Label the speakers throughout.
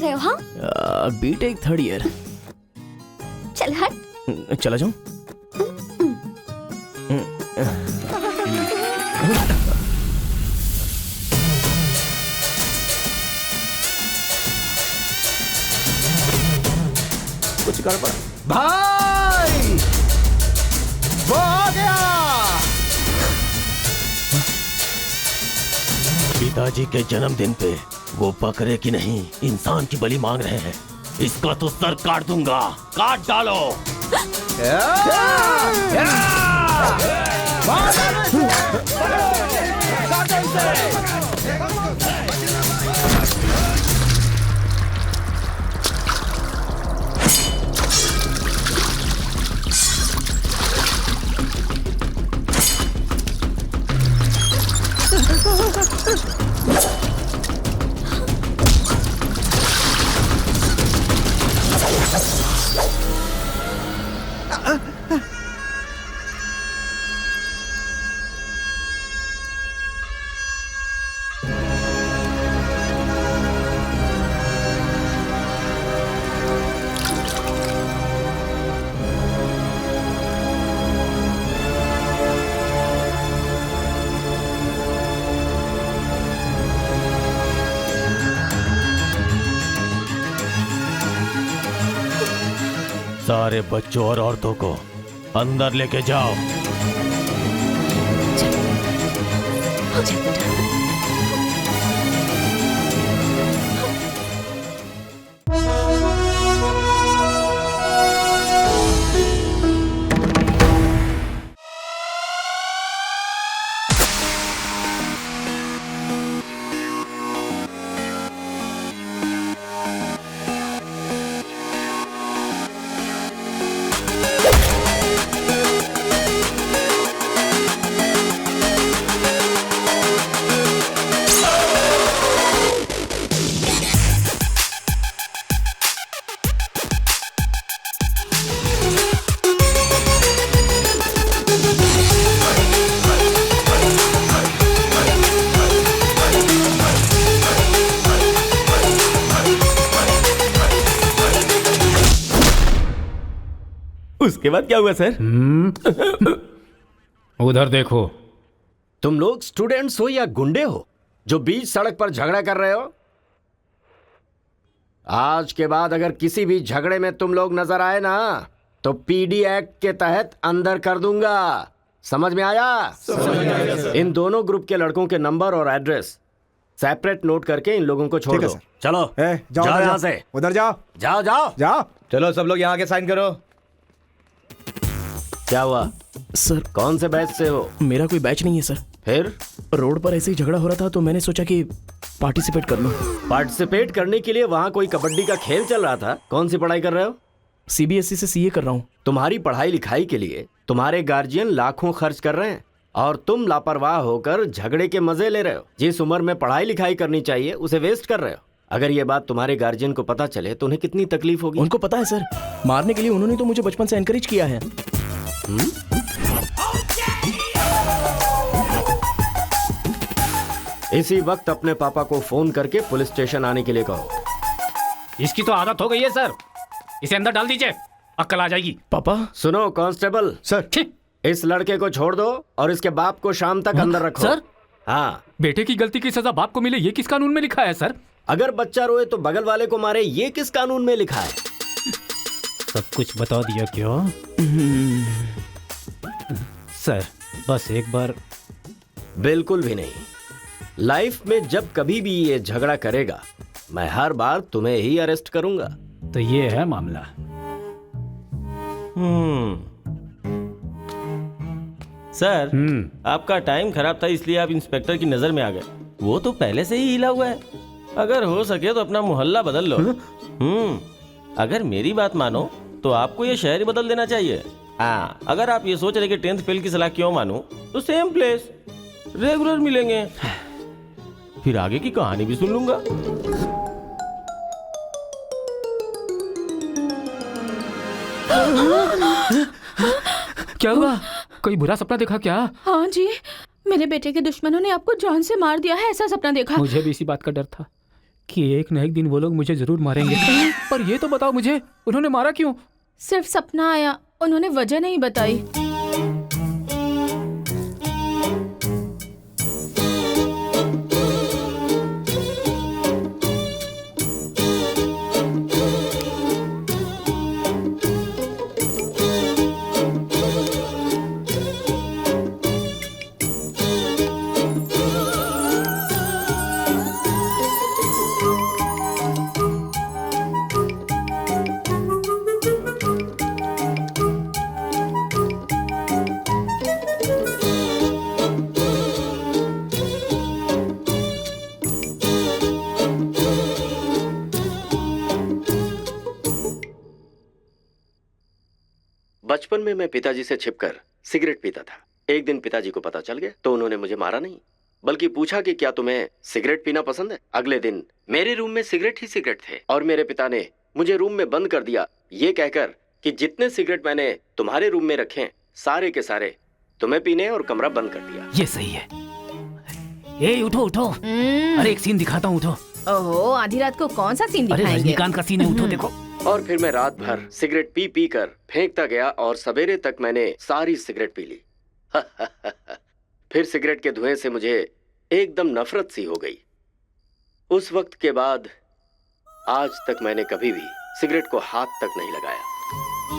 Speaker 1: देख रहे हो? हाँ
Speaker 2: बीटेक थर्ड ईयर।
Speaker 1: चल हट।
Speaker 2: चला जाऊं? कुछ गड़बड़
Speaker 3: भाई, वो आ गया।
Speaker 4: पिताजी के जन्मदिन पे वो बकरे की नहीं इंसान की बलि मांग रहे हैं। इसका तो सर काट दूंगा। काट डालो। सारे बच्चों और औरतों को अंदर लेके जाओ।
Speaker 1: हो जाए बेटा।
Speaker 2: उसके बाद क्या हुआ सर?
Speaker 3: उधर देखो।
Speaker 5: तुम लोग स्टूडेंट्स हो या गुंडे हो जो बीच सड़क पर झगड़ा कर रहे हो? आज के बाद अगर किसी भी झगड़े में तुम लोग नजर आए ना तो पीडी एक्ट के तहत अंदर कर दूंगा। समझ में आया? इन दोनों ग्रुप के लड़कों के नंबर और एड्रेस सेपरेट नोट करके इन लोगों को छोड़ दो। चलो
Speaker 3: जाओ
Speaker 5: यहाँ से।
Speaker 3: उधर जाओ।
Speaker 5: जाओ जाओ
Speaker 3: जाओ।
Speaker 6: चलो सब लोग यहाँ के साइन करो।
Speaker 5: क्या हुआ
Speaker 2: सर?
Speaker 5: कौन से बैच से हो?
Speaker 2: मेरा कोई बैच नहीं है सर।
Speaker 5: फिर
Speaker 2: रोड पर ऐसे ही झगड़ा हो रहा था तो मैंने सोचा कि पार्टिसिपेट कर लूं।
Speaker 5: पार्टिसिपेट करने के लिए वहाँ कोई कबड्डी का खेल चल रहा था? कौन सी पढ़ाई कर रहे हो?
Speaker 2: सीबीएसई से सीए कर रहा हूँ।
Speaker 5: तुम्हारी पढ़ाई लिखाई के लिए तुम्हारे गार्जियन लाखों खर्च कर रहे हैं और तुम लापरवाह होकर झगड़े के मजे ले रहे हो। जिस उम्र में पढ़ाई लिखाई करनी चाहिए उसे वेस्ट कर रहे हो। अगर ये बात तुम्हारे गार्जियन को पता चले तो उन्हें कितनी तकलीफ होगी।
Speaker 2: उनको पता है सर, मारने के लिए उन्होंने तो मुझे बचपन से एनकरेज किया है।
Speaker 5: इसी वक्त अपने पापा को फोन करके पुलिस स्टेशन आने के लिए कहो।
Speaker 3: इसकी तो आदत हो गई है सर, इसे अंदर डाल दीजिए, अक्ल आ जाएगी।
Speaker 2: पापा
Speaker 5: सुनो कांस्टेबल
Speaker 3: सर,
Speaker 5: इस लड़के को छोड़ दो और इसके बाप को शाम तक अंदर रखो।
Speaker 3: सर?
Speaker 5: हाँ।
Speaker 3: बेटे की गलती की सजा बाप को मिले ये किस कानून में लिखा है सर?
Speaker 5: अगर बच्चा रोए तो बगल वाले को मारे ये किस कानून में लिखा है?
Speaker 3: सब कुछ बता दिया क्या? सर बस एक बार।
Speaker 5: बिल्कुल भी नहीं। लाइफ में जब कभी भी ये झगड़ा करेगा मैं हर बार तुम्हें ही अरेस्ट करूंगा।
Speaker 3: तो ये है मामला।
Speaker 4: सर आपका टाइम खराब था इसलिए आप इंस्पेक्टर की नजर में आ गए। वो तो पहले से ही हिला हुआ है। अगर हो सके तो अपना मोहल्ला बदल लो। अगर मेरी बात मानो तो आपको ये शहर ही बदल देना चाहिए। हाँ, अगर आप ये सोच रहे कि 10th फेल की सलाह क्यों मानूं, तो सेम प्लेस रेगुलर मिलेंगे। फिर आगे की कहानी भी सुन लूंगा।
Speaker 3: क्या हुआ? कोई बुरा सपना देखा क्या?
Speaker 1: हाँ जी, मेरे बेटे के दुश्मनों ने आपको जान से मार दिया है, ऐसा सपना देखा।
Speaker 3: मुझे भी इसी बात का डर था। कि एक न एक दिन वो लोग मुझे जरूर मारेंगे। पर ये तो बताओ मुझे, उन्होंने मारा क्यों?
Speaker 1: सिर्फ सपना आया, उन्होंने वजह नहीं बताई।
Speaker 5: बचपन में मैं पिताजी से छिपकर सिगरेट पीता था। एक दिन पिताजी को पता चल गया तो उन्होंने मुझे मारा नहीं, बल्कि पूछा कि क्या तुम्हें सिगरेट पीना पसंद है। अगले दिन मेरे रूम में सिगरेट ही सिगरेट थे और मेरे पिता ने मुझे रूम में बंद कर दिया, ये कहकर कि जितने सिगरेट मैंने तुम्हारे रूम में रखे सारे के सारे तुम्हें पीने और कमरा बंद कर दिया।
Speaker 3: ये सही है। ए उठो उठो, अरे एक सीन दिखाता हूँ, उठो।
Speaker 1: ओहो, आधी रात को कौन सा सीन
Speaker 3: अरे
Speaker 1: दिखाएंगे?
Speaker 3: रजनीकांत का सीन है, उठो देखो।
Speaker 5: और फिर मैं रात भर सिगरेट पी पी कर फेंकता गया और सवेरे तक मैंने सारी सिगरेट पी ली। फिर सिगरेट के धुएं से मुझे एकदम नफरत सी हो गई। उस वक्त के बाद आज तक मैंने कभी भी सिगरेट को हाथ तक नहीं लगाया।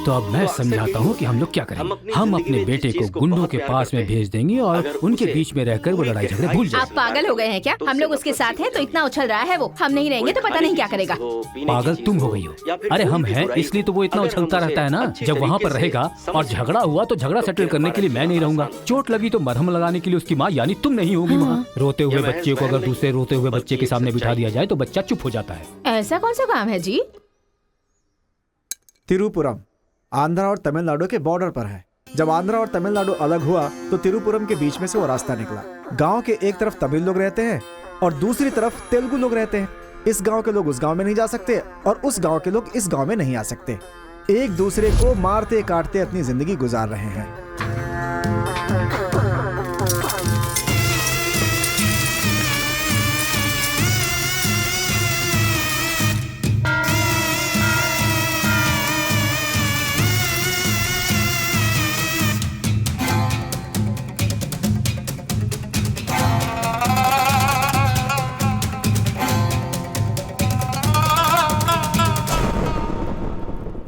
Speaker 3: तो अब मैं समझाता हूँ कि हम लोग क्या करेंगे। हम अपने बेटे को गुंडों के पास में भेज देंगे और उनके बीच में रहकर वो लड़ाई झगड़े भूल
Speaker 1: आप
Speaker 3: जाएंगे।
Speaker 1: पागल हो गए हैं क्या? हम लोग उसके साथ हैं तो इतना उछल रहा है वो, हम नहीं रहेंगे तो पता नहीं क्या करेगा।
Speaker 3: पागल तुम हो गई हो। अरे हम हैं इसलिए तो वो इतना उछलता रहता है ना। जब वहाँ पर रहेगा और झगड़ा हुआ तो झगड़ा सेटल करने के लिए मैं नहीं रहूंगा। चोट लगी तो मरहम लगाने के लिए उसकी माँ यानी तुम नहीं होगी वहाँ। रोते हुए बच्चे को अगर दूसरे रोते हुए बच्चे के सामने बिठा दिया जाए तो बच्चा चुप हो जाता है।
Speaker 1: ऐसा कौन सा काम है जी?
Speaker 7: तिरुपुरम आंध्रा और तमिलनाडु के बॉर्डर पर है। जब आंध्रा और तमिलनाडु अलग हुआ तो तिरुपुरम के बीच में से वो रास्ता निकला। गांव के एक तरफ तमिल लोग रहते हैं और दूसरी तरफ तेलुगु लोग रहते हैं। इस गांव के लोग उस गांव में नहीं जा सकते और उस गांव के लोग इस गांव में नहीं आ सकते। एक दूसरे को मारते काटते अपनी जिंदगी गुजार रहे हैं।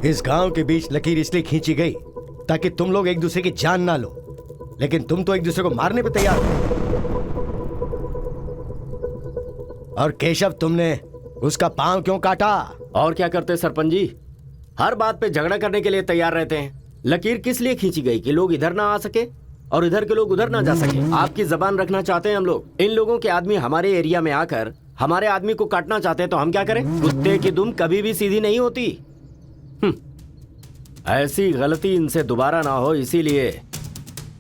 Speaker 8: इस गांव के बीच लकीर इसलिए खींची गई ताकि तुम लोग एक दूसरे की जान ना लो, लेकिन तुम तो एक दूसरे को मारने पे तैयार हो। और केशव, तुमने उसका पांव क्यों काटा?
Speaker 5: और क्या करते सरपंच जी, हर बात पे झगड़ा करने के लिए तैयार रहते हैं। लकीर किस लिए खींची गई कि लोग इधर ना आ सके और इधर के लोग उधर ना जा सके। आपकी जबान रखना चाहते हैं हम लोग। इन लोगों के आदमी हमारे एरिया में आकर हमारे आदमी को काटना चाहते हैं तो हम क्या करें? कुत्ते की दुम कभी भी सीधी नहीं होती। ऐसी गलती इनसे दोबारा ना हो, इसीलिए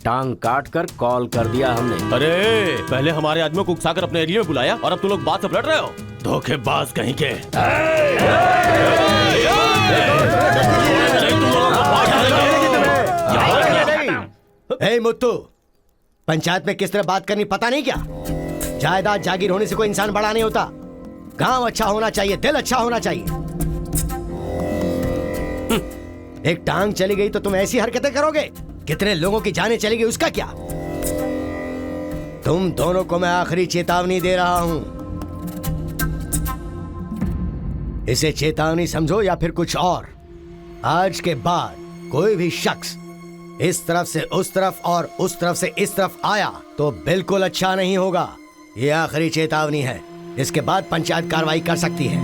Speaker 5: टांग काट कर कॉल कर दिया हमने।
Speaker 4: अरे पहले हमारे आदमियों को उकसाकर अपने एरिया में बुलाया और अब तुम लोग बात से लड़ रहे हो। धोखेबाज कहीं के।
Speaker 8: ए मुत्तू, पंचायत में किस तरह बात करनी पता नहीं क्या? जायदाद जागीर होने से कोई इंसान बड़ा नहीं होता। गांव अच्छा होना चाहिए, दिल अच्छा होना चाहिए। एक टांग चली गई तो तुम ऐसी हरकतें करोगे? कितने लोगों की जानें चली गई उसका क्या? तुम दोनों को मैं आखिरी चेतावनी दे रहा हूं। इसे चेतावनी समझो या फिर कुछ और। आज के बाद कोई भी शख्स इस तरफ से उस तरफ और उस तरफ से इस तरफ आया तो बिल्कुल अच्छा नहीं होगा। ये आखिरी चेतावनी है। इसके बाद पंचायत कार्रवाई कर सकती है।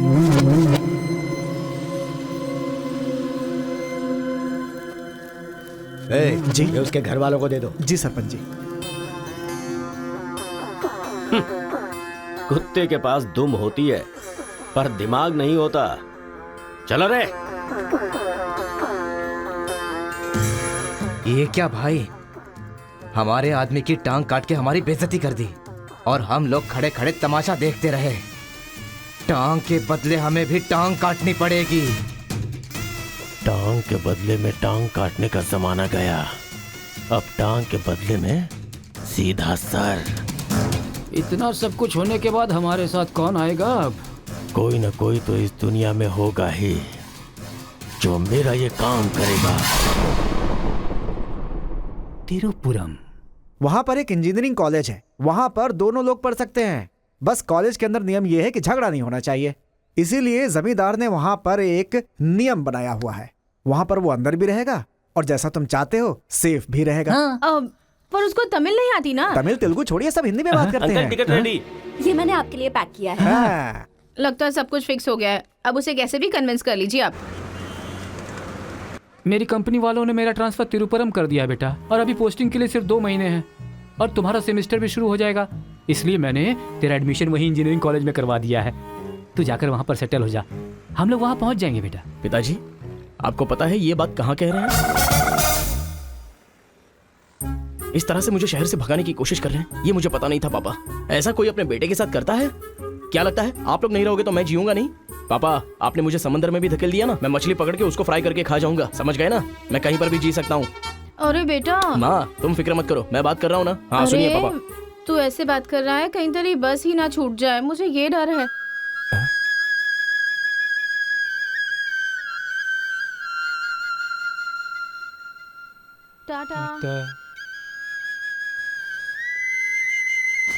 Speaker 7: जी।
Speaker 8: ये उसके घर वालों को दे दो।
Speaker 7: जी सरपंच जी।
Speaker 5: कुत्ते के पास दुम होती है पर दिमाग नहीं होता। चलो रे।
Speaker 6: ये क्या भाई, हमारे आदमी की टांग काट के हमारी बेइज्जती कर दी और हम लोग खड़े खड़े तमाशा देखते रहे। टांग के बदले हमें भी टांग काटनी पड़ेगी।
Speaker 4: टांग के बदले में टांग काटने का जमाना गया। अब टांग के बदले में सीधा सर।
Speaker 3: इतना सब कुछ होने के बाद हमारे साथ कौन आएगा अब?
Speaker 4: कोई ना कोई तो इस दुनिया में होगा ही जो मेरा ये काम करेगा।
Speaker 3: तिरुपुरम।
Speaker 7: वहां पर एक इंजीनियरिंग कॉलेज है, वहां पर दोनों लोग पढ़ सकते हैं। बस कॉलेज के अंदर नियम यह है कि झगड़ा नहीं होना चाहिए, इसीलिए जमींदार ने वहां पर एक नियम बनाया हुआ है। वहां पर वो अंदर भी रहेगा और जैसा तुम चाहते हो सेफ भी रहेगा।
Speaker 1: पर उसको तमिल नहीं आती ना।
Speaker 7: तमिल तेलुगु छोड़िए, सब हिंदी में बात करते
Speaker 4: अंकल
Speaker 7: हैं।
Speaker 4: Ticket ready.
Speaker 9: ये मैंने आपके लिए पैक किया है।
Speaker 7: हाँ।
Speaker 1: लगता है सब कुछ फिक्स हो गया है, अब उसे कैसे भी कन्विंस कर लीजिए आप।
Speaker 3: मेरी कंपनी वालों ने मेरा ट्रांसफर तिरुपुरम कर दिया है बेटा, और अभी पोस्टिंग के लिए सिर्फ 2 महीने हैं और तुम्हारा सेमेस्टर भी शुरू हो जाएगा, इसलिए मैंने तेरा एडमिशन वही इंजीनियरिंग कॉलेज में करवा दिया है। तू जाकर वहां पर सेटल हो जा, हम लोग वहां पहुंच जाएंगे बेटा।
Speaker 2: पिताजी, आपको पता है ये बात कहाँ कह रहे हैं? इस तरह से मुझे शहर से भगाने की कोशिश कर रहे हैं, ये मुझे पता नहीं था पापा। ऐसा कोई अपने बेटे के साथ करता है? क्या लगता है आप लोग नहीं रहोगे तो मैं जीऊंगा नहीं? पापा, आपने मुझे समंदर में भी धकेल दिया ना, मैं मछली पकड़ के उसको फ्राई करके खा जाऊंगा, समझ गए ना? मैं कहीं पर भी जी सकता हूँ।
Speaker 1: अरे बेटा।
Speaker 2: माँ, तुम फिक्र मत करो, मैं बात कर रहा हूँ ना। हाँ सुनिए पापा।
Speaker 1: तू ऐसे बात कर रहा है, कहीं तेरी बस ही ना छूट जाए, मुझे ये डर है। टाटा।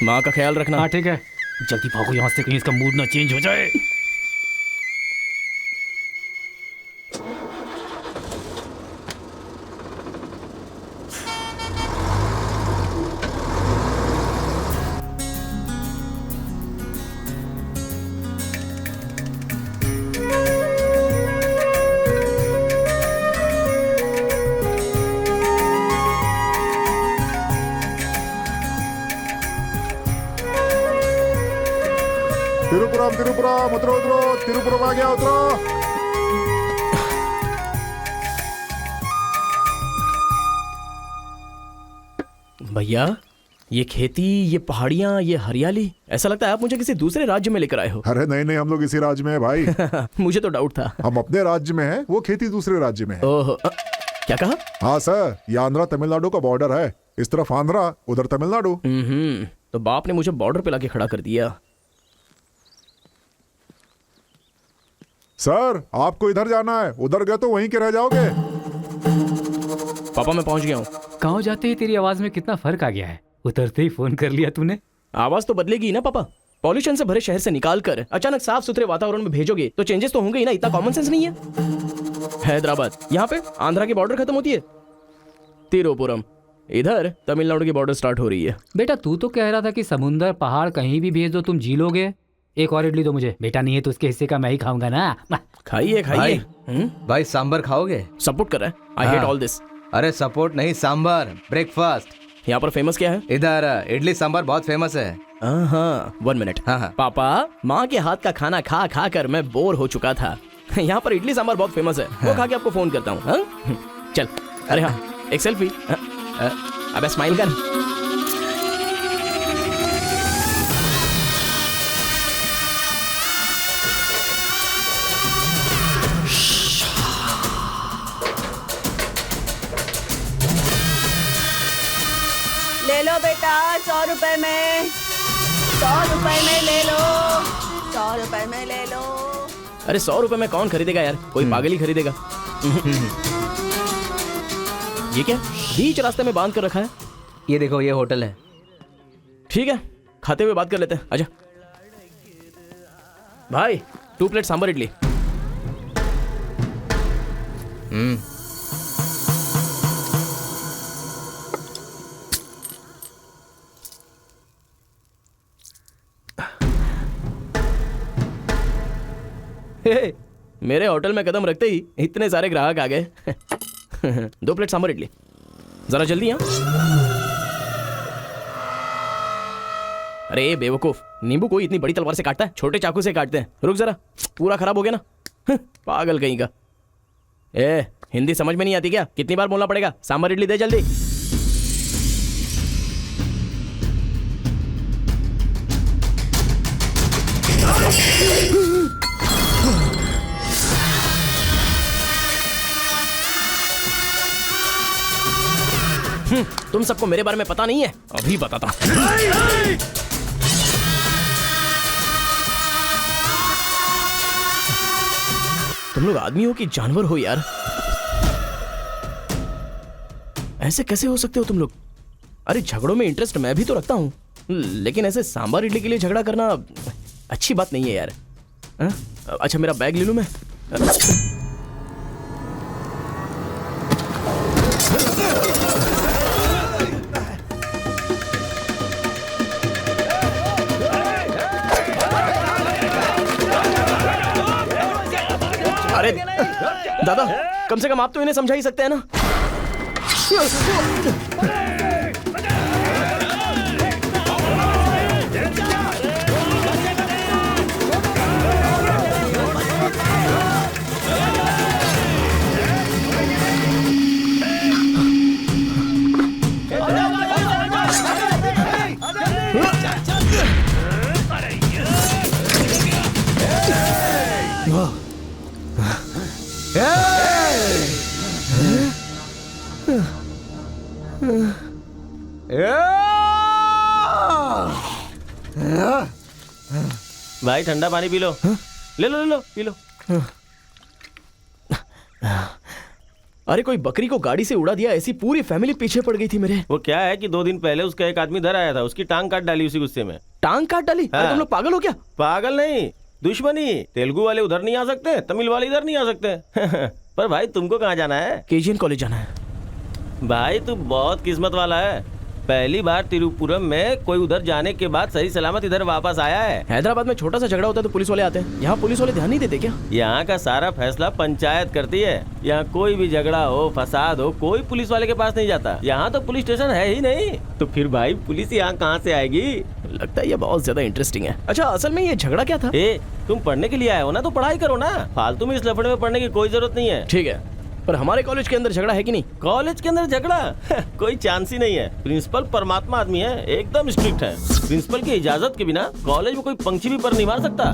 Speaker 2: माँ का ख्याल रखना।
Speaker 3: हाँ ठीक है, जल्दी भागो यहाँ से, कहीं इसका मूड ना चेंज हो जाए।
Speaker 10: तिरुपुरम तिरुपुरम, उतरो उतरो, तिरुपुरम आ गया, उतरो।
Speaker 2: भैया, ये खेती, ये पहाड़ियाँ, ये हरियाली, ऐसा लगता है आप मुझे किसी दूसरे राज्य में लेकर आए हो।
Speaker 10: अरे नहीं नहीं, हम लोग इसी राज्य में है भाई।
Speaker 2: मुझे तो डाउट था।
Speaker 10: हम अपने राज्य में हैं, वो खेती दूसरे राज्य में है।
Speaker 2: ओह, क्या कहा?
Speaker 10: हाँ सर, ये आंध्रा तमिलनाडु का बॉर्डर है, इस तरफ आंध्रा, उधर तमिलनाडु।
Speaker 2: तो बाप ने मुझे बॉर्डर पे लाके खड़ा कर दिया।
Speaker 10: सर, आपको इधर जाना है, उधर गए तो वहीं के रह जाओगे।
Speaker 2: पापा मैं पहुंच गया हूँ।
Speaker 3: गाँव जाते ही तेरी आवाज में कितना फर्क आ गया है, उतरते ही फोन कर लिया तूने।
Speaker 2: आवाज तो बदलेगी ना पापा, पॉल्यूशन से भरे शहर से निकाल कर अचानक साफ सुथरे वातावरण में भेजोगे तो चेंजेस तो होंगे ही ना, इतना कॉमन सेंस नहीं है। हैदराबाद, यहाँ पे आंध्रा की बॉर्डर खत्म होती है, तिरुपुरम इधर तमिलनाडु की बॉर्डर स्टार्ट हो रही है।
Speaker 3: बेटा तू तो कह रहा था कि समुंदर पहाड़ कहीं भी भेज दो तुम जी लोगे। एक और इडली दो मुझे। बेटा नहीं है तो उसके हिस्से का मैं ही खाऊंगा ना।
Speaker 2: खाइए खाइए।
Speaker 6: भाई सांबर खाओगे?
Speaker 2: सपोर्ट कर रहा है, आई हेट ऑल दिस।
Speaker 6: अरे सपोर्ट नहीं, सांबर, ब्रेकफास्ट।
Speaker 2: यहाँ पर फेमस क्या है?
Speaker 6: इधर इडली सांबर बहुत फेमस है।
Speaker 2: हाँ, 1 मिनट।
Speaker 6: हाँ।
Speaker 2: पापा, माँ के हाथ का खाना खा खा कर मैं बोर हो चुका था। यहाँ पर इडली सांबर बहुत फेमस है, वो खा के आपको फोन करता हूँ। चल। अरे हाँ, एक सेल्फी। अबे स्माइल कर।
Speaker 9: ले लो बेटा, 100 रुपए में, 100 रुपए में ले लो, 100 रुपए में ले लो।
Speaker 2: अरे 100 रुपए में कौन खरीदेगा यार, कोई पागल ही खरीदेगा। ये क्या बीच रास्ते में बांध कर रखा है?
Speaker 6: ये देखो, ये होटल है।
Speaker 2: ठीक है, खाते हुए बात कर लेते हैं, आजा। भाई 2 प्लेट सांबर इडली। हे, मेरे होटल में कदम रखते ही इतने सारे ग्राहक आ गए। 2 प्लेट सांबर इडली, जरा जल्दी। हाँ, अरे बेवकूफ, नींबू कोई इतनी बड़ी तलवार से काटता है, छोटे चाकू से काटते हैं। रुक जरा, पूरा खराब हो गया ना। पागल कहीं का। ए, हिंदी समझ में नहीं आती क्या? कितनी बार बोलना पड़ेगा? सांबर इडली दे जल्दी। तुम सबको मेरे बारे में पता नहीं है, अभी बताता हूं। तुम लोग आदमी हो कि जानवर हो यार? ऐसे कैसे हो सकते हो तुम लोग? अरे झगड़ों में इंटरेस्ट मैं भी तो रखता हूँ, लेकिन ऐसे सांभर इडली के लिए झगड़ा करना अच्छी बात नहीं है यार। हाँ? अच्छा मेरा बैग ले लूं मैं? अरे दादा, कम से कम आप तो इन्हें समझा ही सकते हैं ना।
Speaker 4: भाई ठंडा पानी पी लो। ले लो ले लो पी लो।
Speaker 2: अरे कोई बकरी को गाड़ी से उड़ा दिया, ऐसी पूरी फैमिली पीछे पड़ गई थी मेरे।
Speaker 4: वो क्या है कि 2 दिन पहले उसका एक आदमी इधर आया था, उसकी टांग काट डाली उसी गुस्से में।
Speaker 2: टांग काट डाली? अरे तुम लोग पागल हो क्या?
Speaker 4: पागल नहीं, दुश्मनी। तेलुगु वाले उधर नहीं आ सकते, तमिल वाले इधर नहीं आ सकते। पर भाई तुमको कहाँ जाना है?
Speaker 2: केजीएन कॉलेज जाना है।
Speaker 4: भाई तू बहुत किस्मत वाला है, पहली बार तिरुपुरम में कोई उधर जाने के बाद सही सलामत इधर वापस आया है।
Speaker 2: हैदराबाद में छोटा सा झगड़ा होता है तो पुलिस वाले आते हैं, यहाँ पुलिस वाले ध्यान नहीं देते क्या?
Speaker 4: यहाँ का सारा फैसला पंचायत करती है। यहाँ कोई भी झगड़ा हो, फसाद हो, कोई पुलिस वाले के पास नहीं जाता। यहाँ तो पुलिस स्टेशन है ही नहीं, तो फिर भाई पुलिस यहाँ कहाँ से आएगी?
Speaker 2: लगता है ये बहुत ज्यादा इंटरेस्टिंग है। अच्छा असल में ये झगड़ा क्या था?
Speaker 4: तुम पढ़ने के लिए आए हो ना, तो पढ़ाई करो ना, फालतू में इस लफड़े में पढ़ने की कोई जरूरत नहीं है।
Speaker 2: ठीक है, पर हमारे कॉलेज के अंदर झगड़ा है कि नहीं?
Speaker 4: कॉलेज के अंदर झगड़ा? कोई चांस ही नहीं है। प्रिंसिपल परमात्मा आदमी है, एकदम स्ट्रिक्ट है। प्रिंसिपल की इजाजत के बिना कॉलेज में कोई पंछी भी पर नहीं मार सकता।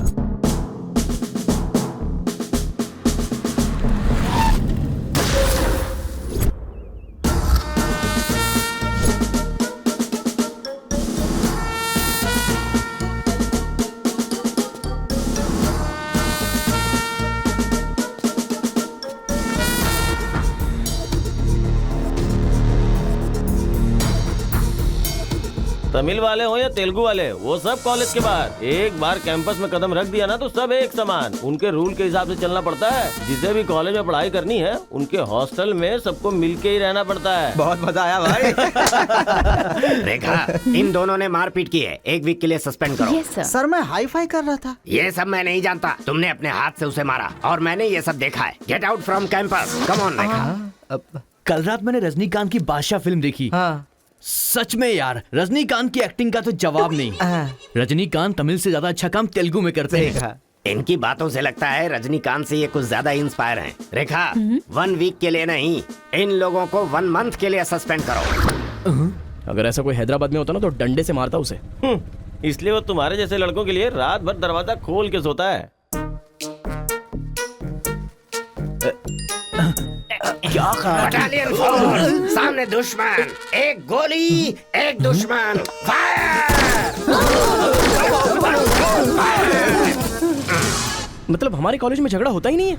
Speaker 4: तमिल वाले हो या तेलुगु वाले, वो सब कॉलेज के बाहर। एक बार कैंपस में कदम रख दिया ना तो सब एक समान। उनके रूल के हिसाब से चलना पड़ता है। जिसे भी कॉलेज में पढ़ाई करनी है उनके हॉस्टल में सबको मिलके ही रहना पड़ता है।
Speaker 5: बहुत मजा आया भाई। रेखा, इन दोनों ने मारपीट की है, 1 वीक के लिए सस्पेंड करो।
Speaker 1: Yes sir.
Speaker 11: सर मैं हाई फाई कर रहा था।
Speaker 5: ये सब मैं नहीं जानता, तुमने अपने हाथ से उसे मारा और मैंने ये सब देखा है। Get out from campus, come on Rekha.
Speaker 12: कल रात मैंने रजनीकांत की बादशाह फिल्म देखी।
Speaker 11: हाँ।
Speaker 12: सच में यार, रजनीकांत की एक्टिंग का तो जवाब नहीं। रजनीकांत तमिल से ज्यादा अच्छा काम तेलुगु में करते हैं।
Speaker 5: इनकी बातों से लगता है रजनीकांत से ये कुछ ज्यादा इंस्पायर हैं। रेखा, 1 वीक के लिए नहीं, इन लोगों को 1 मंथ के लिए सस्पेंड करो।
Speaker 2: अगर ऐसा कोई हैदराबाद में होता ना तो डंडे से मारता उसे।
Speaker 4: इसलिए वो तुम्हारे जैसे लड़कों के लिए रात भर दरवाजा खोल के सोता है।
Speaker 5: क्या बटालियन फोर्स, सामने दुश्मन, एक गोली, एक दुश्मन, फायर!
Speaker 2: मतलब हमारे कॉलेज में झगड़ा होता ही नहीं है?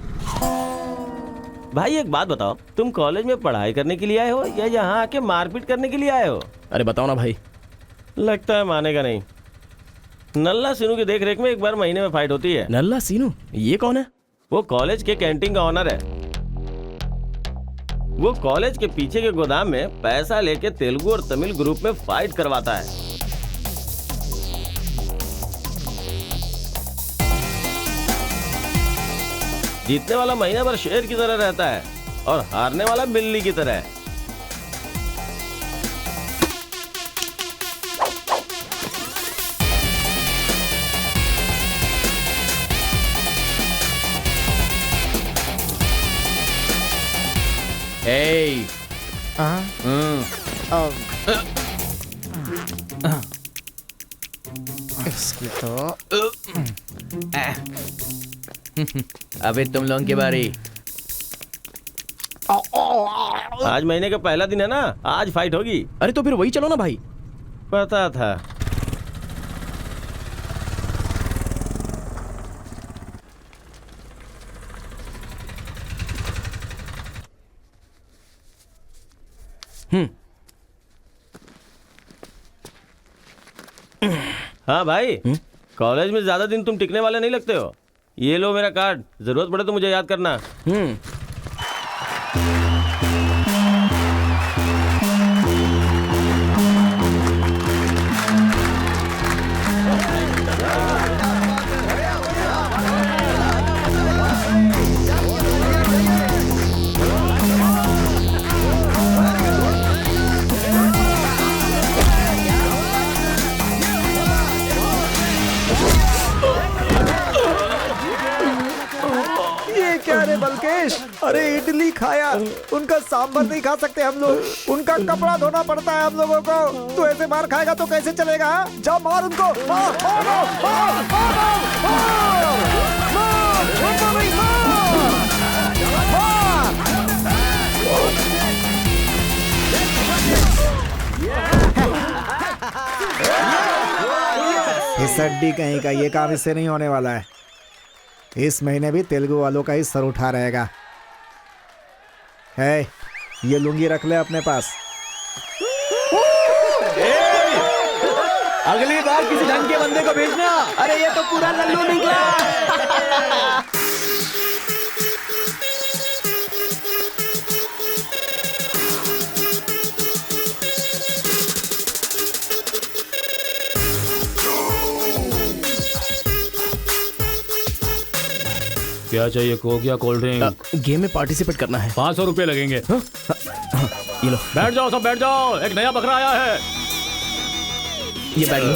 Speaker 4: भाई एक बात बताओ, तुम कॉलेज में पढ़ाई करने के लिए आए हो या यहाँ आके मारपीट करने के लिए आए हो?
Speaker 2: अरे बताओ ना भाई।
Speaker 4: लगता है मानेगा नहीं। नल्ला सीनू की देख रेख में एक बार महीने में फाइट होती है।
Speaker 2: नल्ला सीनू? ये कौन है?
Speaker 4: वो कॉलेज के कैंटीन का ऑनर है। वो कॉलेज के पीछे के गोदाम में पैसा लेके तेलुगु और तमिल ग्रुप में फाइट करवाता है। जीतने वाला महीने भर शेर की तरह रहता है और हारने वाला बिल्ली की तरह।
Speaker 2: Hey.
Speaker 11: इसकी तो
Speaker 12: अबे तुम लोगों की बारी।
Speaker 4: आज महीने का पहला दिन है ना, आज फाइट होगी।
Speaker 2: अरे तो फिर वही चलो ना भाई।
Speaker 4: पता था। हाँ भाई, कॉलेज में ज्यादा दिन तुम टिकने वाले नहीं लगते हो। ये लो मेरा कार्ड, जरूरत पड़े तो मुझे याद करना।
Speaker 7: ये क्या रे बलकेश, अरे इडली खाया, उनका सांभर नहीं खा सकते हम लोग, उनका कपड़ा धोना पड़ता है हम लोगों को। तू ऐसे मार खाएगा तो कैसे चलेगा? हाँ? जाओ मार उनको, मार, मार, मार, मार, मार, मार, उनको भी मार, मार। इस अड्डी कहीं का ये काम इससे नहीं होने वाला है। इस महीने भी तेलुगु वालों का ही सर उठा रहेगा। है, ये लुंगी रख ले अपने पास।
Speaker 12: अगली बार किसी ढंग के बंदे को भेजना। अरे ये तो पूरा लल्लू निकला।
Speaker 3: क्या चाहिए? कोक या कोल्ड ड्रिंक?
Speaker 2: गेम में पार्टिसिपेट करना है।
Speaker 3: 500 रुपए लगेंगे।
Speaker 2: ये लो।
Speaker 3: बैठ जाओ, सब बैठ जाओ, एक नया बकरा आया है।
Speaker 2: ये बैठ लो।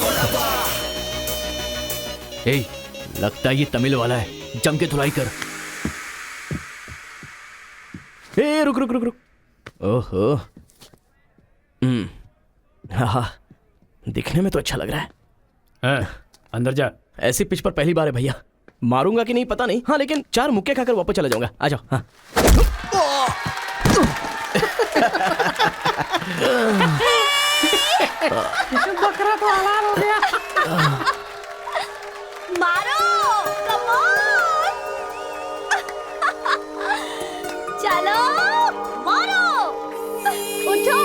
Speaker 12: ए, लगता है ये तमिल वाला है, जम के धुलाई कर।
Speaker 2: ए, रुक रुक रुक रुक। ओहो, हाँ, दिखने में तो अच्छा लग रहा है।
Speaker 3: अंदर जा।
Speaker 2: ऐसी पिच पर पहली बार है भैया। मारूंगा कि नहीं पता नहीं, हाँ लेकिन 4 मुक्के खाकर वापस चला जाऊंगा। आ जाओ। हाँ।
Speaker 9: बकरा तो हलाल हो गया। मारो, कम ऑन। चलो, मारो, उठो।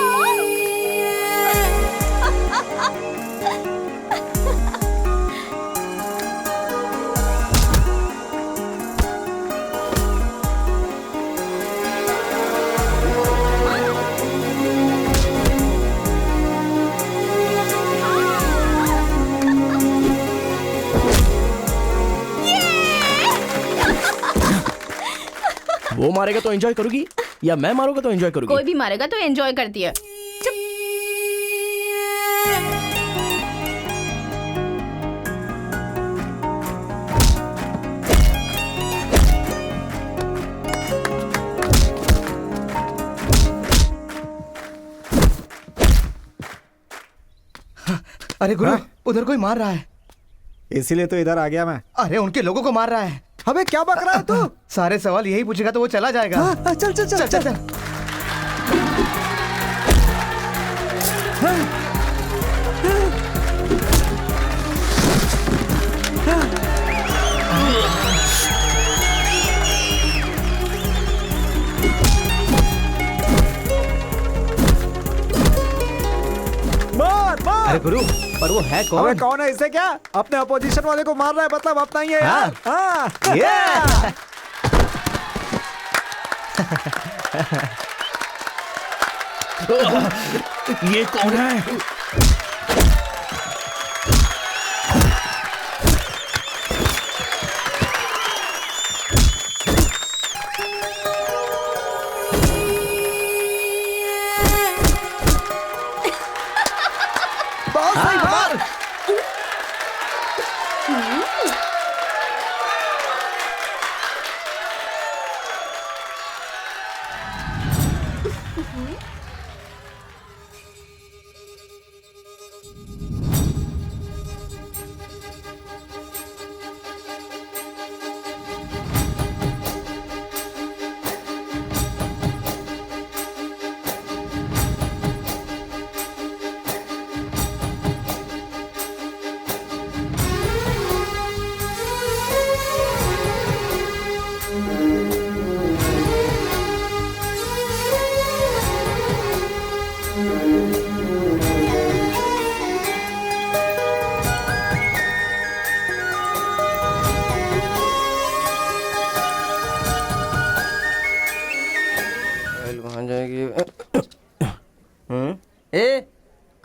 Speaker 2: वो मारेगा तो एंजॉय करोगी या मैं मारूंगा तो एंजॉय करोगी?
Speaker 1: कोई भी मारेगा तो एंजॉय करती है।
Speaker 6: अरे गुरु, उधर कोई मार रहा है।
Speaker 7: इसीलिए तो इधर आ गया मैं।
Speaker 6: अरे उनके लोगों को मार रहा है।
Speaker 7: अबे क्या बक रहा है तू?
Speaker 6: सारे सवाल यही पूछेगा तो वो चला जाएगा।
Speaker 7: हाँ, चल चल चल चल, चल। मार मार।
Speaker 6: अरे गुरु, पर वो है कौन?
Speaker 7: अबे कौन है? इसे क्या? अपने अपोजिशन वाले को मार रहा है, मतलब अपना ही है यार। हाँ,
Speaker 12: ये कौन है?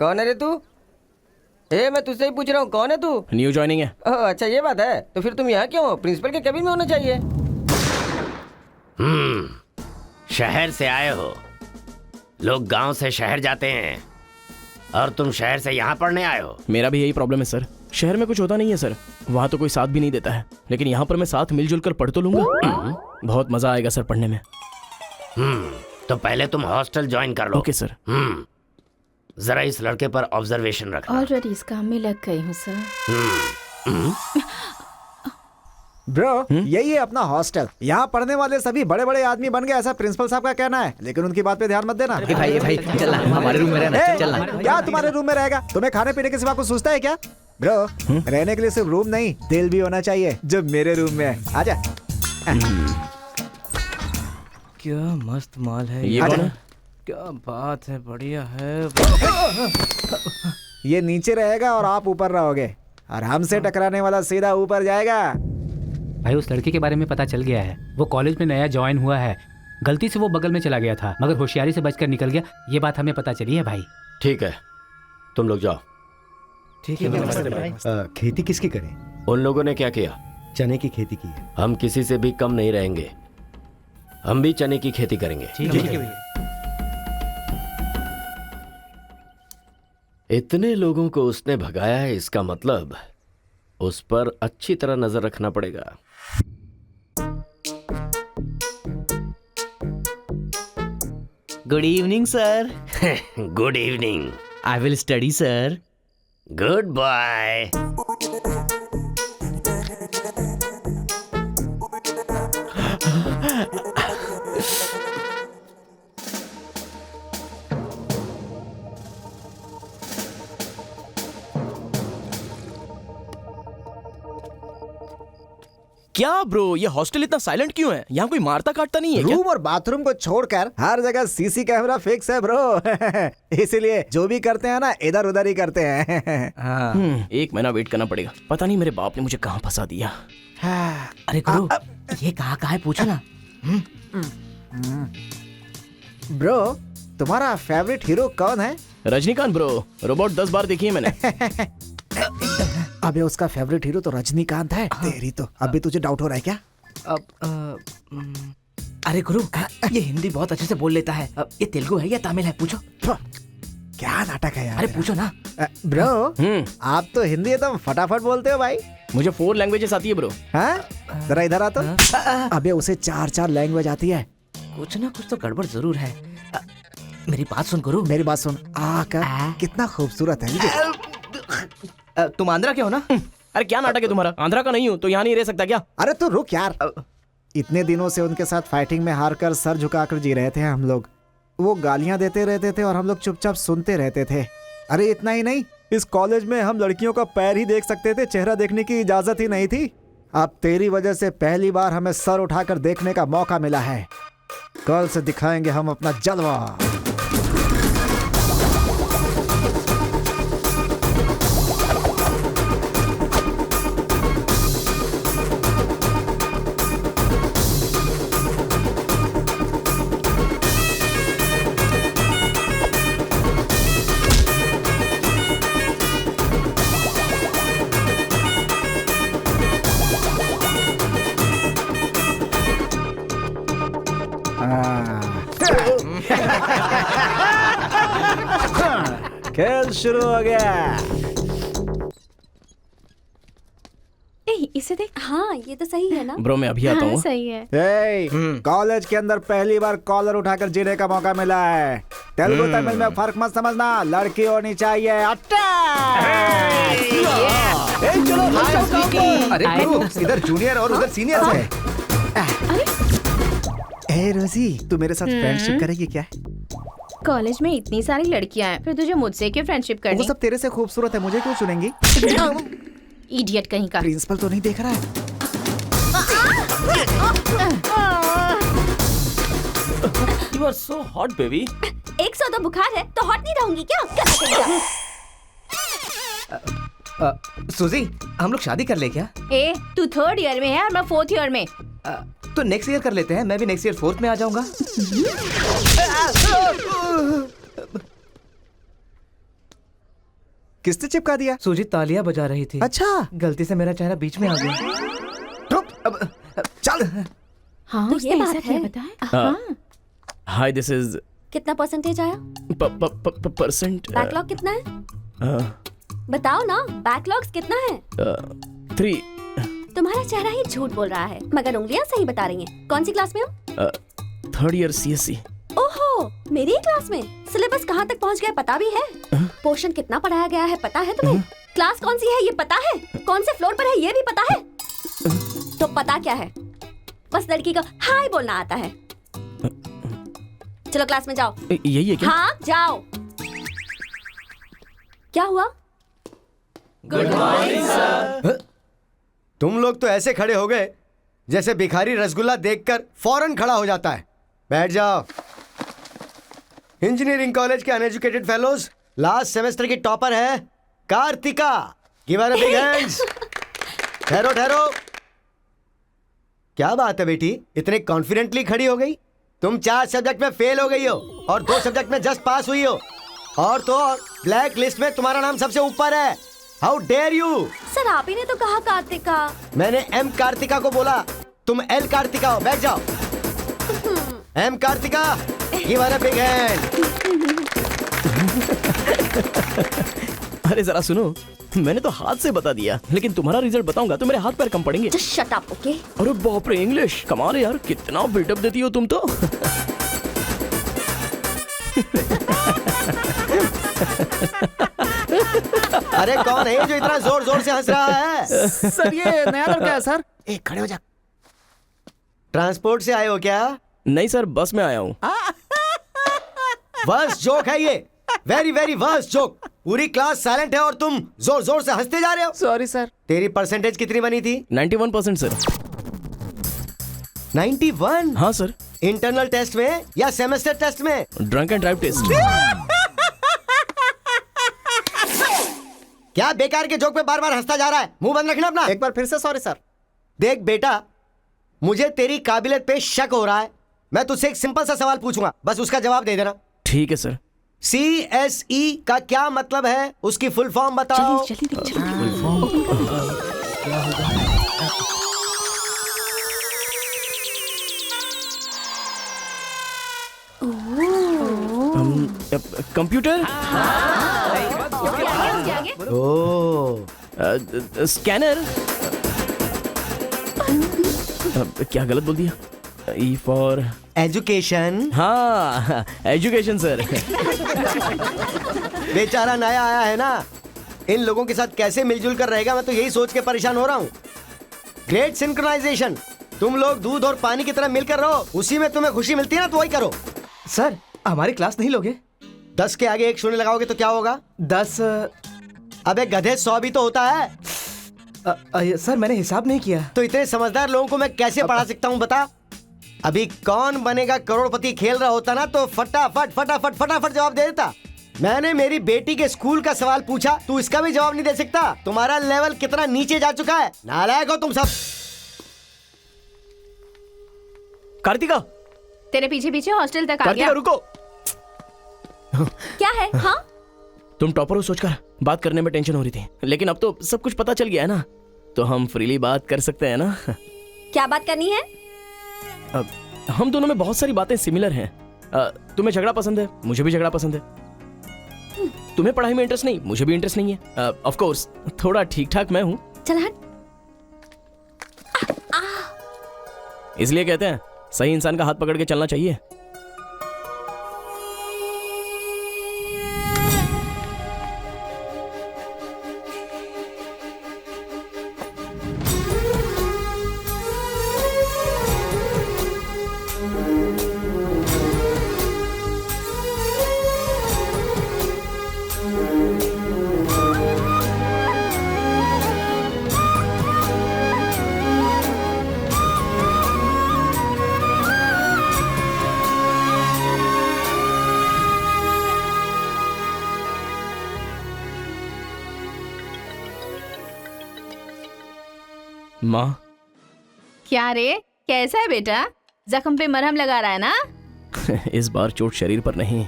Speaker 13: कौन है रे तू? मैं तुझसे ही पूछ रहा हूँ, कौन है तू?
Speaker 2: न्यू ज्वाइनिंग है।
Speaker 13: अच्छा ये बात है, तो फिर तुम यहाँ क्यों हो? प्रिंसिपल के केबिन में होना चाहिए।
Speaker 5: शहर से आए हो। लोग गांव से शहर जाते हैं और तुम शहर से यहाँ पढ़ने आए हो।
Speaker 2: मेरा भी यही प्रॉब्लम है सर, शहर में कुछ होता नहीं है सर, वहाँ तो कोई साथ भी नहीं देता है, लेकिन यहाँ पर मैं साथ मिलजुल कर पढ़ तो लूंगा। बहुत मजा आएगा सर पढ़ने में।
Speaker 5: तो पहले तुम हॉस्टल ज्वाइन कर लो।
Speaker 2: Okay sir.
Speaker 5: जरा इस लड़के पर ऑब्जर्वेशन रखना।
Speaker 1: ऑलरेडी इस काम में लग गई हूँ सर।
Speaker 7: ब्रो यही है अपना हॉस्टल। यहाँ पढ़ने वाले सभी बड़े बड़े आदमी बन गए, ऐसा प्रिंसिपल साहब का कहना है, लेकिन उनकी बात पे ध्यान मत देना।
Speaker 12: भाई चल हमारे रूम में रहना, चल
Speaker 7: क्या तुम्हारे रूम में रहेगा? तुम्हें खाने पीने के सिवा कुछ सोचता है क्या? ब्रो रहने के लिए सिर्फ रूम नहीं, दिल भी होना चाहिए, जो मेरे रूम में है। आजा।
Speaker 6: क्या मस्त माल है
Speaker 2: ये कौन है?
Speaker 6: क्या बात है, बढ़िया है।
Speaker 7: ये नीचे रहेगा और आप ऊपर रहोगे, और हमसे टकराने वाला सीधा ऊपर जाएगा।
Speaker 3: भाई उस लड़के के बारे में पता चल गया है, वो कॉलेज में नया ज्वाइन हुआ है। गलती से वो बगल में चला गया था, मगर होशियारी से बचकर निकल गया। ये बात हमें पता चली है भाई।
Speaker 5: ठीक है, तुम लोग जाओ।
Speaker 8: ठीक है। खेती किसकी करें?
Speaker 5: उन लोगों ने क्या किया?
Speaker 8: चने की खेती की है।
Speaker 5: हम किसी से भी कम नहीं रहेंगे, हम भी चने की खेती करेंगे।
Speaker 3: ठीक है।
Speaker 5: इतने लोगों को उसने भगाया है, इसका मतलब उस पर अच्छी तरह नजर रखना पड़ेगा।
Speaker 12: Good evening sir.
Speaker 5: Good evening.
Speaker 12: I will study sir.
Speaker 5: Good bye.
Speaker 2: क्या ब्रो, ये हॉस्टल इतना साइलेंट क्यों है? यहाँ कोई मारता काटता नहीं है क्या?
Speaker 7: रूम और बाथरूम को छोड़कर हर जगह सीसी कैमरा फिक्स है ब्रो। इसीलिए जो भी करते हैं ना, इधर उधर ही करते हैं।
Speaker 2: एक महीना वेट करना पड़ेगा, पता नहीं मेरे बाप ने मुझे कहाँ फंसा दिया।
Speaker 12: अरे गुरु, ये कहाँ है पूछो ना।
Speaker 7: ब्रो तुम्हारा फेवरेट हीरो कौन है?
Speaker 2: रजनीकांत ब्रो, रोबोट 10 बार देखी है मैंने।
Speaker 7: अबे उसका फेवरेट हीरो तो रजनीकांत है। तेरी तो अभी तुझे डाउट हो रहा है क्या?
Speaker 12: अरे गुरु, ये हिंदी बहुत अच्छे से बोल लेता है। ये तेलुगु है या तमिल है पूछो।
Speaker 7: क्या नाटक है यार।
Speaker 12: अरे पूछो ना।
Speaker 7: ब्रो आप तो हिंदी एकदम फटाफट बोलते हो भाई।
Speaker 2: मुझे 4 लैंग्वेजेस आती है ब्रो।
Speaker 7: हाँ जरा इधर आ तो। अबे उसे 4 लैंग्वेज आती है।
Speaker 12: कुछ ना कुछ तो गड़बड़ जरूर है। मेरी बात सुन गुरु।
Speaker 7: मेरी बात सुन। कितना खूबसूरत है।
Speaker 12: तुम आंध्रा के हो ना?
Speaker 2: अरे क्या नाटक है तुम्हारा? आंध्रा का नहीं हूँ तो यहाँ नहीं रह सकता क्या?
Speaker 7: अरे तो रुक यार। इतने दिनों से उनके साथ फाइटिंग में हारकर सर झुकाकर जी रहे थे हम लोग। वो गालियां देते रहते थे और हम लोग चुपचाप सुनते रहते थे। अरे इतना ही नहीं, इस कॉलेज में हम लड़कियों का पैर ही देख सकते थे, चेहरा देखने की इजाजत ही नहीं थी। अब तेरी वजह से पहली बार हमें सर उठाकर देखने का मौका मिला है। कल से दिखाएंगे हम अपना जलवा। खेल शुरू हो गया।
Speaker 1: इसे देख।
Speaker 14: हाँ ये तो सही है ना।
Speaker 2: ब्रो मैं अभी आता हूँ।
Speaker 1: सही है।
Speaker 7: कॉलेज के अंदर पहली बार कॉलर उठाकर जीने का मौका मिला है। तेलुगु तमिल में फर्क मत समझना, लड़की होनी चाहिए।
Speaker 6: अरे गुरु, इधर जूनियर और उधर सीनियर है।
Speaker 7: ए रोजी, तू मेरे साथ फ्रेंडशिप करेगी क्या?
Speaker 1: कॉलेज में इतनी सारी लड़कियां हैं, फिर तुझे मुझसे क्यों फ्रेंडशिप करनी?
Speaker 7: वो सब तेरे से खूबसूरत है, मुझे क्यों चुनेंगी?
Speaker 1: इडियट कहीं का।
Speaker 7: प्रिंसिपल तो नहीं देख रहा है।
Speaker 4: You are so hot, baby.
Speaker 14: 100 बुखार है तो हॉट नहीं रहूंगी क्या?
Speaker 6: सुजी, हम लोग शादी कर ले क्या?
Speaker 1: ए, तू 3rd ईयर में है और मैं 4th ईयर में।
Speaker 6: तो नेक्स्ट ईयर कर लेते हैं, मैं भी नेक्स्ट ईयर 4th में आ जाऊंगा।
Speaker 7: किसने चिपका दिया?
Speaker 6: सूजी तालियां बजा रही थी।
Speaker 7: अच्छा,
Speaker 6: गलती से मेरा चेहरा बीच में आ गया।
Speaker 7: अब चल।
Speaker 1: हाँ,
Speaker 14: तो
Speaker 1: उसने
Speaker 14: ये
Speaker 1: ऐसा
Speaker 14: बात
Speaker 1: क्या
Speaker 14: है।
Speaker 1: बताया?
Speaker 2: हाय दिस इज
Speaker 14: कितना परसेंटेज आया?
Speaker 2: परसेंट
Speaker 14: बैकलॉग कितना है? बताओ ना, बैकलॉग्स कितना है?
Speaker 2: 3।
Speaker 14: तुम्हारा चेहरा ही झूठ बोल रहा है, मगर उंगलियां सही बता रही हैं। कौन सी क्लास में हो?
Speaker 2: 3rd year CSC।
Speaker 14: ओहो, मेरी ही क्लास में। सिलेबस कहाँ तक पहुँच गया पता भी है? पोर्शन कितना पढ़ाया गया है पता है तुम्हें? क्लास कौन सी है ये पता है? कौन से फ्लोर पर है ये भी पता है? तो पता क्या है? बस लड़की को हाय बोलना आता है। चलो क्लास में जाओ।
Speaker 2: यही है क्या?
Speaker 14: हाँ जाओ। क्या हुआ?
Speaker 8: Good morning sir. तुम लोग तो ऐसे खड़े हो गए जैसे भिखारी रसगुल्ला देखकर फौरन खड़ा हो जाता है। बैठ जाओ। इंजीनियरिंग कॉलेज के अनएजुकेटेड फेलोज, लास्ट सेमेस्टर की टॉपर है Karthika. Give her a big hands. ठहरो ठहरो। क्या बात है बेटी, इतने कॉन्फिडेंटली खड़ी हो गई? तुम 4 सब्जेक्ट में फेल हो गई हो और 2 सब्जेक्ट में जस्ट पास हुई हो, और तो और ब्लैक लिस्ट में तुम्हारा नाम सबसे ऊपर है। How dare you!
Speaker 14: सर आप ही ने तो कहा कार्तिका।
Speaker 8: मैंने एम कार्तिका को बोला, तुम एल कार्तिका हो। बैठ जाओ। M Karthika, give her a big hand.
Speaker 2: अरे जरा सुनो, मैंने तो हाथ से बता दिया, लेकिन तुम्हारा रिजल्ट बताऊंगा तो मेरे हाथ पैर कम पड़ेंगे।
Speaker 14: Just shut up, okay?
Speaker 2: अरे बाप रे, इंग्लिश कमाल है यार, कितना बिल्डअप देती हो तुम तो।
Speaker 8: अरे कौन है जो इतना जोर जोर से हंस रहा है?
Speaker 7: सर ये नया लड़का है सर। एक खड़े हो जा।
Speaker 8: ट्रांसपोर्ट से आए हो क्या?
Speaker 2: नहीं सर, बस में आया हूँ।
Speaker 8: वर्स्ट जोक है ये, वेरी वेरी वर्स्ट जोक। पूरी क्लास साइलेंट है और तुम जोर जोर से हंसते जा रहे हो।
Speaker 7: Sorry sir.
Speaker 8: तेरी परसेंटेज कितनी बनी थी?
Speaker 2: 91% सर।
Speaker 8: 91?
Speaker 2: हाँ सर।
Speaker 8: इंटरनल टेस्ट में या सेमेस्टर टेस्ट में?
Speaker 2: Drunk and drive test.
Speaker 8: क्या बेकार के जोक पे बार बार हंसता जा रहा है? मुंह बंद रखना अपना।
Speaker 7: एक बार फिर से सॉरी सर।
Speaker 8: देख बेटा, मुझे तेरी काबिलियत पे शक हो रहा है। मैं तुझसे एक सिंपल सा सवाल पूछूंगा, बस उसका जवाब दे देना।
Speaker 2: ठीक है सर।
Speaker 8: CSE का क्या मतलब है? उसकी फुल फॉर्म बताओ।
Speaker 2: Computer, scanner. क्या गलत बोल दिया? E for
Speaker 8: education.
Speaker 2: हाँ, एजुकेशन सर।
Speaker 8: बेचारा नया आया है ना, इन लोगों के साथ कैसे मिलजुल कर रहेगा, मैं तो यही सोच के परेशान हो रहा हूँ। Great synchronization. तुम लोग दूध और पानी की तरह मिलकर रहो, उसी में तुम्हें खुशी मिलती है ना, तो वही करो।
Speaker 6: सर हमारी क्लास नहीं लोगे?
Speaker 8: 10 के आगे 1 शून्य लगाओगे तो क्या होगा?
Speaker 6: 10।
Speaker 8: अबे गधे 100 भी तो होता है।
Speaker 6: सर मैंने हिसाब नहीं किया।
Speaker 8: तो इतने समझदार लोगों को मैं कैसे पढ़ा सकता हूँ बता? अभी कौन बनेगा करोड़पति खेल रहा होता ना, तो फटाफट फटाफट फटाफट जवाब दे देता। मैंने मेरी बेटी के स्कूल का सवाल पूछा, तू इसका भी जवाब नहीं दे सकता? तुम्हारा लेवल कितना नीचे जा चुका है। नालायक हो तुम सब।
Speaker 2: कार्तिका,
Speaker 1: तेरे पीछे पीछे हॉस्टल तक आ
Speaker 2: कार्तिका
Speaker 1: गया।
Speaker 2: रुको।
Speaker 14: क्या है? हाँ
Speaker 2: तुम टॉपर हो सोचकर बात करने में टेंशन हो रही थी, लेकिन अब तो सब कुछ पता चल गया है ना, तो हम फ्रीली बात कर सकते हैं ना।
Speaker 14: क्या बात करनी है?
Speaker 2: अब हम दोनों में बहुत सारी बातें सिमिलर हैं। तुम्हें झगड़ा पसंद है, मुझे भी झगड़ा पसंद है। तुम्हें पढ़ाई में इंटरेस्ट नहीं, मुझे भी इंटरेस्ट नहीं है। ऑफ कोर्स थोड़ा ठीक ठाक मैं हूँ।
Speaker 14: चल हट।
Speaker 2: इसलिए कहते हैं सही इंसान का हाथ पकड़ के चलना चाहिए। माँ।
Speaker 1: क्या रे, कैसा है बेटा? जख्म पे मरहम लगा रहा है ना?
Speaker 2: इस बार चोट शरीर पर नहीं,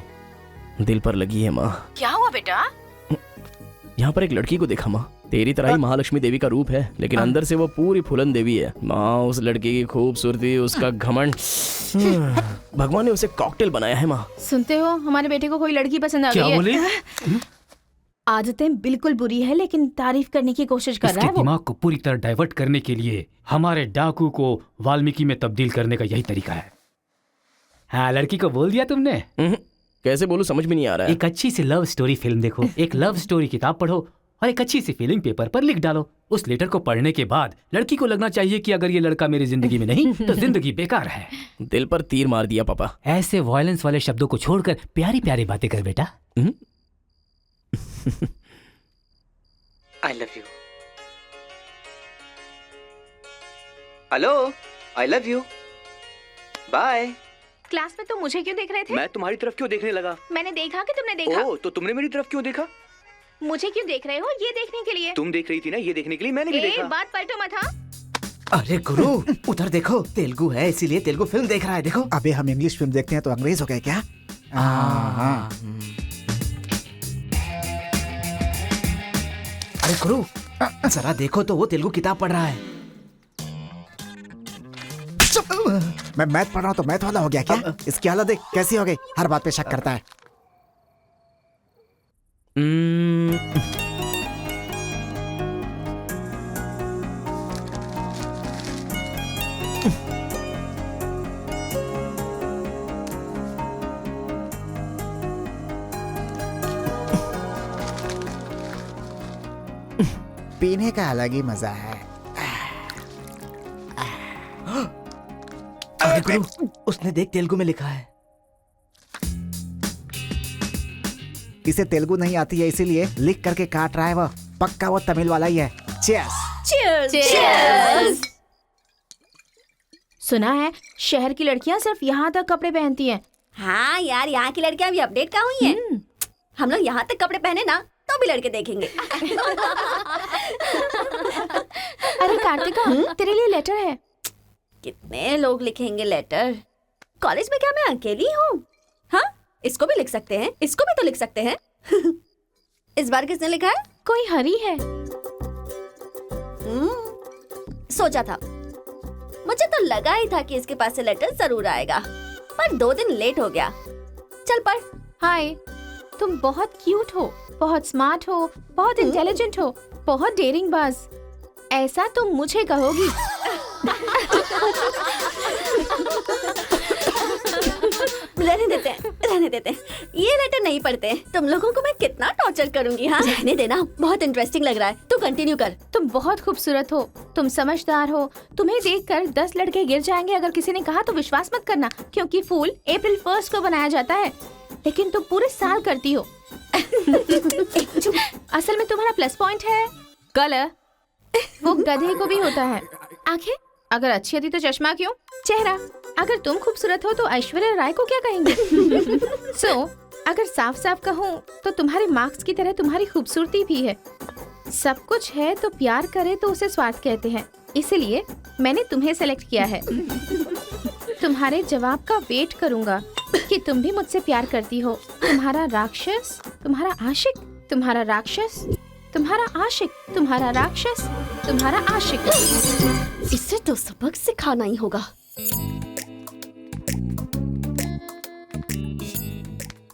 Speaker 2: दिल पर लगी है माँ।
Speaker 1: क्या हुआ बेटा?
Speaker 2: यहाँ पर एक लड़की को देखा माँ, तेरी तरह ही महालक्ष्मी देवी का रूप है, लेकिन अंदर से वो पूरी फूलन देवी है। माँ उस लड़की की खूबसूरती, उसका घमंड, भगवान ने उसे कॉकटेल बनाया है माँ।
Speaker 1: सुनते हो, हमारे बेटे को कोई लड़की पसंद आ गई है।
Speaker 3: क्या बोले?
Speaker 1: आदतें बिल्कुल बुरी है, लेकिन तारीफ करने की कोशिश कर रहा है
Speaker 3: इसके
Speaker 1: वो।
Speaker 3: दिमाग को पूरी तरह डाइवर्ट करने के लिए हमारे डाकू को वाल्मीकि में तब्दील करने का यही तरीका है। हाँ, लड़की को बोल दिया तुमने?
Speaker 2: कैसे बोलूं, समझ में नहीं आ रहा है।
Speaker 3: एक अच्छी सी लव स्टोरी फिल्म देखो, एक लव स्टोरी किताब पढ़ो और एक अच्छी सी फीलिंग पेपर पर लिख डालो। उस लेटर को पढ़ने के बाद लड़की को लगना चाहिए कि अगर ये लड़का मेरी जिंदगी में नहीं तो जिंदगी बेकार है।
Speaker 2: दिल पर तीर मार दिया पापा।
Speaker 3: ऐसे वायलेंस वाले शब्दों को छोड़कर प्यारी प्यारी बातें कर बेटा।
Speaker 6: I love you. Hello, I love you. Bye.
Speaker 1: Class में तुम मुझे क्यों देख रहे थे?
Speaker 6: मैं तुम्हारी तरफ क्यों देखने लगा?
Speaker 1: मैंने देखा कि तुमने देखा।
Speaker 6: ओह, तो तुमने मेरी तरफ क्यों देखा?
Speaker 1: मुझे क्यों देख रहे हो? ये देखने के लिए।
Speaker 6: तुम देख रही थी ना, ये देखने के लिए मैंने भी देखा।
Speaker 1: बात पलटो मत। हाँ,
Speaker 11: अरे गुरु, उधर देखो, तेलुगु है इसीलिए तेलुगु फिल्म देख रहा है। देखो।
Speaker 7: अबे हम इंग्लिश फिल्म देखते हैं तो अंग्रेज हो गए क्या? हाँ।
Speaker 11: अरे गुरु, जरा देखो तो वो तेलुगु किताब पढ़ रहा है।
Speaker 7: मैं मैथ पढ़ रहा हूँ तो मैथ वाला हो गया क्या? इसकी हालत देख कैसी हो गई, हर बात पे शक करता है। पीने का अलग ही मजा है।
Speaker 11: अरे गुरु, उसने देख तेलुगु में लिखा है।
Speaker 7: इसे तेलुगु नहीं आती है इसीलिए लिख करके काट रहा है वो। पक्का वो तमिल वाला ही है। चीयर्स।
Speaker 1: चीयर्स। सुना है शहर की लड़कियां सिर्फ यहाँ तक कपड़े पहनती हैं।
Speaker 14: हाँ यार, यहाँ की लड़कियां भी अपडेट कहाँ हुई हैं? हम लोग यहाँ तक कपड़े पहने ना तो भी लड़के देखेंगे।
Speaker 1: अरे कार्तिका, तेरे लिए लेटर है।
Speaker 14: कितने लोग लिखेंगे लेटर? कॉलेज में क्या मैं अकेली हूँ? हाँ, इसको भी लिख सकते हैं, इसको भी तो लिख सकते हैं। इस बार किसने लिखा है?
Speaker 1: कोई हरी है।
Speaker 14: सोचा था, मुझे तो लगा ही था कि इसके पास से लेटर जरूर आएगा, पर 2 दिन लेट हो गया। चल पढ़।
Speaker 1: हाय, तुम बहुत क्यूट हो, बहुत स्मार्ट हो, बहुत इंटेलिजेंट हो, बहुत डेयरिंग बाज। ऐसा तुम मुझे कहोगी? रहने देते हैं। ये लेटर नहीं पढ़ते। तुम लोगों को मैं कितना टॉर्चर करूंगी। हाँ, रहने देना, बहुत इंटरेस्टिंग लग रहा है। तू कंटिन्यू कर। तुम बहुत खूबसूरत हो, तुम समझदार हो, तुम्हें देखकर 10 लड़के गिर जाएंगे। अगर किसी ने कहा तो विश्वास मत करना, क्योंकि फूल अप्रैल 1 को बनाया जाता है, लेकिन तुम पूरे साल करती हो। असल में तुम्हारा प्लस पॉइंट है कलर। वो गधे को भी होता है। आंखें अगर अच्छी होती तो चश्मा क्यों? चेहरा अगर तुम खूबसूरत हो तो ऐश्वर्या राय को क्या कहेंगे? अगर साफ साफ कहूँ तो तुम्हारे मार्क्स की तरह तुम्हारी खूबसूरती भी है। सब कुछ है तो प्यार करे तो उसे स्वार्थ कहते हैं, इसलिए मैंने तुम्हें सेलेक्ट किया है। तुम्हारे जवाब का वेट करूंगा कि तुम भी मुझसे प्यार करती हो। तुम्हारा राक्षस, तुम्हारा आशिक, तुम्हारा राक्षस, तुम्हारा आशिक, तुम्हारा राक्षस, तुम्हारा आशिक।
Speaker 14: इसे तो सबक सिखाना ही होगा।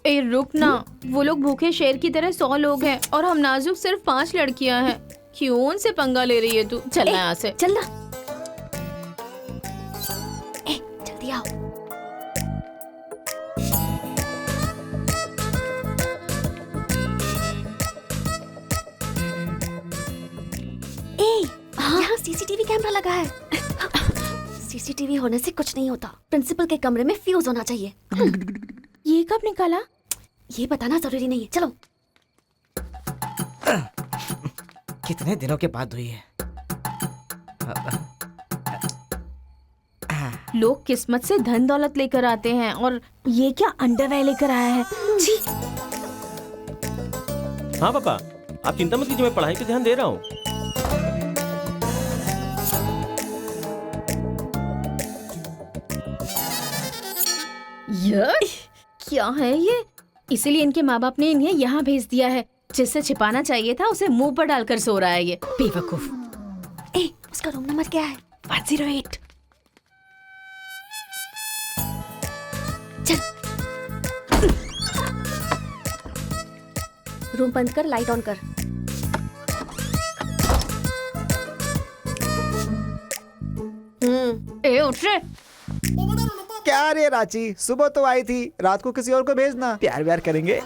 Speaker 1: ए रुक ना, वो लोग भूखे शेर की तरह 100 लोग हैं और हम नाजुक सिर्फ 5 लड़कियां हैं। क्यों उनसे पंगा ले रही है तू? चलना यहाँ से।
Speaker 14: चलना। जल्दी आओ। यहाँ सीसीटीवी कैमरा लगा है। सीसीटीवी होने से कुछ नहीं होता। प्रिंसिपल के कमरे में फ्यूज होना चाहिए।
Speaker 1: ये कब निकाला?
Speaker 14: ये बताना जरूरी नहीं है। चलो।
Speaker 11: कितने दिनों के बाद हुई है?
Speaker 1: लोग किस्मत से धन दौलत लेकर आते हैं और ये क्या अंडरवेयर लेकर आया है? छी।
Speaker 4: हाँ पापा, आप चिंता मत कीजिए, मैं पढ़ाई पे ध्यान दे रहा हूँ।
Speaker 1: क्या है ये? इसीलिए इनके माँ बाप ने इन्हें यहाँ भेज दिया है। जिससे छिपाना चाहिए था उसे मुंह पर डालकर सो रहा है ये बेवकूफ।
Speaker 14: ए, उसका रूम नंबर क्या है?
Speaker 1: 108।
Speaker 14: रूम बंद कर, लाइट ऑन कर।
Speaker 1: ए उठ रे।
Speaker 7: क्या रे रांची, सुबह तो आई थी, रात को किसी और को भेजना, प्यार व्यार करेंगे।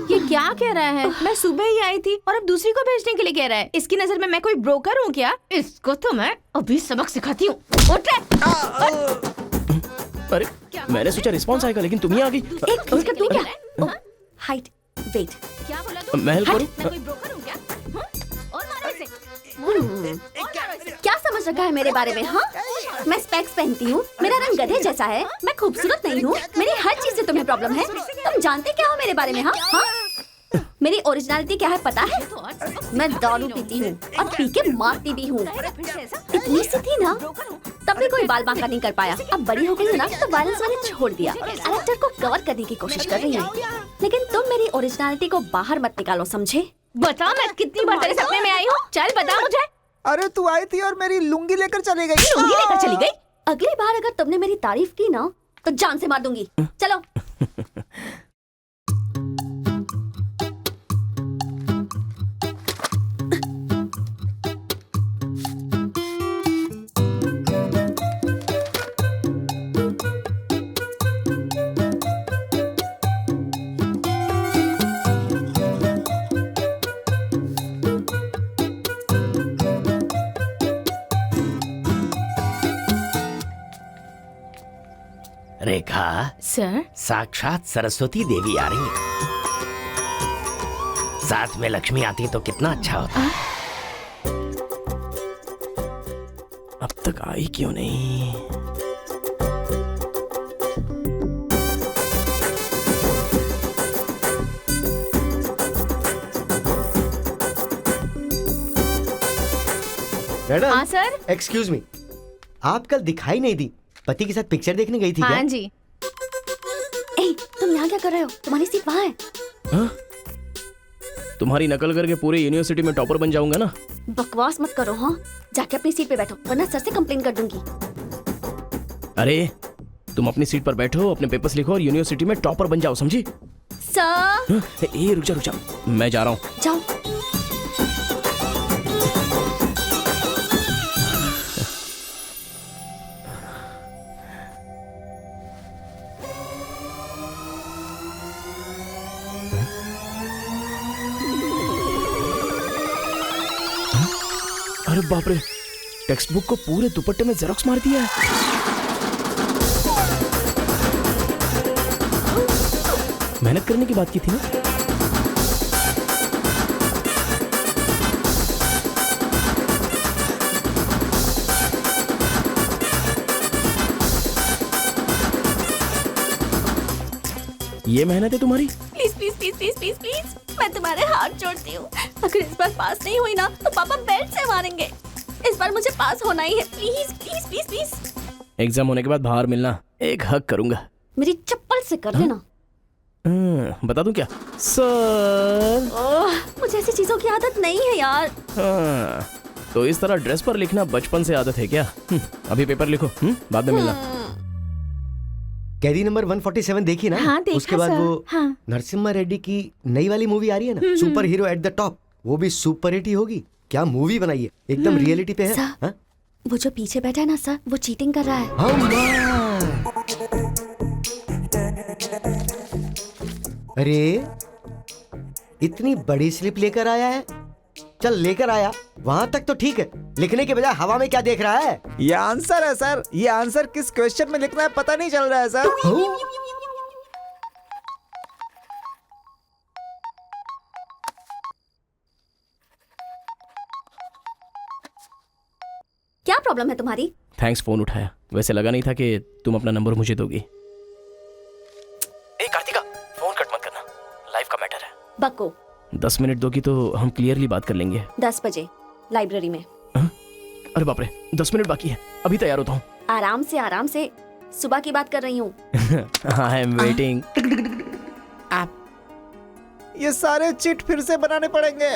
Speaker 1: ये क्या कह रहा है? मैं सुबह ही आई थी और अब दूसरी को भेजने के लिए कह रहा है। इसकी नजर में मैं कोई ब्रोकर हूँ क्या? इसको तो मैं अभी सबक सिखाती हूँ। उठ रे।
Speaker 2: अरे मैंने सोचा रिस्पॉन्स आएगा लेकिन तुम ही आ गई।
Speaker 14: एक इसका तू क्या? Height, weight.
Speaker 1: क्या बोला तू?
Speaker 2: मैं हेल्प करूं?
Speaker 1: मैं कोई ब्रोकर हूँ क्या? और मारो इसे।
Speaker 14: क्या समझ रखा है मेरे बारे में? हाँ, मैं स्पेक्स पहनती हूँ, मेरा रंग गधे जैसा है, मैं खूबसूरत नहीं हूँ, मेरी हर चीज से तुम्हें प्रॉब्लम है। तुम जानते क्या हो मेरे बारे में? हाँ हाँ, मेरी ओरिजिनलिटी क्या है पता है? मैं दारू पीती हूँ और पी के मारती भी हूँ। इतनी सी थी ना तब भी कोई बाल बांका नहीं कर पाया। अब बड़ी हो गई हूँ ना तो वायलेंस मैंने छोड़ दिया। कैरेक्टर को कवर करने की कोशिश कर रही हूँ, लेकिन तुम मेरी ओरिजिनलिटी को बाहर मत निकालो, समझे?
Speaker 1: बता मैं कितनी बार तेरे सपने में आई हूँ? चल बता मुझे।
Speaker 7: अरे तू आई थी और मेरी लुंगी लेकर चली गई।
Speaker 1: लुंगी लेकर चली गई?
Speaker 14: अगली बार अगर तुमने मेरी तारीफ की ना तो जान से मार दूंगी। चलो।
Speaker 5: रेखा
Speaker 1: सर,
Speaker 5: साक्षात सरस्वती देवी आ रही है। साथ में लक्ष्मी आती तो कितना अच्छा होता।
Speaker 2: अब तक आई क्यों नहीं?
Speaker 8: मैडम।
Speaker 1: हाँ सर।
Speaker 8: एक्सक्यूज मी, आप कल दिखाई नहीं दी, पति के साथ पिक्चर देखने गई थी क्या?
Speaker 1: हाँ जी।
Speaker 14: ए, तुम यहाँ क्या कर रहे हो? तुम्हारी सीट वहाँ है।
Speaker 2: हाँ? तुम्हारी नकल करके पूरे यूनिवर्सिटी में टॉपर बन जाऊंगा ना।
Speaker 14: बकवास मत करो। हाँ, जाके अपनी सीट पे बैठो वरना सर से कंप्लेन कर दूंगी।
Speaker 2: अरे तुम अपनी सीट पर बैठो, अपने पेपर्स लिखो और यूनिवर्सिटी में टॉपर बन जाओ, समझी?
Speaker 14: सर।
Speaker 2: ए रुक जा, मैं जा रहा हूँ।
Speaker 14: जाओ।
Speaker 2: अरे बाप रे, टेक्स्ट बुक को पूरे दुपट्टे में जेरोक्स मार दिया है। मेहनत करने की बात की थी ना। ये मेहनत है तुम्हारी?
Speaker 14: Please please please please please please, मैं तुम्हारे हाथ जोड़ती हूँ। अगर इस बार पास नहीं हुई ना तो पापा बेल्ट से मारेंगे। इस बार मुझे पास होना ही है। Please please please please.
Speaker 2: Exam होने के बाद बाहर मिलना, एक हक करूंगा।
Speaker 14: मेरी चप्पल से कर देना।
Speaker 2: बता दूं क्या? सर।
Speaker 14: मुझे ऐसी चीजों की आदत नहीं है यार।
Speaker 2: तो इस तरह ड्रेस पर लिखना बचपन से आदत है क्या? अभी पेपर लिखो, बाद में मिलना।
Speaker 8: कैदी नंबर 147 देखी ना?
Speaker 1: हाँ, देखा
Speaker 8: उसके बाद
Speaker 1: सर।
Speaker 8: वो
Speaker 1: हाँ।
Speaker 8: नरसिम्हा रेड्डी की नई वाली मूवी आ रही है ना, super hero at the top, वो भी सुपर हिट ही होगी। क्या मूवी बनाई है, एकदम रियलिटी पे है।
Speaker 14: सर,
Speaker 8: हाँ?
Speaker 14: वो जो पीछे बैठा है ना सर, वो चीटिंग कर रहा है।
Speaker 8: अरे इतनी बड़ी स्लिप लेकर आया है। चल लेकर आया, वहां तक तो ठीक है, लिखने के बजाय हवा में क्या देख रहा है?
Speaker 7: ये आंसर है सर। ये आंसर किस क्वेश्चन में लिखना है पता नहीं चल रहा है सर।
Speaker 14: क्या प्रॉब्लम है तुम्हारी?
Speaker 2: थैंक्स फोन उठाया, वैसे लगा नहीं था कि तुम अपना नंबर मुझे दोगी। ए कार्तिका, फोन कट मत करना, लाइफ का मैटर है।
Speaker 14: बक्को।
Speaker 2: 10 मिनट दोगी तो हम क्लियरली बात कर लेंगे।
Speaker 14: 10 बजे लाइब्रेरी में।
Speaker 2: अरे बाप रे, 10 मिनट बाकी है, अभी तैयार होता हूँ।
Speaker 14: आराम से, सुबह की बात कर रही हूँ।
Speaker 2: I am waiting.
Speaker 7: ये सारे चिट फिर से बनाने पड़ेंगे।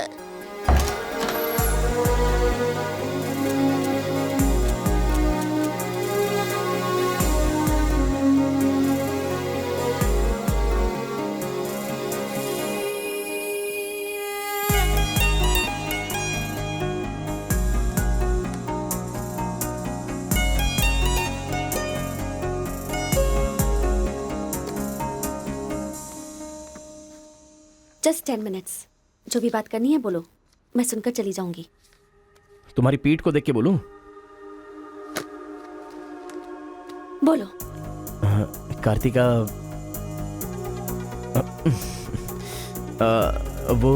Speaker 14: Just 10 minutes. जो भी बात करनी है बोलो, मैं सुनकर चली जाऊंगी।
Speaker 2: तुम्हारी पीठ को देख के बोलूं?
Speaker 14: बोलो।
Speaker 2: कार्तिका, वो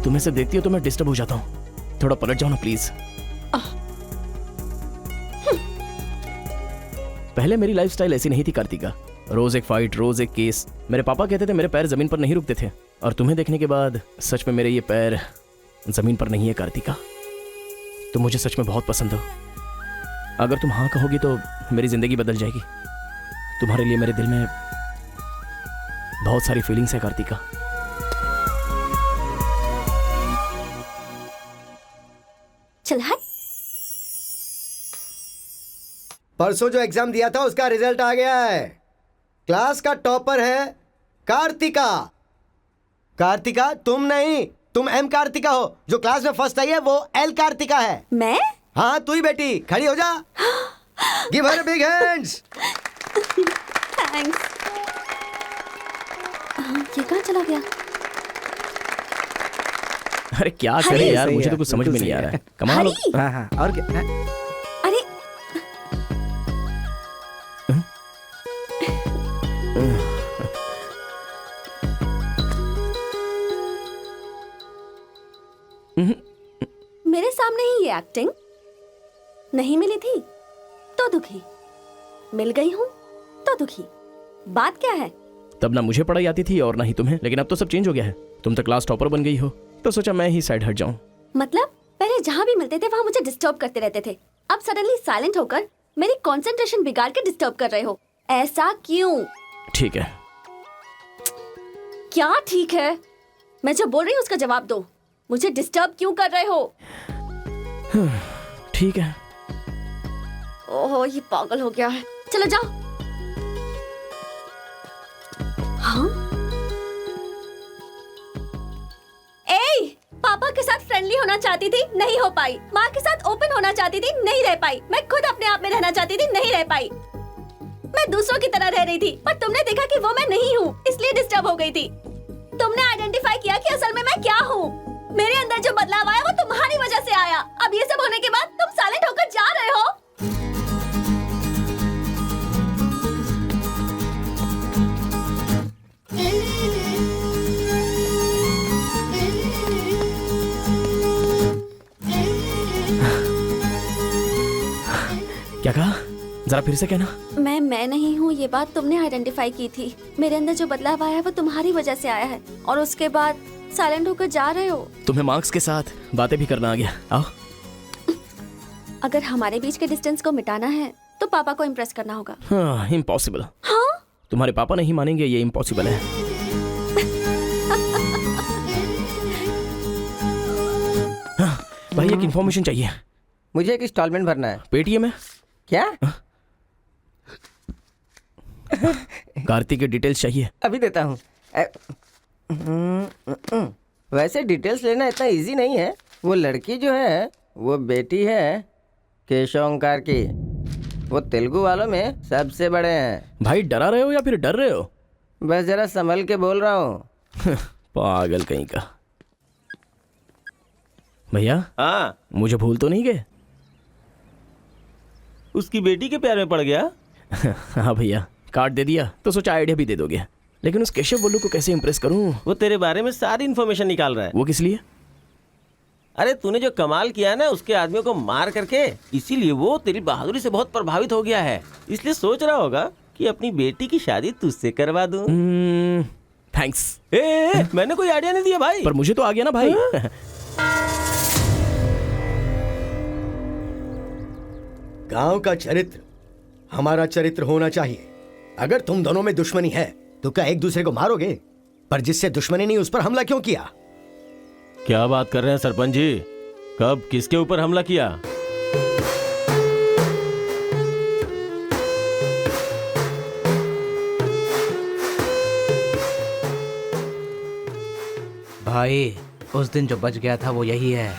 Speaker 2: तुम्हें से देखती हो तो मैं डिस्टर्ब हो जाता हूँ। थोड़ा पलट जाओ ना प्लीज। पहले मेरी लाइफस्टाइल ऐसी नहीं थी कार्तिका। रोज एक फाइट, रोज एक केस। मेरे पापा कहते थे मेरे पैर जमीन पर नहीं रुकते थे, और तुम्हें देखने के बाद सच में मेरे ये पैर जमीन पर नहीं है कार्तिका। तुम मुझे सच में बहुत पसंद हो। अगर तुम हाँ कहोगी तो मेरी जिंदगी बदल जाएगी। तुम्हारे लिए मेरे दिल में बहुत सारी फीलिंग्स है कार्तिका।
Speaker 14: चल हट।
Speaker 8: परसों जो एग्जाम दिया था उसका रिजल्ट आ गया है। क्लास का टॉपर है कार्तिका। कार्तिका तुम नहीं, तुम एम कार्तिका हो। जो क्लास में फर्स्ट आई है वो एल कार्तिका है।
Speaker 14: मैं?
Speaker 8: हाँ तू ही बेटी, खड़ी हो जा। Give her big hands.
Speaker 14: Thanks. ये कहाँ चला गया?
Speaker 2: अरे क्या करें यार, मुझे तो कुछ समझ में नहीं आ रहा है। कमाल।
Speaker 7: हाँ हाँ, और क्या?
Speaker 14: अरे मेरे सामने ही ये एक्टिंग नहीं मिली थी तो दुखी, मिल गई हूँ तो दुखी। बात क्या है?
Speaker 2: तब ना मुझे पढ़ाई आती थी और ना ही तुम्हें, लेकिन अब तो सब चेंज हो गया है। तुम तो क्लास टॉपर बन गई हो, तो सोचा मैं ही साइड हट जाऊं।
Speaker 14: मतलब पहले जहाँ भी मिलते थे वहाँ मुझे डिस्टर्ब करते रहते थे, अब सडनली साइलेंट होकर मेरी कंसंट्रेशन बिगाड़ के डिस्टर्ब कर रहे हो। ऐसा क्यों?
Speaker 2: ठीक है।
Speaker 14: क्या ठीक है? मैं जो बोल रही हूँ उसका जवाब दो। मुझे डिस्टर्ब क्यों कर रहे हो?
Speaker 2: ठीक है।
Speaker 14: ओहो ये पागल हो गया है। चलो जाओ। हाँ? ए, पापा के साथ फ्रेंडली होना चाहती थी, नहीं हो पाई। माँ के साथ ओपन होना चाहती थी, नहीं रह पाई। मैं खुद अपने आप में रहना चाहती थी, नहीं रह पाई। मैं दूसरों की तरह रह रही थी, पर तुमने देखा कि वो मैं नहीं हूँ, इसलिए डिस्टर्ब हो गई थी। तुमने आइडेंटिफाई किया कि असल में मैं क्या हूँ। मेरे अंदर जो बदलाव आया वो तुम्हारी वजह से आया। अब ये सब होने के बाद तुम साइलेंट होकर जा रहे हो।
Speaker 2: क्या कहा? जरा फिर से कहना।
Speaker 14: मैं नहीं हूँ, ये बात तुमने आइडेंटिफाई की थी। मेरे अंदर जो बदलाव आया है वो तुम्हारी वजह से आया है, और उसके बाद साइलेंट होकर जा रहे हो।
Speaker 2: तुम्हें मार्क्स के साथ बातें भी करना आ गया। आओ।
Speaker 14: अगर हमारे बीच के डिस्टेंस को मिटाना है तो पापा को इम्प्रेस करना होगा।
Speaker 2: हाँ, इम्पॉसिबल।
Speaker 14: हाँ?
Speaker 2: तुम्हारे पापा नहीं मानेंगे, ये इम्पॉसिबल है। हाँ, भाई एक इन्फॉर्मेशन चाहिए।
Speaker 13: मुझे एक इंस्टॉलमेंट भरना है।
Speaker 2: पेटीएम है
Speaker 13: क्या?
Speaker 2: कार्तिक की डिटेल्स चाहिए।
Speaker 13: अभी देता हूँ। वैसे डिटेल्स लेना इतना इजी नहीं है। वो लड़की जो है वो बेटी है केशवंकार की। वो तेलुगु वालों में सबसे बड़े हैं।
Speaker 2: भाई डरा रहे हो या फिर डर रहे हो?
Speaker 13: बस जरा संभल के बोल रहा हूँ।
Speaker 2: पागल कहीं का। भैया
Speaker 4: हाँ,
Speaker 2: मुझे भूल तो नहीं गए?
Speaker 4: उसकी बेटी के प्यार में पड़ गया।
Speaker 2: हाँ भैया, कार्ड दे दिया तो सोचा आइडिया भी दे दोगे। लेकिन उस केशव बोलू को कैसे इंप्रेस करूं?
Speaker 4: वो तेरे बारे में सारी इन्फॉर्मेशन निकाल रहा है।
Speaker 2: वो किस लिए?
Speaker 4: अरे तूने जो कमाल किया ना उसके आदमियों को मार करके, इसीलिए वो तेरी बहादुरी से बहुत प्रभावित हो गया है। इसलिए सोच रहा होगा कि अपनी बेटी की शादी तुझसे करवा दूं।
Speaker 2: थैंक्स।
Speaker 4: मैंने कोई आइडिया नहीं दिया भाई।
Speaker 2: पर मुझे तो आ गया ना भाई।
Speaker 8: गांव का चरित्र हमारा चरित्र होना चाहिए। अगर तुम दोनों में दुश्मनी है तो क्या एक दूसरे को मारोगे? पर जिससे दुश्मनी नहीं उस पर हमला क्यों किया?
Speaker 4: क्या बात कर रहे हैं सरपंच जी? कब किसके ऊपर हमला किया?
Speaker 6: भाई उस दिन जो बच गया था वो यही है।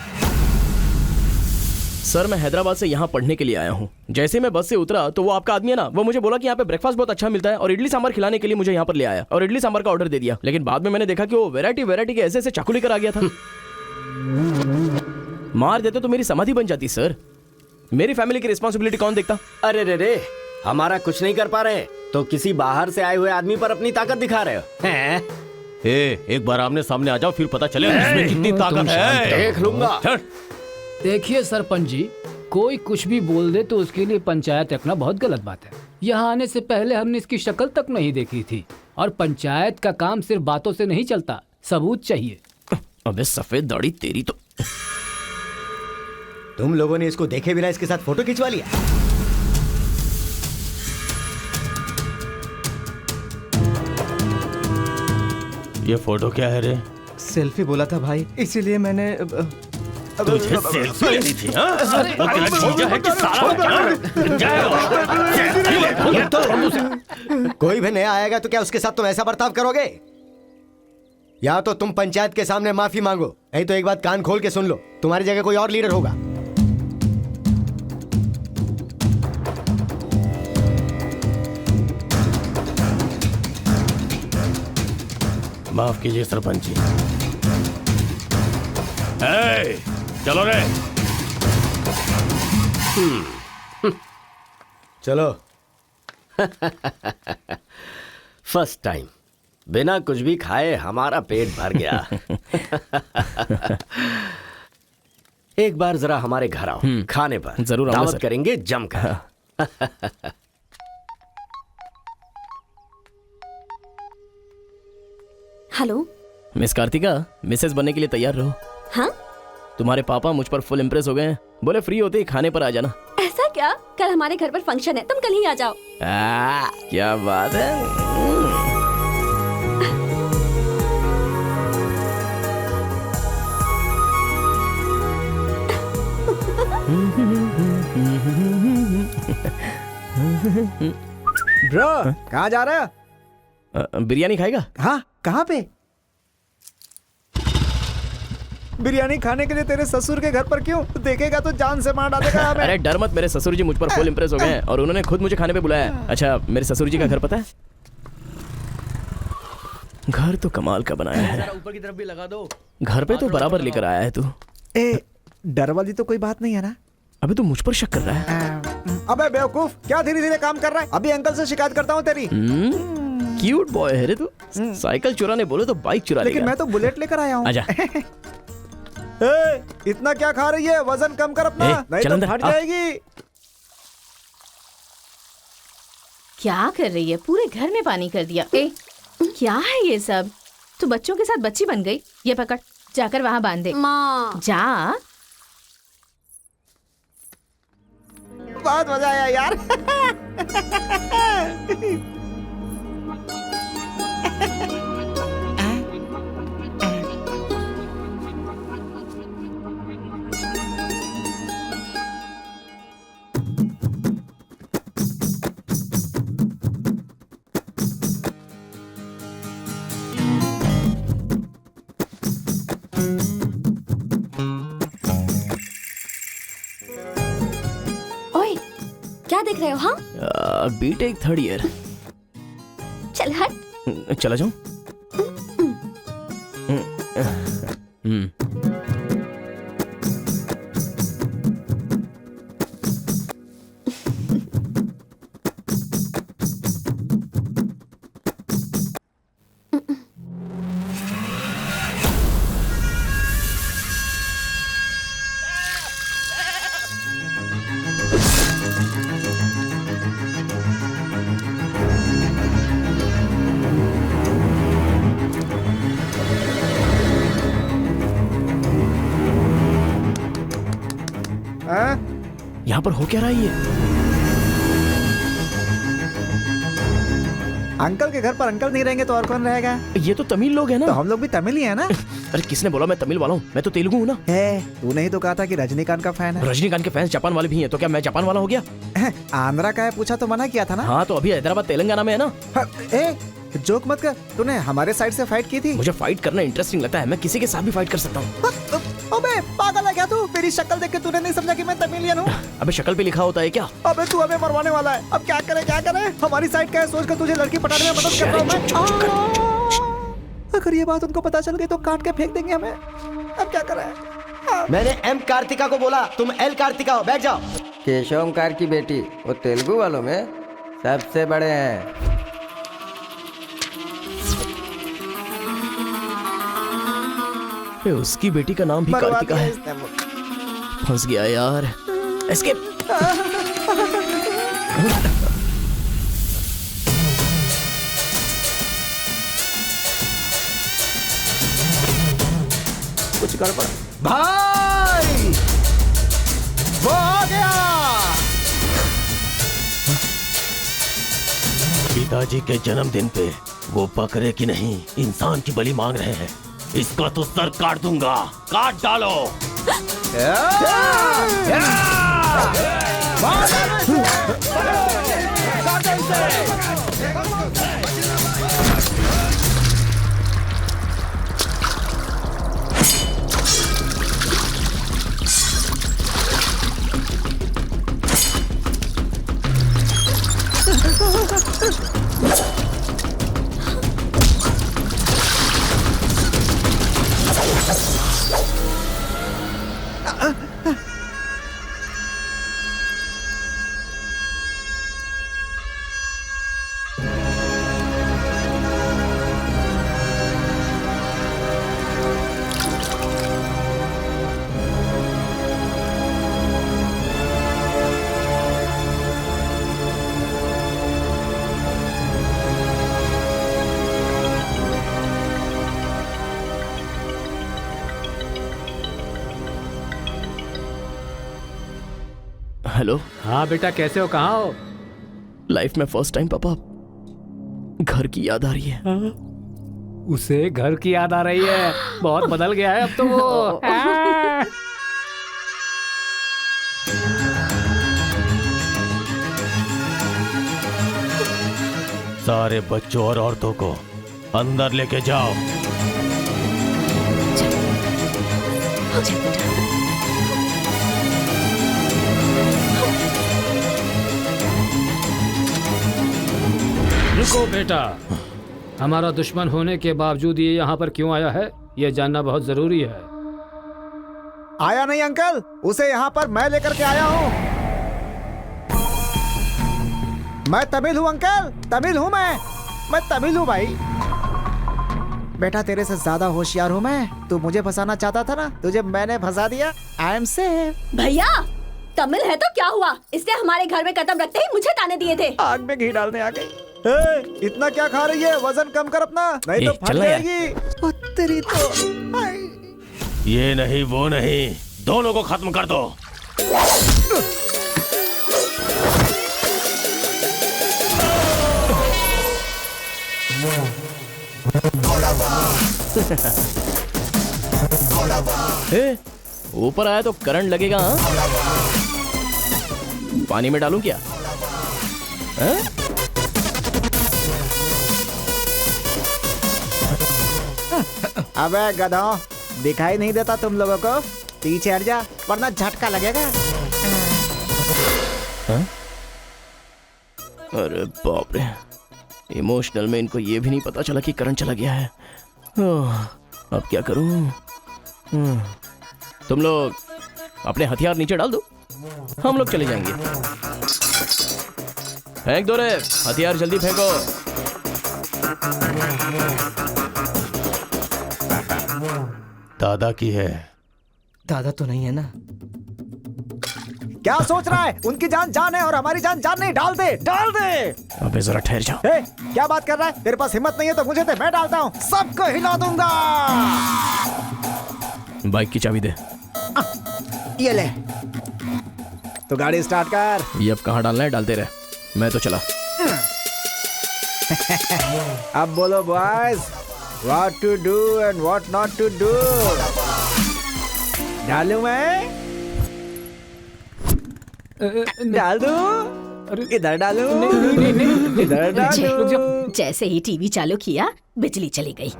Speaker 2: सर मैं हैदराबाद से यहाँ पढ़ने के लिए आया हूँ। जैसे मैं बस से उतरा तो वो आपका आदमी है ना, वो मुझे बोला कि यहाँ पे ब्रेकफास्ट बहुत अच्छा मिलता है और इडली सांभर खिलाने के लिए मुझे यहाँ पर ले आया और इडली सांभर का ऑर्डर दे दिया। लेकिन बाद में मैंने देखा कि वो वैरायटी के ऐसे चाकू लेकर आ गया था। मार देते तो मेरी समाधि बन जाती सर। मेरी फैमिली की रिस्पॉन्सिबिलिटी कौन देखता?
Speaker 5: अरे रे हमारा कुछ नहीं कर पा रहे तो किसी बाहर से आए हुए आदमी पर अपनी ताकत दिखा रहे हो हैं?
Speaker 4: एक बार आमने सामने आ जाओ फिर पता चले इसमें कितनी ताकत है।
Speaker 5: देख लूंगा।
Speaker 3: देखिए सरपंच जी, कोई कुछ भी बोल दे तो उसके लिए पंचायत रखना बहुत गलत बात है। यहाँ आने से पहले हमने इसकी शक्ल तक नहीं देखी थी और पंचायत का काम सिर्फ बातों से नहीं चलता, सबूत चाहिए।
Speaker 2: अबे सफेद दाढ़ी तेरी तो।
Speaker 8: तुम लोगों ने इसको देखे बिना इसके साथ फोटो खिंचवा लिया।
Speaker 4: ये फोटो क्या है रे?
Speaker 11: सेल्फी बोला था भाई, इसीलिए मैंने
Speaker 4: तुझे सेल्फी लेनी थी हाँ? वो तेरा जीजा है कि साला
Speaker 8: कोई भी नया आएगा तो क्या उसके साथ तुम ऐसा बर्ताव करोगे? या तो तुम पंचायत के सामने माफी मांगो, नहीं तो एक बात कान खोल के सुन लो, तुम्हारी जगह कोई और लीडर होगा।
Speaker 4: माफ कीजिए सरपंच जी। चलो रे।
Speaker 5: चलो। फर्स्ट टाइम बिना कुछ भी खाए हमारा पेट भर गया। एक बार जरा हमारे घर आओ, खाने पर
Speaker 2: जरूर आऊंगा
Speaker 5: दावत
Speaker 2: सर।
Speaker 5: करेंगे जमकर।
Speaker 14: हेलो।
Speaker 2: मिस कार्तिका, मिसेस बनने के लिए तैयार रहो।
Speaker 14: हाँ?
Speaker 2: तुम्हारे पापा मुझ पर फुल इम्प्रेस हो गए हैं, बोले फ्री होते ही खाने पर आ जाना।
Speaker 14: ऐसा क्या? कल हमारे घर पर फंक्शन है, तुम कल ही आ जाओ।
Speaker 2: क्या बात है।
Speaker 7: ब्रो कहाँ जा रहा है?
Speaker 2: बिरयानी खाएगा?
Speaker 7: हाँ, कहाँ पे? बिरयानी खाने के लिए तेरे ससुर के घर पर क्यों? देखेगा तो जान से मार डालेगा हमें।
Speaker 2: अरे डर मत, मेरे ससुर जी मुझ पर फुल इम्प्रेस हो गए हैं और उन्होंने खुद मुझे खाने पे बुलाया है। अच्छा, मेरे ससुर जी का घर पता है? घर तो कमाल का बनाया है।
Speaker 12: ऊपर की तरफ भी लगा दो।
Speaker 2: घर पे तो बराबर लेकर आया है तू।
Speaker 7: ए, डर वाली तो कोई बात नहीं है ना?
Speaker 2: अबे तू मुझ पर शक कर रहा है?
Speaker 7: अबे बेवकूफ, क्या धीरे धीरे काम कर रहा है? अभी अंकल से शिकायत करता हूँ तेरी।
Speaker 2: क्यूट बॉय है रे तू। साइकिल चुराने बोले तो बाइक चुरा लेगा।
Speaker 7: लेकिन मैं तो बुलेट लेकर आया हूँ।
Speaker 2: आजा।
Speaker 7: इतना क्या खा रही है? वजन कम कर अपना, नहीं
Speaker 2: चल
Speaker 7: तो
Speaker 2: अंदर,
Speaker 7: फट
Speaker 2: आ।
Speaker 7: जाएगी।
Speaker 1: क्या कर रही है? पूरे घर में पानी कर दिया। क्या है ये सब? तू बच्चों के साथ बच्ची बन गई। ये पकड़, जाकर वहाँ बांध दे।
Speaker 14: माँ।
Speaker 1: जा।
Speaker 7: बहुत मजा आया यार।
Speaker 14: ओए, क्या देख रहे हो? हाँ,
Speaker 2: बीटेक थर्ड ईयर।
Speaker 14: चल हट।
Speaker 2: चला जाऊं? यहाँ पर हो क्या रहा है ये?
Speaker 7: अंकल के घर पर अंकल नहीं रहेंगे तो और कौन रहेगा?
Speaker 2: ये तो तमिल लोग हैं ना।
Speaker 7: तो हम लोग भी तमिल ही है ना।
Speaker 2: अरे किसने बोला मैं तमिल वाला हूँ? मैं तो तेलुगु हूँ ना।
Speaker 7: तूने ही तो कहा था कि रजनीकांत का फैन है।
Speaker 2: रजनीकांत के फैंस जापान वाले भी हैं, तो क्या मैं जापान वाला हो गया?
Speaker 7: आंध्रा का है पूछा तो मना किया था ना।
Speaker 2: हाँ तो अभी हैदराबाद तेलंगाना में है ना।
Speaker 7: जोक मत कर, तूने हमारे साइड से फाइट की थी।
Speaker 2: मुझे फाइट करना इंटरेस्टिंग लगता है, मैं किसी के साथ भी फाइट कर सकता हूँ।
Speaker 7: अबे पागल है क्या तू? मेरी शक्ल देख के तूने नहीं समझा कि मैं तमिलियन हूँ?
Speaker 2: अबे शक्ल पे लिखा होता है क्या?
Speaker 7: अबे तू हमें मरवाने वाला है। अब क्या करे क्या करे? हमारी साइड का है, सोच कर तुझे लड़की पटाने में मदद कर रहा हूँ मैं। अगर ये बात उनको पता चल गई तो काट के फेंक देंगे हमें। अब क्या करें?
Speaker 8: मैंने एम कार्तिका को बोला, तुम एल कार्तिका हो, बैठ जाओ।
Speaker 13: केशव ओंकार की बेटी वो तेलुगु वालों में सबसे बड़े हैं।
Speaker 2: उसकी बेटी का नाम भी कार्तिका है। फंस गया यार। एस्केप।
Speaker 7: कुछ गड़बड़
Speaker 8: भाई, वो आ गया।
Speaker 4: पिताजी के जन्मदिन पे वो बकरे की नहीं इंसान की बलि मांग रहे हैं। इसका तो सर काट दूंगा, काट डालो।
Speaker 2: हेलो।
Speaker 3: हाँ बेटा, कैसे हो? कहाँ हो?
Speaker 2: लाइफ में फर्स्ट टाइम पापा घर की याद आ रही है।
Speaker 3: उसे घर की याद आ रही है? बहुत बदल गया है अब तो वो।
Speaker 4: सारे बच्चों और औरतों को अंदर लेके जाओ।
Speaker 3: रुको बेटा, हमारा दुश्मन होने के बावजूद ये यहाँ पर क्यों आया है, ये जानना बहुत जरूरी है।
Speaker 7: आया नहीं अंकल, उसे यहाँ पर मैं लेकर के आया हूँ। मैं तमिल हूँ अंकल, तमिल हूँ मैं तमिल हूँ भाई। बेटा तेरे से ज्यादा होशियार हूँ मैं। तू मुझे फंसाना चाहता था ना, तुझे मैंने फंसा दिया। I am safe.
Speaker 14: भैया तमिल है तो क्या हुआ, इसने हमारे घर में कदम रखते ही मुझे ताने दिए थे।
Speaker 7: आग में घी डालने आ गई। इतना क्या खा रही है? वजन कम कर अपना, नहीं तो फट जाएगी। तेरी तो
Speaker 4: ये नहीं वो नहीं, दोनों को खत्म कर दो।
Speaker 2: ऊपर आया तो करंट लगेगा। पानी में डालूं क्या?
Speaker 7: अबे गधों, दिखाई नहीं देता तुम लोगों को? पीछे हट जा वरना झटका लगेगा।
Speaker 2: अरे बाप रे, इमोशनल में इनको ये भी नहीं पता चला कि करंट चला गया है। अब क्या करूं? तुम लोग अपने हथियार नीचे डाल दो, हम लोग चले जाएंगे। फेंक दो रे हथियार, जल्दी फेंको।
Speaker 4: दादा की है।
Speaker 11: दादा तो नहीं है ना?
Speaker 7: क्या सोच रहा है? उनकी जान जान है और हमारी जान जान नहीं। डाल दे, डाल दे।
Speaker 2: अबे जरा ठहर जाओ।
Speaker 7: क्या बात कर रहा है? तेरे पास हिम्मत नहीं है तो मुझे दे, मैं डालता हूँ, सबको हिला दूंगा।
Speaker 2: बाइक की चाबी दे।
Speaker 7: ये ले, तो गाड़ी स्टार्ट कर।
Speaker 2: ये अब कहाँ डालना है डालते रहे, मैं तो चला।
Speaker 7: अब बोलो boys, what to do and what not to do. डालूं मैं? डाल दूं? इधर डालूं? इधर डालूं?
Speaker 15: जैसे ही टीवी चालू किया बिजली चली गई।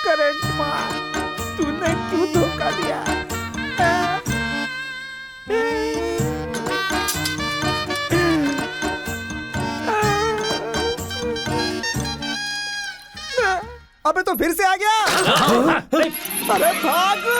Speaker 7: करंट मार, तूने क्यों धोखा दिया? अबे तो फिर से आ गया। अरे भागो!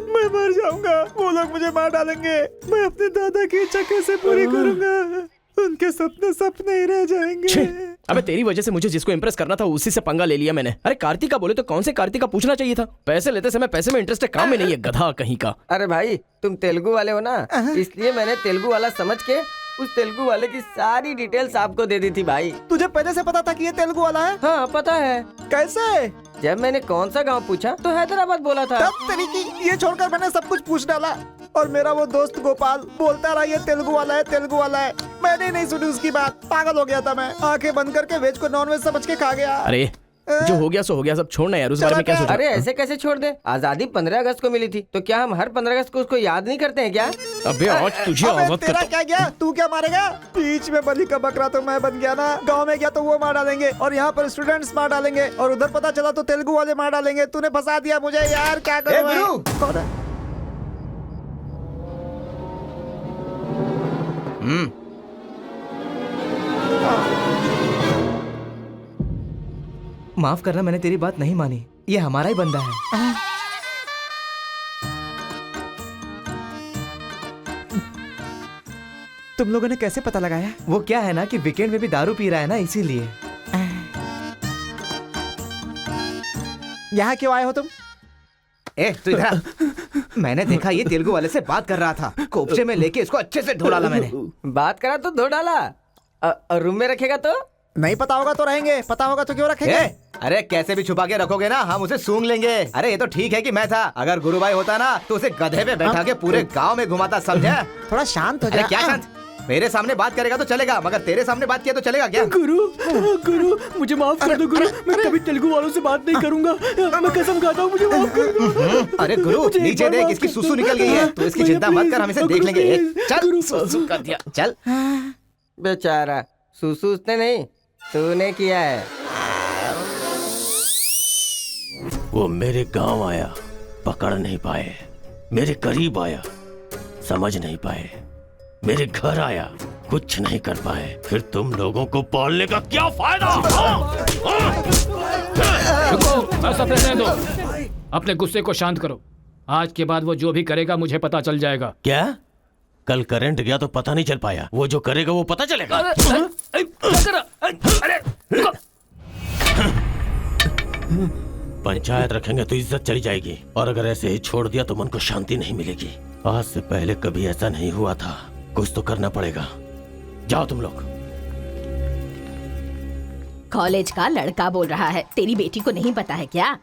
Speaker 7: मैं मर जाऊंगा, वो लोग मुझे मार डालेंगे। मैं अपने दादा की इच्छा कैसे पूरी करूंगा? उनके सपने सपने ही रह जाएंगे।
Speaker 2: अबे तेरी वजह से मुझे जिसको इम्प्रेस करना था उसी से पंगा ले लिया मैंने। अरे कार्तिका बोले तो कौन से कार्तिका पूछना चाहिए था। पैसे लेते समय पैसे में इंटरेस्ट है, काम में नहीं है, गधा कहीं का।
Speaker 13: अरे भाई तुम तेलुगु वाले हो ना, इसलिए मैंने तेलुगु वाला समझ के उस तेलुगु वाले की सारी डिटेल्स आपको दे दी थी भाई।
Speaker 7: तुझे पहले से पता था कि ये तेलुगु वाला है?
Speaker 13: हाँ पता है।
Speaker 7: कैसे?
Speaker 13: जब मैंने कौन सा गांव पूछा तो हैदराबाद बोला था।
Speaker 7: तब तरीकी ये छोड़कर मैंने सब कुछ पूछ डाला और मेरा वो दोस्त गोपाल बोलता रहा ये तेलुगु वाला है, तेलुगु वाला है। मैंने नहीं सुनी उसकी बात, पागल हो गया था मैं। आंखें बंद करके वेज को नॉन वेज समझ के खा गया।
Speaker 2: अरे जो हो गया सो हो गया, सब छोड़ना यार, उस बारे में क्या सोचा?
Speaker 13: अरे ऐसे कैसे छोड़ दे? आजादी 15 अगस्त को मिली थी, तो क्या हम हर 15 अगस्त को उसको याद नहीं करते हैं क्या?
Speaker 2: अबे आज तुझे आजाद
Speaker 7: तेरा
Speaker 2: करता।
Speaker 7: क्या गया? तू क्या मारेगा? बीच में बलि का बकरा तो मैं बन गया ना। गांव में गया तो वो मार डालेंगे और यहाँ पर स्टूडेंट्स मार डालेंगे और उधर पता चला तो तेलुगु वाले मार डालेंगे। तूने फंसा दिया मुझे यार, क्या करूं मैं? कौन है?
Speaker 6: माफ करना, मैंने तेरी बात नहीं मानी। ये हमारा ही बंदा है।
Speaker 7: तुम लोगों ने कैसे पता लगाया?
Speaker 6: वो क्या है ना कि वीकेंड में भी दारू पी रहा है ना, इसीलिए।
Speaker 7: यहाँ क्यों आए हो तुम?
Speaker 6: ए तू इधर आ। मैंने देखा ये तेलुगु वाले से बात कर रहा था, कोपचे में लेके इसको अच्छे से धो डाला मैंने।
Speaker 13: बात करा तो धो डाला। रूम में रखेगा तो?
Speaker 7: नहीं पता होगा तो रहेंगे, पता होगा तो क्यों रखेंगे?
Speaker 6: अरे कैसे भी छुपा के रखोगे ना, हम उसे सूंघ लेंगे। अरे ये तो ठीक है कि मैं था, अगर गुरु भाई होता ना तो उसे गधे पे बैठा के पूरे गांव में घुमाता, समझे?
Speaker 7: थोड़ा शांत हो जा।
Speaker 6: अरे क्या शांत? मेरे सामने बात करेगा तो चलेगा, मगर तेरे सामने बात किया तो चलेगा क्या?
Speaker 2: गुरु मुझे माफ कर दो गुरु, मैं कभी तेलुगु वालों से बात नहीं करूंगा। मैं कसम खाता हूँ, मुझे माफ कर दो।
Speaker 6: अरे गुरु नीचे देख, इसकी सुसु निकल गई है। तो इसकी चिंता मत कर, हम इसे देख लेंगे। चल सुसु कर दिया, चल।
Speaker 13: बेचारा सुसु उसने नहीं, तूने किया है।
Speaker 4: वो मेरे गांव आया, पकड़ नहीं पाए। मेरे करीब आया, समझ नहीं पाए। मेरे घर आया, कुछ नहीं कर पाए। फिर तुम लोगों को पालने का क्या फायदा?
Speaker 3: रुको, बस अब रहने दो। अपने गुस्से को शांत करो। आज के बाद वो जो भी करेगा मुझे पता चल जाएगा।
Speaker 4: क्या? कल करंट गया तो पता नहीं चल पाया, वो जो करेगा वो पता चलेगा। पंचायत रखेंगे तो इज्जत चली जाएगी, और अगर ऐसे ही छोड़ दिया तो मन को शांति नहीं मिलेगी। आज से पहले कभी ऐसा नहीं हुआ था, कुछ तो करना पड़ेगा। जाओ तुम लोग।
Speaker 15: कॉलेज का लड़का बोल रहा है, तेरी बेटी को नहीं पता है क्या?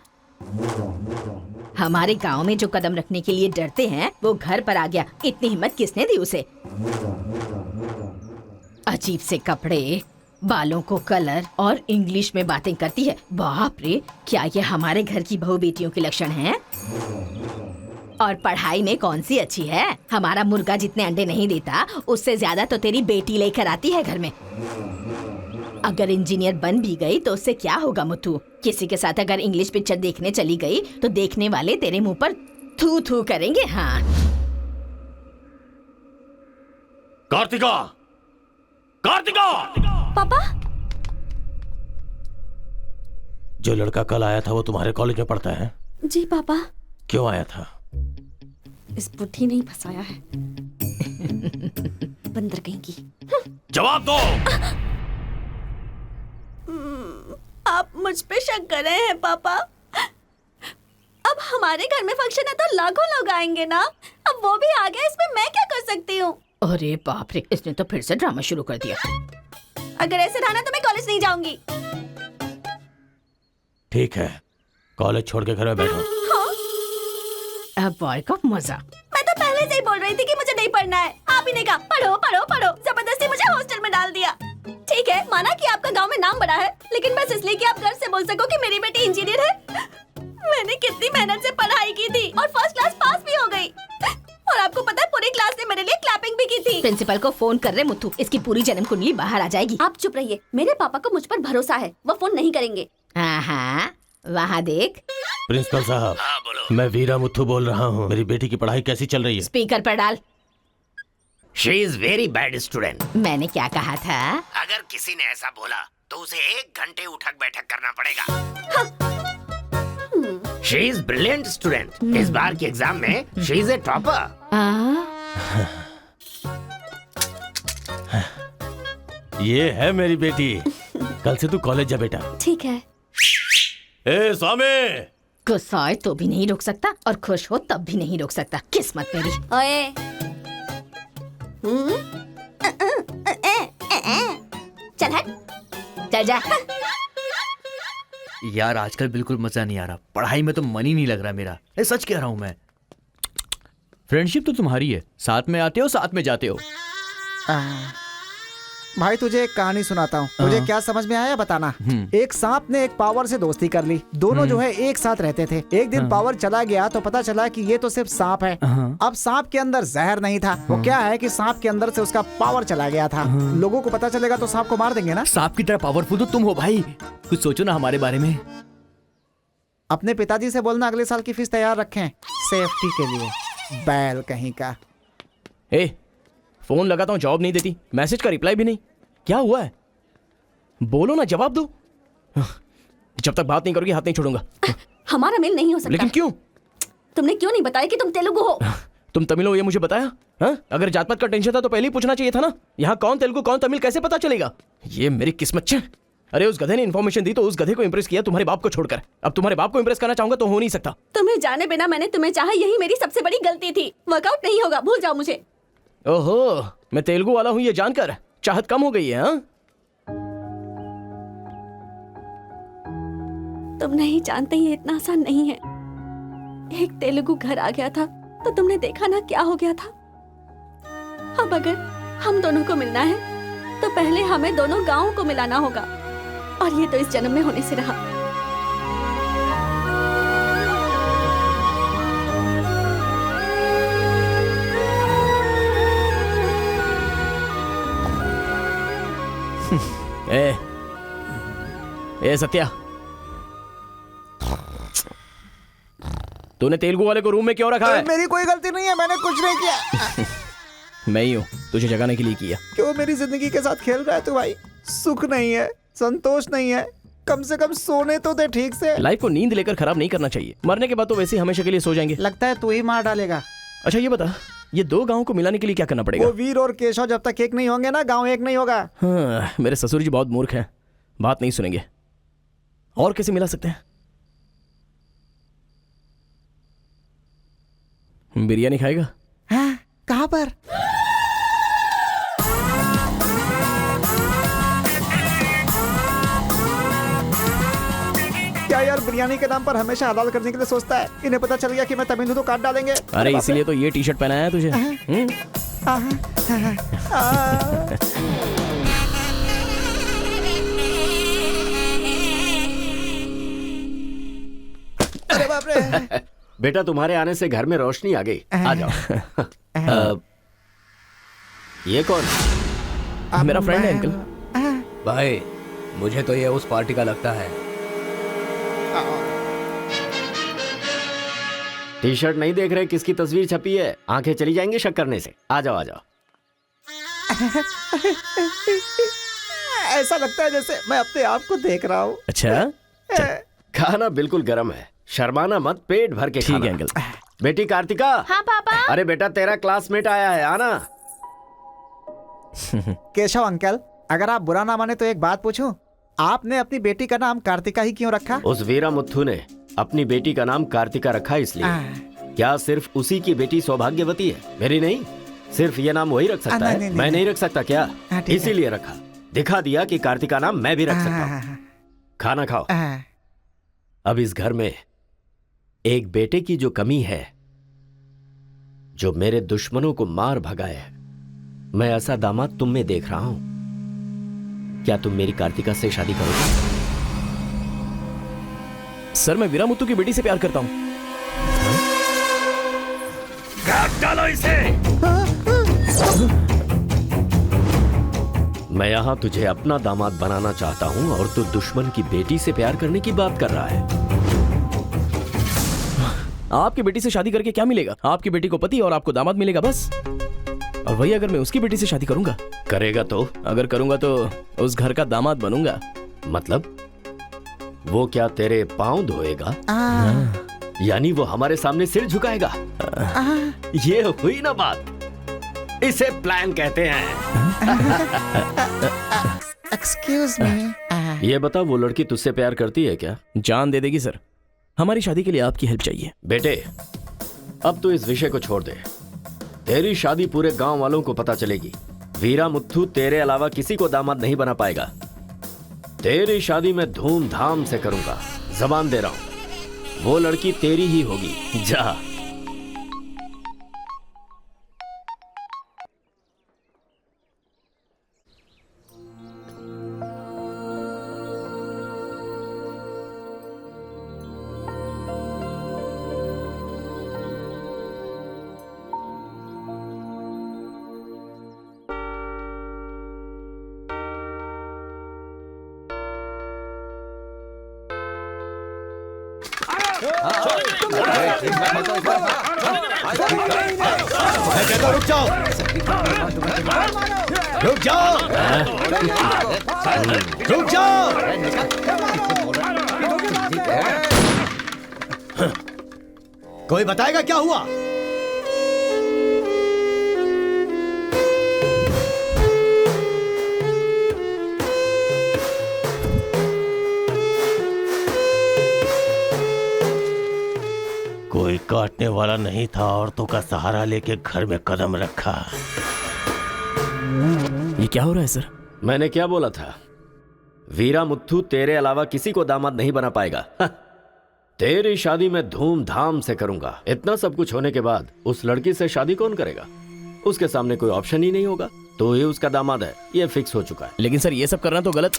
Speaker 15: हमारे गांव में जो कदम रखने के लिए डरते हैं वो घर पर आ गया। इतनी हिम्मत किसने दी उसे? अजीब से कपड़े, बालों को कलर और इंग्लिश में बातें करती है। बाप रे, क्या ये हमारे घर की बहू बेटियों के लक्षण हैं? और पढ़ाई में कौन सी अच्छी है? हमारा मुर्गा जितने अंडे नहीं देता उससे ज्यादा तो तेरी बेटी लेकर आती है घर में। अगर इंजीनियर बन भी गई तो उससे क्या होगा मुथु? किसी के साथ अगर इंग्लिश पिक्चर देखने चली गई तो देखने वाले तेरे मुंह पर थू थू करेंगे। हाँ
Speaker 4: कार्तिका, कार्तिका!
Speaker 14: पापा,
Speaker 4: जो लड़का कल आया था वो तुम्हारे कॉलेज में पढ़ता है?
Speaker 14: जी पापा।
Speaker 4: क्यों आया था?
Speaker 14: इस बुढ़ी ने फंसाया है। बंदर कहीं की।
Speaker 4: जवाब दो।
Speaker 9: आप मुझ पे शक कर रहे हैं पापा। अब
Speaker 14: हमारे घर में फंक्शन है तो लाखों लोग आएंगे ना। अब वो भी आ गया, इसमें मैं क्या कर सकती हूँ?
Speaker 15: अरे बाप रे, इसने तो फिर से ड्रामा शुरू कर दिया।
Speaker 14: अगर ऐसे रहा ना तो मैं कॉलेज नहीं जाऊंगी।
Speaker 4: ठीक है, कॉलेज छोड़ के घर में बैठो।
Speaker 14: हाँ?
Speaker 15: अब बॉय को मजा।
Speaker 14: मैं तो पहले से ही बोल रही थी कि मुझे नहीं पढ़ना है। आप ही ने कहा पढ़ो पढ़ो पढ़ो, जबरदस्ती मुझे हॉस्टल में डाल दिया। ठीक है, माना कि आपका गांव में नाम बड़ा है, लेकिन बस इसलिए कि आप गर्व से बोल सको कि मेरी बेटी इंजीनियर है। मैंने कितनी मेहनत से पढ़ाई की थी और फर्स्ट क्लास पास भी हो गई। और आपको पता है पूरी क्लास ने मेरे लिए क्लैपिंग भी की थी।
Speaker 15: प्रिंसिपल को फोन कर रहे मुथु, इसकी पूरी जन्म कुंडली बाहर आ जाएगी।
Speaker 14: आप चुप रहिए, मेरे पापा को मुझ पर भरोसा है, वो फोन नहीं करेंगे।
Speaker 15: हाँ, वहाँ देख।
Speaker 4: प्रिंसिपल साहब, मैं वीरा मुथु बोल रहा हूँ। मेरी बेटी की पढ़ाई कैसी चल रही है?
Speaker 15: स्पीकर पर डाल।
Speaker 5: She is very bad student.
Speaker 15: मैंने क्या कहा था?
Speaker 5: अगर किसी ने ऐसा बोला तो उसे 1 घंटे उठक बैठक करना पड़ेगा। She is brilliant student. इस बार के एग्जाम में शी इज ए टॉपर।
Speaker 4: ये है मेरी बेटी। कल से तू कॉलेज जा बेटा।
Speaker 14: ठीक है।
Speaker 4: ए स्वामी,
Speaker 15: गुस्सा आए तो भी नहीं रोक सकता और खुश हो तब भी नहीं रोक सकता। किस्मत मेरी।
Speaker 14: ओए। चल हट।
Speaker 15: चल जा।
Speaker 12: यार आजकल बिल्कुल मजा नहीं आ रहा, पढ़ाई में तो मन ही नहीं लग रहा मेरा। सच कह रहा हूँ मैं। फ्रेंडशिप तो तुम्हारी है, साथ में आते हो साथ में जाते हो।
Speaker 7: भाई तुझे एक कहानी सुनाता हूँ, तुझे क्या समझ में आया बताना। एक सांप ने एक पावर से दोस्ती कर ली। दोनों जो है एक साथ रहते थे। एक दिन पावर चला गया तो पता चला कि ये तो सिर्फ सांप है। अब सांप के अंदर जहर नहीं था। वो क्या है कि सांप के अंदर से उसका पावर चला गया था। लोगों को पता चलेगा तो सांप को मार देंगे ना।
Speaker 12: सांप की तरह पावरफुल तो तुम हो भाई, कुछ सोचो ना हमारे बारे में।
Speaker 7: अपने पिताजी से बोलना अगले साल की फीस तैयार रखें, सेफ्टी के लिए। बैल कहीं का।
Speaker 2: फोन लगाता हूँ, जवाब नहीं देती, मैसेज का रिप्लाई भी नहीं। क्या हुआ है? बोलो ना, जवाब दो। जब तक बात नहीं करोगी हाथ नहीं छोड़ूंगा।
Speaker 14: हमारा मेल नहीं हो सकता।
Speaker 2: लेकिन क्यों?
Speaker 14: तुमने क्यों नहीं बताया कि तुम तेलुगु हो?
Speaker 2: तुम तमिल हो ये मुझे बताया? हाँ? अगर जात पात का टेंशन था तो पहले ही पूछना चाहिए था ना। यहाँ कौन तेलुगु कौन तमिल कैसे पता चलेगा? ये मेरी किस्मत छे। अरे उस गधे ने इन्फॉर्मेशन दी तो उस गधे को इंप्रेस किया, तुम्हारे बाप को छोड़कर। अब तुम्हारे बाप को इंप्रेस करना चाहूंगा तो हो नहीं सकता।
Speaker 14: तुम्हें जाने बिना मैंने तुम्हें चाहा, यही मेरी सबसे बड़ी गलती थी। वर्कआउट नहीं होगा, भूल जाओ मुझे।
Speaker 2: ओहो, मैं तेलुगु वाला हूँ ये जानकर चाहत कम हो गई है। हाँ?
Speaker 14: तुम नहीं जानते ये इतना आसान नहीं है। एक तेलुगु घर आ गया था तो तुमने देखा ना क्या हो गया था। अब अगर हम दोनों को मिलना है तो पहले हमें दोनों गांवों को मिलाना होगा, और ये तो इस जन्म में होने से रहा।
Speaker 2: ए सत्या, तूने तेलुगु वाले को रूम में क्यों रखा है?
Speaker 7: मेरी कोई गलती नहीं है, मैंने कुछ नहीं किया।
Speaker 2: मैं ही हूँ तुझे जगाने के लिए किया।
Speaker 7: क्यों मेरी जिंदगी के साथ खेल रहा है तू भाई? सुख नहीं है, संतोष नहीं है, कम से कम सोने तो दे ठीक से।
Speaker 2: लाइफ को नींद लेकर खराब नहीं करना चाहिए। मरने के बाद तो वैसे ही हमेशा के लिए सो जाएंगे।
Speaker 7: लगता है तू ही मार डालेगा।
Speaker 2: अच्छा ये बता, ये 2 गांवों को मिलाने के लिए क्या करना पड़ेगा?
Speaker 7: वो वीर और केशव जब तक एक नहीं होंगे ना, गांव एक नहीं होगा।
Speaker 2: हाँ, मेरे ससुर जी बहुत मूर्ख हैं, बात नहीं सुनेंगे। और कैसे मिला सकते हैं? बिरयानी खाएगा?
Speaker 7: हाँ, कहाँ पर? क्या यार बिरयानी के नाम पर हमेशा हलाल करने के लिए सोचता है। इन्हें पता चल गया कि मैं तमिल हूं तो काट डालेंगे।
Speaker 2: अरे इसीलिए तो ये टी शर्ट पहनाया है तुझे।
Speaker 7: अरे बाप रे।
Speaker 5: बेटा तुम्हारे आने से घर में रोशनी आ गई। आ जाओ। ये कौन?
Speaker 2: मेरा फ्रेंड है अंकल।
Speaker 6: भाई मुझे तो ये उस पार्टी का लगता है।
Speaker 5: टी शर्ट नहीं देख रहे किसकी तस्वीर छपी है? आंखें चली जाएंगी शक करने से। आ जाओ आ जाओ।
Speaker 7: ऐसा लगता है जैसे मैं अपने आप को देख रहा हूँ।
Speaker 2: अच्छा
Speaker 5: खाना बिल्कुल गर्म है, शर्माना मत, पेट भर के खाना।
Speaker 2: ठीक है अंकल।
Speaker 5: बेटी कार्तिका।
Speaker 1: हाँ पापा।
Speaker 5: अरे बेटा तेरा क्लासमेट आया है, आना।
Speaker 7: केशव अंकल, अगर आप बुरा ना माने तो एक बात पूछूं? आपने अपनी बेटी का नाम कार्तिका ही क्यों रखा?
Speaker 5: उस वीरा मुथु ने अपनी बेटी का नाम कार्तिका रखा इसलिए। क्या सिर्फ उसी की बेटी सौभाग्यवती है, मेरी नहीं? सिर्फ ये नाम वही रख सकता है, मैं नहीं रख सकता क्या? इसीलिए रखा, दिखा दिया कि कार्तिका नाम मैं भी रख सकता हूँ। खाना खाओ। अब इस घर में एक बेटे की जो कमी है, जो मेरे दुश्मनों को मार भगाए, मैं ऐसा दामाद तुम में देख रहा हूं। क्या तुम मेरी कार्तिका से शादी करोगे?
Speaker 2: सर मैं वीरामुत्तु की बेटी से प्यार करता हूँ।
Speaker 5: काट डालो इसे। मैं यहां तुझे अपना दामाद बनाना चाहता हूं और तू दुश्मन की बेटी से प्यार करने की बात कर रहा है।
Speaker 2: आपकी बेटी से शादी करके क्या मिलेगा? आपकी बेटी को पति और आपको दामाद मिलेगा बस। और वही अगर मैं उसकी बेटी से शादी करूंगा।
Speaker 5: करेगा तो?
Speaker 2: अगर करूंगा तो उस घर का दामाद बनूंगा।
Speaker 5: मतलब वो क्या तेरे पांव धोएगा? यानी वो हमारे सामने सिर झुकाएगा? ये हुई ना बात। इसे प्लान कहते हैं।
Speaker 16: Excuse me.
Speaker 5: ये बता, वो लड़की तुझसे प्यार करती है क्या?
Speaker 2: जान दे देगी सर। हमारी शादी के लिए आपकी हेल्प चाहिए।
Speaker 5: बेटे, अब तो इस विषय को छोड़ दे। तेरी शादी पूरे गांव वालों को पता चलेगी। वीरामुत्थु तेरे अलावा किसी को दामाद नहीं बना पाएगा। तेरी शादी में धूमधाम से करूंगा, जबान दे रहा हूं। वो लड़की तेरी ही होगी। जा।
Speaker 8: रुक जाओ, रुक जाओ, रुक जाओ। कोई बताएगा क्या हुआ?
Speaker 4: कोई काटने वाला नहीं था, औरतों का सहारा लेके घर में कदम रखा।
Speaker 2: ये क्या हो रहा है सर?
Speaker 5: मैंने क्या बोला था? वीरामुत्थु तेरे अलावा किसी को दामाद नहीं बना पाएगा। तेरी शादी में धूमधाम से करूंगा। इतना सब कुछ होने के बाद उस लड़की से शादी कौन करेगा? उसके सामने कोई ऑप्शन ही नहीं होगा। तो ये उसका दामाद है, ये फिक्स हो चुका है।
Speaker 2: लेकिन सर ये सब करना तो गलत।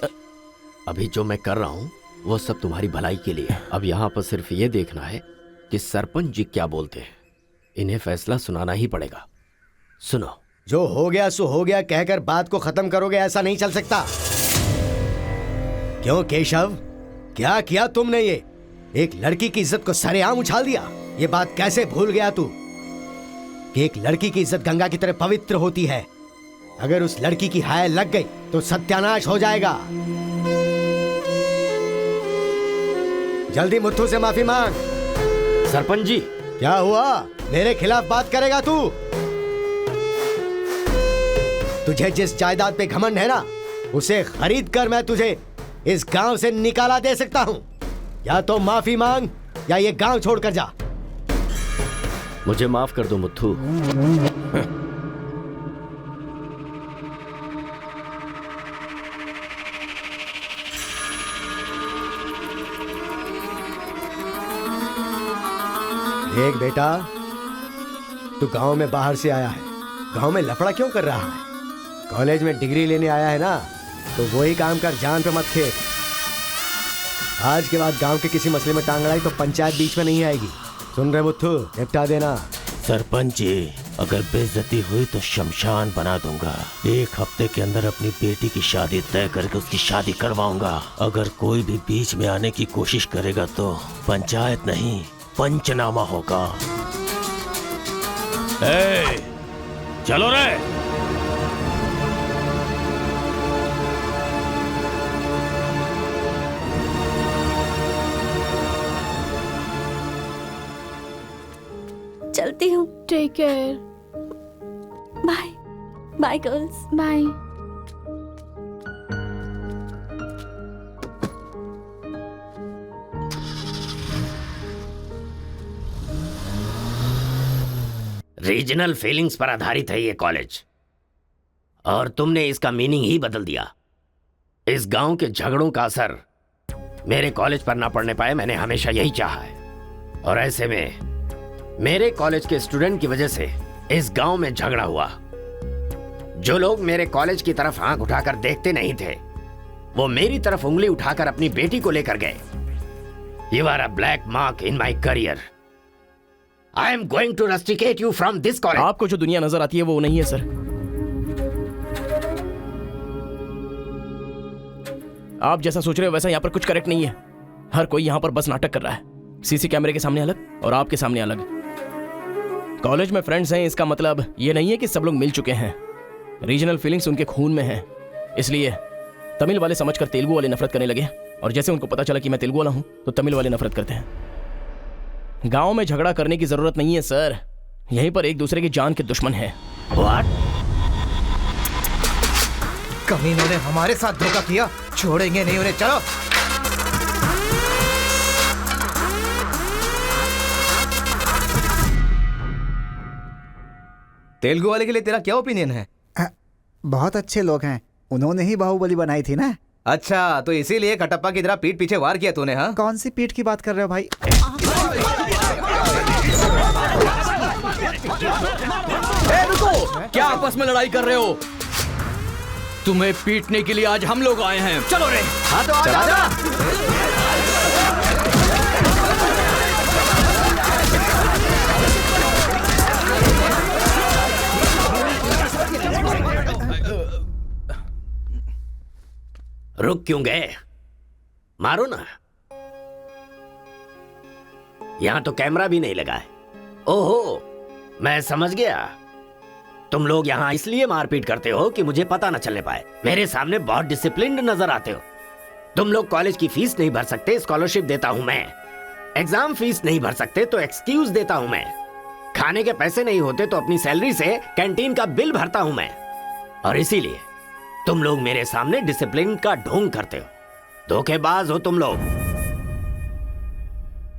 Speaker 5: अभी जो मैं कर रहा हूं वो सब तुम्हारी भलाई के लिए। अब यहाँ पर सिर्फ ये देखना है कि सरपंच जी क्या बोलते हैं। इन्हें फैसला सुनाना ही पड़ेगा। सुनो।
Speaker 8: जो हो गया सो हो गया कहकर बात को खत्म करोगे, ऐसा नहीं चल सकता। क्यों केशव, क्या किया तुमने? ये एक लड़की की इज्जत को सरेआम उछाल दिया। ये बात कैसे भूल गया तू कि एक लड़की की इज्जत गंगा की तरह पवित्र होती है। अगर उस लड़की की हाय लग गई तो सत्यानाश हो जाएगा। जल्दी मुत्थु से माफी मांग।
Speaker 5: सरपंच जी।
Speaker 8: क्या हुआ? मेरे खिलाफ बात करेगा तू? तुझे जिस जायदाद पे घमंड है ना, उसे खरीद कर मैं तुझे इस गांव से निकाला दे सकता हूं। या तो माफी मांग या ये गांव छोड़कर जा।
Speaker 5: मुझे माफ कर दो मुत्थु।
Speaker 8: देख बेटा, तू गांव में बाहर से आया है, गांव में लफड़ा क्यों कर रहा है? कॉलेज में डिग्री लेने आया है ना, तो वही काम कर, जान पे मत खेल। आज के बाद गांव के किसी मसले में टांग अड़ाई तो पंचायत बीच में नहीं आएगी। सुन रहे मुत्थु, निपटा देना।
Speaker 4: सरपंच जी, अगर बेइज्जती हुई तो शमशान बना दूंगा। 1 हफ्ते के अंदर अपनी बेटी की शादी तय करके उसकी शादी करवाऊंगा। अगर कोई भी बीच में आने की कोशिश करेगा तो पंचायत नहीं, पंचनामा होगा। चलो रे।
Speaker 14: चलती हूँ।
Speaker 1: Take care.
Speaker 14: Bye bye girls.
Speaker 1: Bye.
Speaker 5: Regional feelings पर आधारित है ये कॉलेज, और तुमने इसका मीनिंग ही बदल दिया। इस गांव के झगड़ों का असर मेरे कॉलेज पर ना पड़ने पाए, मैंने हमेशा यही चाहा है। और ऐसे में मेरे कॉलेज के स्टूडेंट की वजह से इस गांव में झगड़ा हुआ। जो लोग मेरे कॉलेज की तरफ आंख उठाकर देखते नहीं थे, वो मेरी तरफ उंगली उठाकर अपनी बेटी को लेकर गए। You are a black mark in my career. I am going to rusticate you from this college.
Speaker 2: आपको जो दुनिया नजर आती है वो नहीं है सर। आप जैसा सोच रहे हो वैसा यहाँ पर कुछ करेक्ट नहीं है। हर कोई यहाँ पर बस नाटक कर रहा है। सीसी कैमरे के सामने अलग और आपके सामने अलग। कॉलेज में फ्रेंड्स हैं, इसका मतलब ये नहीं है कि सब लोग मिल चुके हैं। रीजनल फीलिंग्स उनके खून में है, इसलिए तमिल वाले समझकर तेलुगु वाले नफरत करने लगे, और जैसे उनको पता चला कि मैं तेलुगु वाला हूं तो तमिल वाले नफरत करते हैं। गांव में झगड़ा करने की जरूरत नहीं है सर, यहीं पर एक दूसरे की जान के दुश्मन है।
Speaker 6: कमीनों ने हमारे साथ धोखा किया, छोड़ेंगे नहीं उन्हें। चलो तेलुगु वाले के लिए तेरा क्या ओपिनियन है?
Speaker 7: बहुत अच्छे लोग हैं, उन्होंने ही बाहुबली बनाई थी ना।
Speaker 6: अच्छा, तो इसीलिए कटप्पा की तरह पीठ पीछे वार किया तूने? हाँ,
Speaker 7: कौन सी पीठ की बात कर रहे हो भाई?
Speaker 12: रुको, क्या आपस में लड़ाई कर रहे हो? तुम्हें पीटने के लिए आज हम लोग आए हैं। चलो रे।
Speaker 6: हाँ तो आजा।
Speaker 5: रुक क्यों गए? मारो ना। यहां तो कैमरा भी नहीं लगा है। ओहो, मैं समझ गया। तुम लोग यहां इसलिए मारपीट करते हो कि मुझे पता न चलने पाए। मेरे सामने बहुत डिसिप्लिन्ड नजर आते हो। तुम लोग कॉलेज की फीस नहीं भर सकते, स्कॉलरशिप देता हूं मैं। एग्जाम फीस नहीं भर सकते तो एक्सक्यूज देता हूं मैं। खाने के पैसे नहीं होते तो अपनी सैलरी से कैंटीन का बिल भरता हूं मैं। और इसीलिए तुम लोग मेरे सामने डिसिप्लिन का ढोंग करते हो। धोखेबाज हो तुम लोग।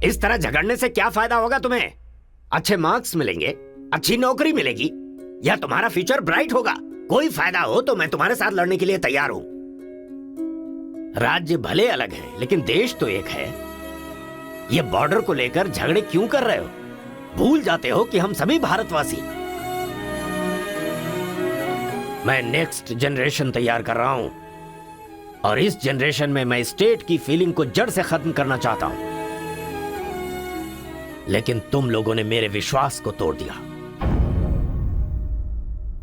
Speaker 5: इस तरह झगड़ने से क्या फायदा होगा तुम्हें? अच्छे मार्क्स मिलेंगे, अच्छी नौकरी मिलेगी, या तुम्हारा फ्यूचर ब्राइट होगा? कोई फायदा हो तो मैं तुम्हारे साथ लड़ने के लिए तैयार हूं। राज्य भले अलग है लेकिन देश तो एक है। ये बॉर्डर को लेकर झगड़े क्यों कर रहे हो? भूल जाते हो कि हम सभी भारतवासी। मैं नेक्स्ट जनरेशन तैयार कर रहा हूं, और इस जनरेशन में मैं स्टेट की फीलिंग को जड़ से खत्म करना चाहता हूं। लेकिन तुम लोगों ने मेरे विश्वास को तोड़ दिया।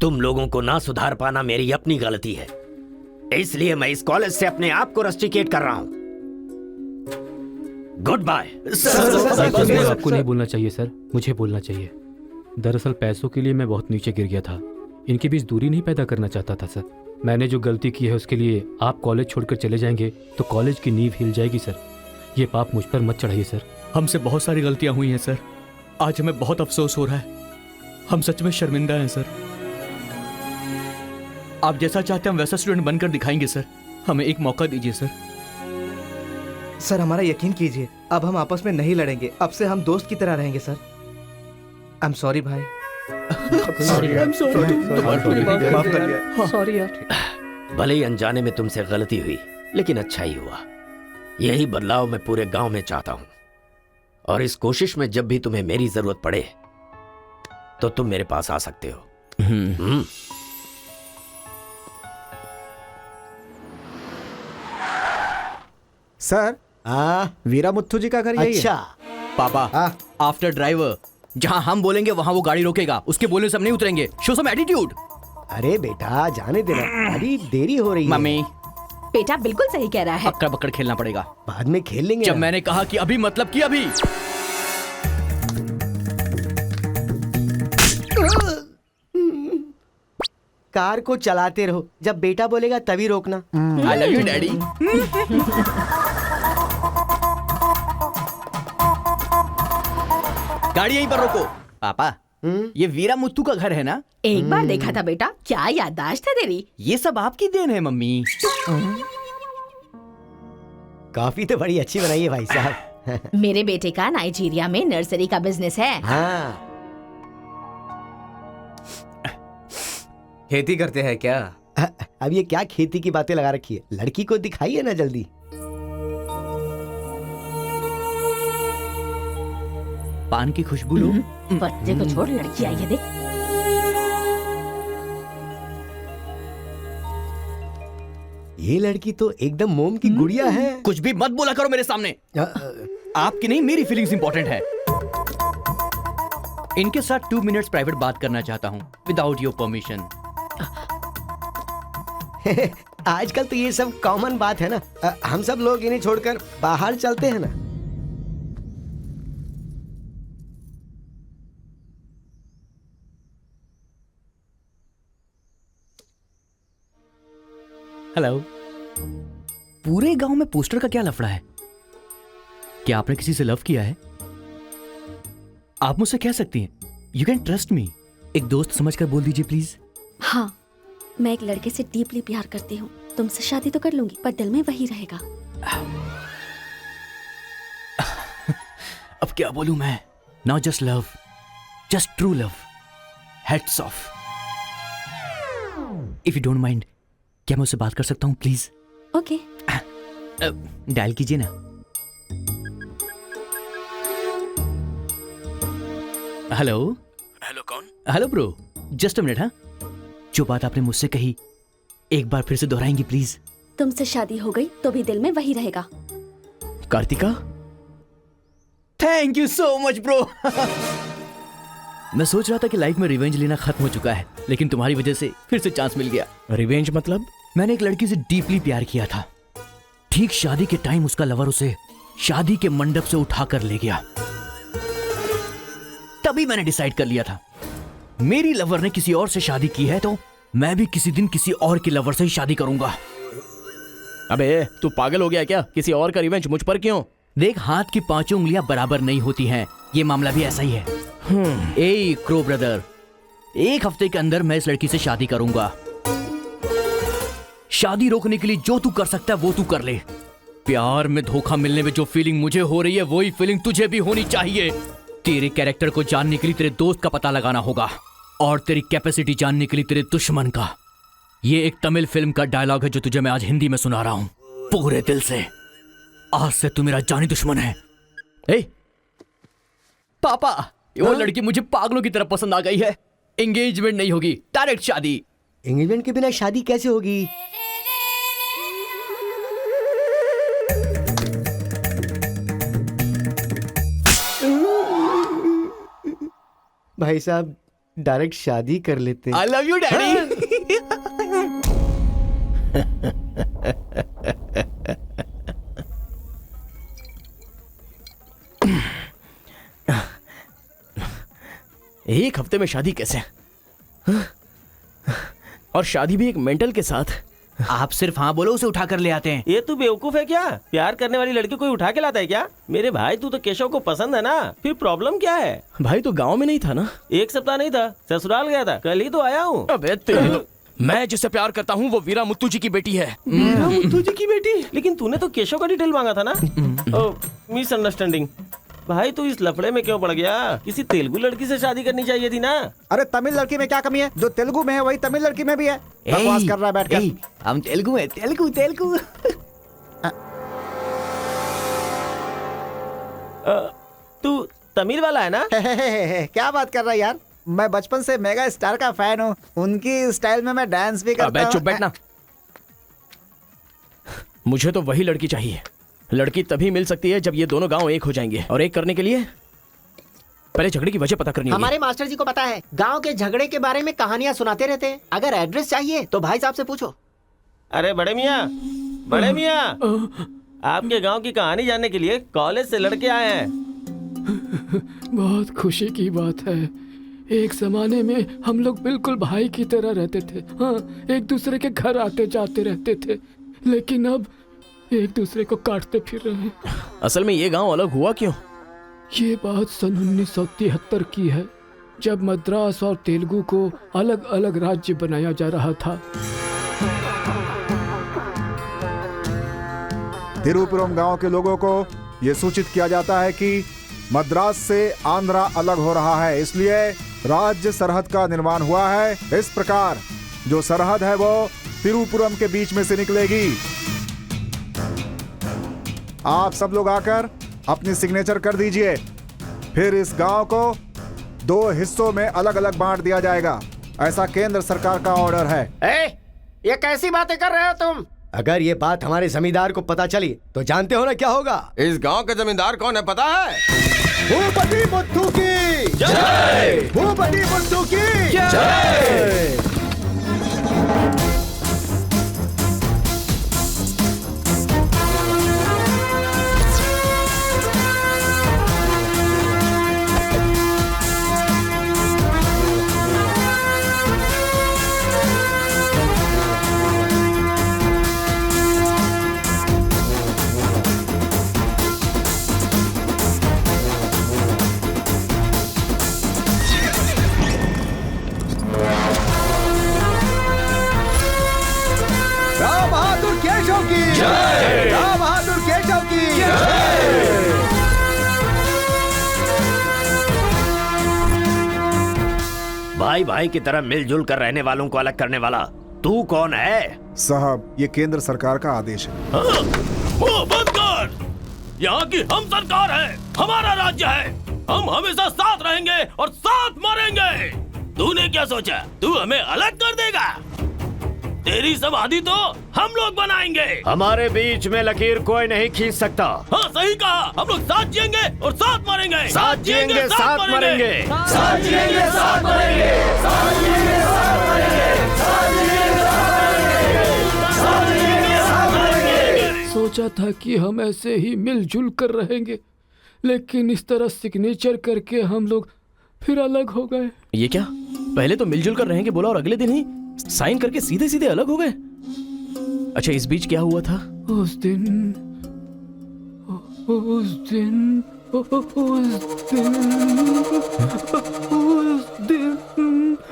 Speaker 5: तुम लोगों को ना सुधार पाना मेरी अपनी गलती है, इसलिए मैं इस कॉलेज से अपने आप को रस्टिकेट कर रहा हूं। Good bye.
Speaker 3: आपको नहीं बोलना चाहिए सर, मुझे बोलना चाहिए। दरअसल पैसों के लिए मैं बहुत नीचे गिर गया था। इनके बीच दूरी नहीं पैदा करना चाहता था सर। मैंने जो गलती की है उसके लिए आप कॉलेज छोड़कर चले जाएंगे तो कॉलेज की नींव हिल जाएगी सर। ये पाप मुझ पर मत चढ़ाइए सर।
Speaker 12: हमसे बहुत सारी गलतियां हुई हैं सर। आज हमें बहुत अफसोस हो रहा है। हम सच में शर्मिंदा हैं सर। आप जैसा चाहते हैं हम वैसा स्टूडेंट बनकर दिखाएंगे सर। हमें एक मौका दीजिए सर।
Speaker 6: सर हमारा यकीन कीजिए, अब हम आपस में नहीं लड़ेंगे। अब से हम दोस्त की तरह रहेंगे सर। आई एम सॉरी भाई।
Speaker 3: सॉरी यार।
Speaker 5: भले ही अनजाने में तुमसे गलती हुई, लेकिन अच्छा ही हुआ। यही बदलाव मैं पूरे गांव में चाहता हूं, और इस कोशिश में जब भी तुम्हें मेरी जरूरत पड़े तो तुम मेरे पास आ सकते हो।
Speaker 7: सर, वीरा मुत्थु जी का घर यही है।
Speaker 12: पापा, आफ्टर ड्राइवर, जहां हम बोलेंगे वहां वो गाड़ी रोकेगा। उसके बोलने से हम नहीं उतरेंगे। Show some attitude.
Speaker 8: अरे बेटा जाने देना, अभी देरी हो रही है।
Speaker 12: मम्मी,
Speaker 15: बेटा बिल्कुल सही कह रहा है।
Speaker 12: अक्कड़ बक्कड़ खेलना पड़ेगा।
Speaker 8: बाद में खेल लेंगे।
Speaker 12: जब मैंने कहा कि अभी मतलब कि अभी।
Speaker 8: कार को चलाते रहो, जब बेटा बोलेगा तभी रोकना।
Speaker 12: आई लव यू डैडी। गाड़ी यहीं पर रोको। पापा, ये वीरा मुत्तू का घर है ना?
Speaker 15: एक बार देखा था बेटा। क्या याददाश्त है तेरी।
Speaker 12: ये सब आपकी देन है मम्मी।
Speaker 8: काफी तो बड़ी अच्छी बनाई है भाई साहब।
Speaker 15: मेरे बेटे का नाइजीरिया में नर्सरी का बिजनेस है।
Speaker 8: हाँ।
Speaker 6: खेती करते हैं क्या?
Speaker 8: अब ये क्या खेती की बातें लगा रखी है? लड़की को दिखाइए ना जल्दी।
Speaker 12: पान की खुशबू लो।
Speaker 15: बच्चे को छोड़, लड़की आई है देख।
Speaker 8: ये लड़की तो एकदम मोम की गुड़िया है।
Speaker 12: कुछ भी मत बोला करो मेरे सामने। आपकी नहीं, मेरी फीलिंग्स इंपॉर्टेंट है। इनके साथ 2 मिनट्स प्राइवेट बात करना चाहता हूँ विदाउट योर परमिशन।
Speaker 8: आजकल तो ये सब कॉमन बात है ना। हम सब लोग इन्हें छोड़कर बाहर चलते हैं ना।
Speaker 12: हेलो। पूरे गांव में पोस्टर का क्या लफड़ा है? क्या आपने किसी से लव किया है? आप मुझसे कह सकती हैं, यू कैन ट्रस्ट मी। एक दोस्त समझकर बोल दीजिए प्लीज।
Speaker 14: हाँ, मैं एक लड़के से डीपली प्यार करती हूँ। तुमसे शादी तो कर लूंगी, पर दिल में वही रहेगा।
Speaker 12: अब क्या बोलूं मैं? Not just love, just true love. Heads of. If you don't mind, क्या मैं उससे बात कर सकता हूँ प्लीज?
Speaker 14: ओके।
Speaker 12: डायल कीजिए ना। हेलो।
Speaker 2: हेलो, कौन?
Speaker 12: Hello bro, just a minute. हाँ, जो बात आपने मुझसे कही एक बार फिर से दोहराएंगी प्लीज?
Speaker 14: तुमसे शादी हो गई तो भी दिल में वही रहेगा।
Speaker 2: Kartika,
Speaker 12: thank you so much bro. मैं सोच रहा था कि लाइफ में रिवेंज लेना खत्म हो चुका है, लेकिन तुम्हारी वजह से फिर से चांस मिल गया।
Speaker 2: रिवेंज मतलब?
Speaker 12: मैंने एक लड़की से डीपली प्यार किया था। ठीक शादी के टाइम उसका लवर उसे शादी के मंडप से उठाकर ले गया। तभी मैंने डिसाइड कर लिया था, मेरी लवर ने किसी और से शादी की है तो मैं भी किसी दिन किसी और की लवर से ही शादी करूंगा।
Speaker 2: अबे तू पागल हो गया क्या? किसी और का रिवेंज मुझ पर क्यों?
Speaker 12: देख, हाथ की 5 उंगलियां बराबर नहीं होती हैं। ये मामला भी ऐसा ही है। ए क्रो ब्रदर, 1 हफ्ते के अंदर मैं इस लड़की से शादी करूंगा। शादी रोकने के लिए जो तू कर सकता है वो तू कर ले। प्यार में धोखा मिलने में जो फीलिंग मुझे हो रही है वही फीलिंग तुझे भी होनी चाहिए। तेरे कैरेक्टर को जानने के लिए तेरे दोस्त का पता लगाना होगा और तेरी कैपेसिटी जानने के लिए तेरे दुश्मन का। ये एक तमिल फिल्म का डायलॉग है जो तुझे मैं आज हिंदी में सुना रहा हूं पूरे दिल से। आज से तू मेरा जानी दुश्मन है। ए पापा, वो लड़की मुझे पागलों की तरह पसंद आ गई है। एंगेजमेंट नहीं होगी, डायरेक्ट शादी।
Speaker 8: एंगेजमेंट के बिना शादी कैसे होगी? भाई साहब, डायरेक्ट शादी कर लेते।
Speaker 12: आई लव यू डैडी।
Speaker 2: एक हफ्ते में शादी कैसे? और शादी भी एक मेंटल के साथ।
Speaker 12: आप सिर्फ हाँ बोलो, उसे उठा कर ले आते हैं।
Speaker 4: ये तू बेवकूफ है क्या? प्यार करने वाली लड़की कोई उठा के लाता है क्या? मेरे भाई, तू तो केशव को पसंद है ना, फिर प्रॉब्लम क्या है?
Speaker 2: भाई तो गांव में नहीं था ना?
Speaker 4: 1 सप्ताह नहीं था, ससुराल गया था, कल ही तो आया हूँ।
Speaker 2: अबे तेरे, मैं जिससे प्यार करता हूँ वो वीरा मुत्तू जी की बेटी है।
Speaker 4: वीरा मुत्तू जी की बेटी? लेकिन तूने तो केशव का डिटेल मांगा था ना। मिसअंडरस्टैंडिंग। भाई तू इस लफड़े में क्यों पड़ गया? किसी तेलुगु लड़की से शादी करनी चाहिए थी ना।
Speaker 7: अरे तमिल लड़की में क्या कमी है? जो तेलुगु में है वही तमिल लड़की में भी है। बकवास कर रहा है बैठकर।
Speaker 12: हम तेलुगु है, तेलुगु तेलुगु।
Speaker 4: तू तमिल वाला है ना?
Speaker 7: क्या बात कर रहा है यार? मैं बचपन से मेगा स्टार का फैन हूँ। उनकी स्टाइल में मैं डांस भी करता हूँ।
Speaker 2: चुप बैठना। मुझे तो वही लड़की चाहिए। लड़की तभी मिल सकती है जब ये दोनों गांव एक हो जाएंगे, और एक करने के लिए पहले झगड़े की वजह पता करनी होगी।
Speaker 17: हमारे मास्टर जी को पता है, गांव के झगड़े के बारे में कहानियां सुनाते रहते हैं। अगर एड्रेस चाहिए तो भाई साहब से पूछो।
Speaker 4: अरे बड़े मियाँ, बड़े मियाँ, आपके गांव की कहानी जानने के लिए कॉलेज से लड़के आए हैं।
Speaker 3: बहुत खुशी की बात है। एक जमाने में हम लोग बिल्कुल भाई की तरह रहते थे। हाँ, एक दूसरे के घर आते जाते रहते थे, लेकिन अब एक दूसरे को काटते फिर रहे हैं।
Speaker 2: असल में ये गांव अलग हुआ क्यों?
Speaker 3: ये बात सन 1973 की है, जब मद्रास और तेलुगु को अलग अलग राज्य बनाया जा रहा था।
Speaker 10: तिरुपुरम गांव के लोगों को ये सूचित किया जाता है कि मद्रास से आंध्रा अलग हो रहा है, इसलिए राज्य सरहद का निर्माण हुआ है। इस प्रकार जो सरहद है वो तिरुपुरम के बीच में से निकलेगी। आप सब लोग आकर अपनी सिग्नेचर कर दीजिए। फिर इस गांव को 2 हिस्सों में अलग अलग बांट दिया जाएगा। ऐसा केंद्र सरकार का ऑर्डर है।
Speaker 5: ये कैसी बातें कर रहे हो तुम? अगर ये बात हमारे जमींदार को पता चली तो जानते हो ना क्या होगा?
Speaker 18: इस गांव के जमींदार कौन है पता है?
Speaker 5: भूपति बुद्धू की जय! भूपति बुद्धू की जय! राव बहादुर केशव की जय! राव बहादुर केशव की जय!
Speaker 19: भाई भाई की तरह मिलजुल कर रहने वालों को अलग करने वाला तू कौन है?
Speaker 10: साहब, ये केंद्र सरकार का आदेश है।
Speaker 4: वो बंद कर। यहाँ की हम सरकार है, हमारा राज्य है। हम हमेशा साथ रहेंगे और साथ मरेंगे। तूने क्या सोचा तू हमें अलग कर देगा? तेरी समाधि तो हम लोग बनाएंगे।
Speaker 19: हमारे बीच में लकीर कोई नहीं खींच सकता।
Speaker 4: हाँ सही कहा, हम लोग साथ जिएंगे और साथ मरेंगे।
Speaker 19: साथ जिएंगे साथ मरेंगे।
Speaker 4: साथ जिएंगे साथ मरेंगे। साथ जिएंगे साथ मरेंगे। साथ जिएंगे साथ मरेंगे।
Speaker 3: सोचा था कि हम ऐसे ही मिलजुल कर रहेंगे, लेकिन इस तरह सिग्नेचर करके हम लोग फिर अलग हो गए।
Speaker 2: ये क्या? पहले तो मिलजुल कर रहेंगे बोला और अगले दिन ही साइन करके सीधे सीधे अलग हो गए। अच्छा, इस बीच क्या हुआ था?
Speaker 3: उस दिन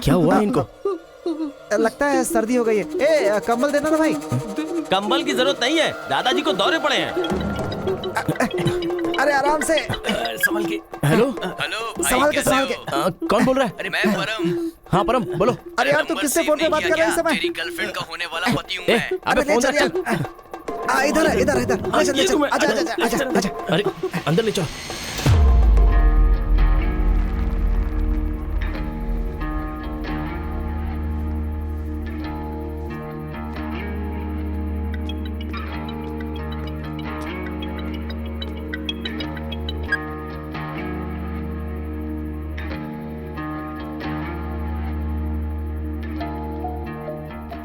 Speaker 2: क्या हुआ इनको?
Speaker 7: लगता है सर्दी हो गई है। ए, कंबल देना ना भाई।
Speaker 4: कंबल की जरूरत नहीं है, दादाजी को दौरे पड़े हैं।
Speaker 7: अरे आराम से
Speaker 2: संभल के। हेलो
Speaker 12: हेलो
Speaker 7: संभाल के संभाल के।
Speaker 2: कौन बोल रहा है?
Speaker 12: अरे मैं परम।
Speaker 2: हाँ परम बोलो।
Speaker 7: अरे यार, तू किससे फोन पे बात कर रहा है इस समय?
Speaker 12: तेरी गर्लफ्रेंड का होने वाला पति हूँ मैं।
Speaker 2: अबे फोन
Speaker 7: चल
Speaker 2: चल।
Speaker 7: इधर है, इधर इधर। आजा।
Speaker 2: अरे अंदर ले चलो।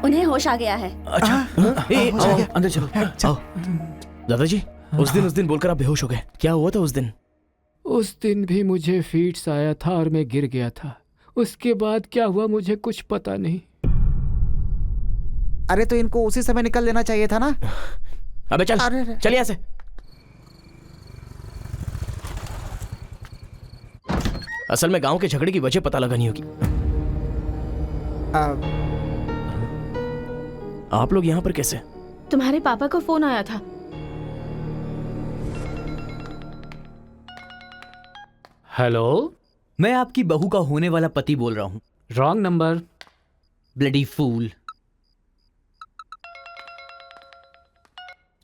Speaker 14: उन्हें होश आ गया है।
Speaker 2: अच्छा आओ, अंदर चलो। आओ। दादाजी, उस दिन बोलकर आप बेहोश हो गए। क्या हुआ था उस दिन?
Speaker 3: उस दिन भी मुझे फीट्स आया था और मैं गिर गया था। उसके बाद क्या हुआ मुझे कुछ पता नहीं।
Speaker 7: अरे तो इनको उसी समय निकल लेना चाहिए था ना।
Speaker 2: अबे चल चल यहाँ से। असल में गांव के झगड़े की वजह पता लगानी होगी। आप लोग यहाँ पर कैसे?
Speaker 1: तुम्हारे पापा को फोन आया था।
Speaker 3: हेलो,
Speaker 12: मैं आपकी बहू का होने वाला पति बोल रहा हूँ।
Speaker 3: Wrong number.
Speaker 12: Bloody fool.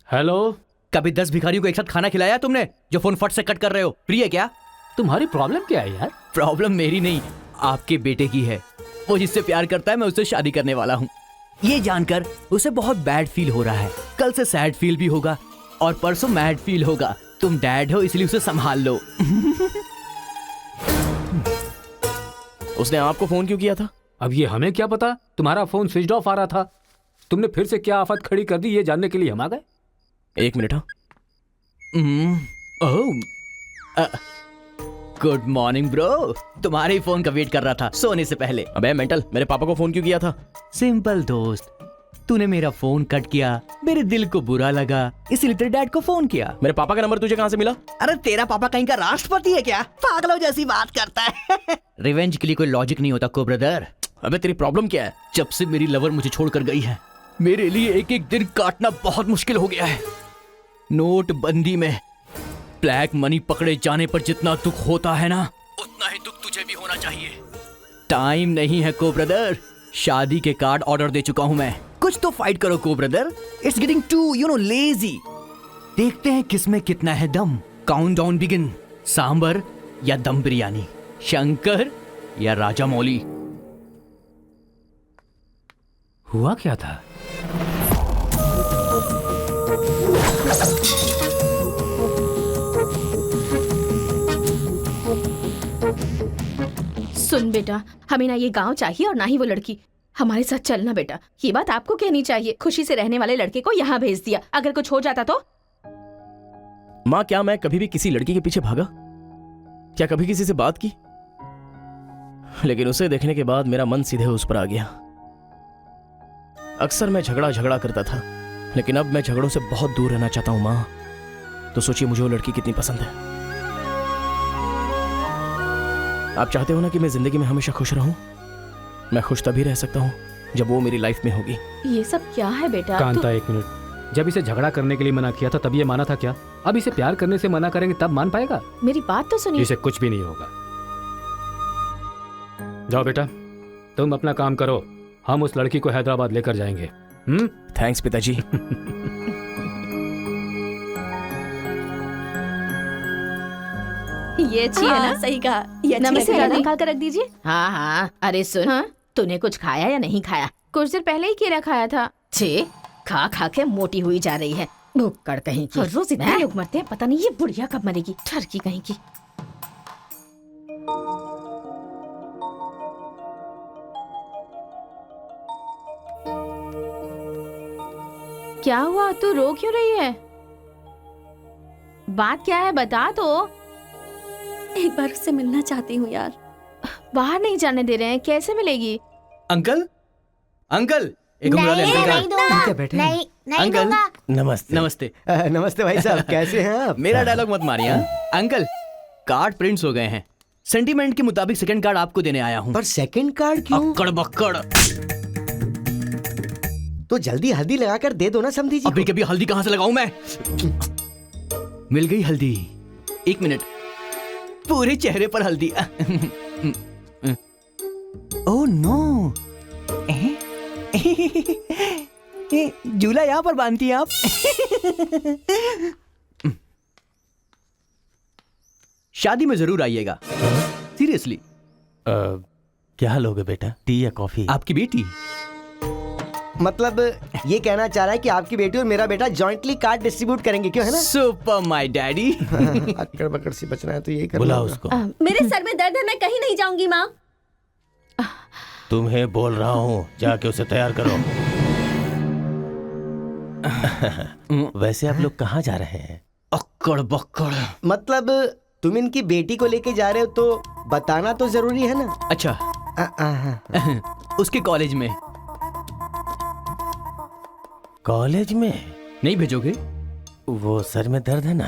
Speaker 3: Hello,
Speaker 12: कभी 10 भिखारियों को एक साथ खाना खिलाया तुमने जो फोन फट से कट कर रहे हो? प्रिय क्या?
Speaker 3: तुम्हारी प्रॉब्लम क्या है यार?
Speaker 12: प्रॉब्लम मेरी नहीं, आपके बेटे की है। वो जिससे प्यार करता है, मैं उससे शादी करने वाला हूँ। ये जानकर उसे बहुत बैड फील हो रहा है। कल से सैड फील भी होगा और परसों मैड फील होगा। तुम डैड हो इसलिए उसे संभाल लो।
Speaker 2: उसने आपको फोन क्यों किया था?
Speaker 3: अब ये हमें क्या पता? तुम्हारा फोन स्विच ऑफ आ रहा था। तुमने फिर से क्या आफत खड़ी कर दी ये जानने के लिए हम आ गए।
Speaker 2: 1 मिनट। हाँ,
Speaker 12: गुड मॉर्निंग ब्रो। तुम्हारे ही फोन का वेट कर रहा था सोने से पहले।
Speaker 2: अबे मेंटल, मेरे पापा को फोन क्यों किया था?
Speaker 12: सिंपल दोस्त, तूने मेरा फोन कट किया, मेरे दिल को बुरा लगा, इसलिए तेरे डैड को फोन किया।
Speaker 2: मेरे पापा का नंबर तुझे कहाँ से मिला?
Speaker 12: अरे तेरा पापा कहीं का राष्ट्रपति है क्या? पागलों जैसी बात करता है। रिवेंज के लिए कोई लॉजिक नहीं होता को ब्रदर।
Speaker 2: अबे तेरी प्रॉब्लम क्या है?
Speaker 12: जब से मेरी लवर मुझे छोड़कर गई है, मेरे लिए एक एक दिन काटना बहुत मुश्किल हो गया है। नोटबंदी में ब्लैक मनी पकड़े जाने पर जितना दुख होता है ना, उतना ही दुख तुझे भी होना चाहिए। टाइम नहीं है को ब्रदर, शादी के कार्ड ऑर्डर दे चुका हूं मैं। कुछ तो फाइट करो को brother, it's getting too you know lazy. देखते हैं किसमें कितना है दम। Count down begin. सांबर या दम बिरयानी, शंकर या राजा मौली।
Speaker 3: हुआ क्या था?
Speaker 1: सुन बेटा, हमें ना ये गांव चाहिए और ना ही वो लड़की। हमारे साथ चलना बेटा। ये बात आपको कहनी चाहिए। खुशी से रहने वाले लड़के को यहाँ भेज दिया, अगर कुछ हो जाता तो।
Speaker 2: माँ, क्या मैं कभी भी किसी लड़की के पीछे भागा? क्या कभी किसी से बात की? लेकिन उसे देखने के बाद मेरा मन सीधे उस पर आ गया। अक्सर मैं झगड़ा करता था, लेकिन अब मैं झगड़ों से बहुत दूर रहना चाहता हूँ माँ। तो सोचिए मुझे वो लड़की कितनी पसंद है। आप चाहते हो ना कि मैं जिंदगी में हमेशा खुश रहूं? मैं खुश तभी रह सकता हूं जब वो मेरी लाइफ में होगी।
Speaker 1: ये सब क्या है बेटा?
Speaker 3: कांता, एक मिनट। जब इसे झगड़ा करने के लिए मना किया था तब ये माना था क्या? अब इसे प्यार करने से मना करेंगे तब मान पाएगा?
Speaker 1: मेरी बात तो सुनिए।
Speaker 3: इसे कुछ भी नहीं होगा। जाओ बेटा, तुम अपना काम करो, हम उस लड़की को हैदराबाद लेकर जाएंगे।
Speaker 2: थैंक्स पिताजी।
Speaker 1: ये अच्छी है ना?
Speaker 14: सही कहा। ये अच्छी
Speaker 1: नमस्ते
Speaker 14: लग रही है।
Speaker 1: निकाल कर रख दीजिए।
Speaker 15: हाँ हाँ, अरे सुन, तूने कुछ खाया या नहीं खाया?
Speaker 1: कुछ देर पहले ही केला खाया था।
Speaker 15: छे, खा खा के मोटी हुई जा रही है, भुक्कड़ कहीं की।
Speaker 1: रोज इतने लोग मरते हैं, पता नहीं ये बुढ़िया कब मरेगी। ठरकी कहीं की। क्या हुआ? तू रो क्यों रही है? बात क्या है, बता तो।
Speaker 14: एक बार उससे मिलना चाहती हूँ यार।
Speaker 1: बाहर नहीं जाने दे रहे हैं, कैसे मिलेगी?
Speaker 12: अंकल, अंकल, एक उंगली वाले अंकल का।
Speaker 14: नहीं
Speaker 12: अंकल,
Speaker 4: नमस्ते।
Speaker 12: नमस्ते।
Speaker 8: नमस्ते भाई साहब, कैसे हैं आप?
Speaker 12: मेरा डायलॉग मत मारिए। अंकल, कार्ड प्रिंट्स हो गए हैं। सेंटीमेंट के मुताबिक सेकंड कार्ड आपको देने आया हूँ।
Speaker 8: पर सेकंड कार्ड क्यों?
Speaker 12: अक्कड़ बक्कड़।
Speaker 8: तो जल्दी हल्दी लगाकर दे दो ना समधी जी।
Speaker 12: अभी कभी हल्दी कहाँ से लगाऊं मैं? मिल गई हल्दी। एक मिनट, पूरे चेहरे पर हल्दी। ओह नो, झूला यहाँ पर बांधती हैं आप? शादी में जरूर आइएगा, सीरियसली।
Speaker 4: क्या लोगे बेटा, टी या कॉफी?
Speaker 12: आपकी बेटी।
Speaker 8: मतलब ये कहना चाह रहा है कि आपकी बेटी और मेरा बेटा जॉइंटली कार्ड डिस्ट्रीब्यूट करेंगे, क्यों है ना?
Speaker 12: Super my daddy.
Speaker 8: अक्कड़ बक्कड़ से बचना है तो यही करना
Speaker 4: बुला
Speaker 8: होगा।
Speaker 4: उसको।
Speaker 14: मेरे सर में दर्द है, मैं कहीं नहीं जाऊंगी माँ।
Speaker 4: तुम्हें बोल रहा हूँ, जाके उसे तैयार करो। वैसे आप लोग कहाँ जा रहे हैं?
Speaker 12: अक्कड़ बक्कड़।
Speaker 8: मतलब तुम इनकी बेटी को लेके जा रहे हो तो बताना तो जरूरी है ना?
Speaker 12: अच्छा, उसके कॉलेज में।
Speaker 4: कॉलेज में
Speaker 12: नहीं भेजोगे?
Speaker 4: वो सर में दर्द है ना।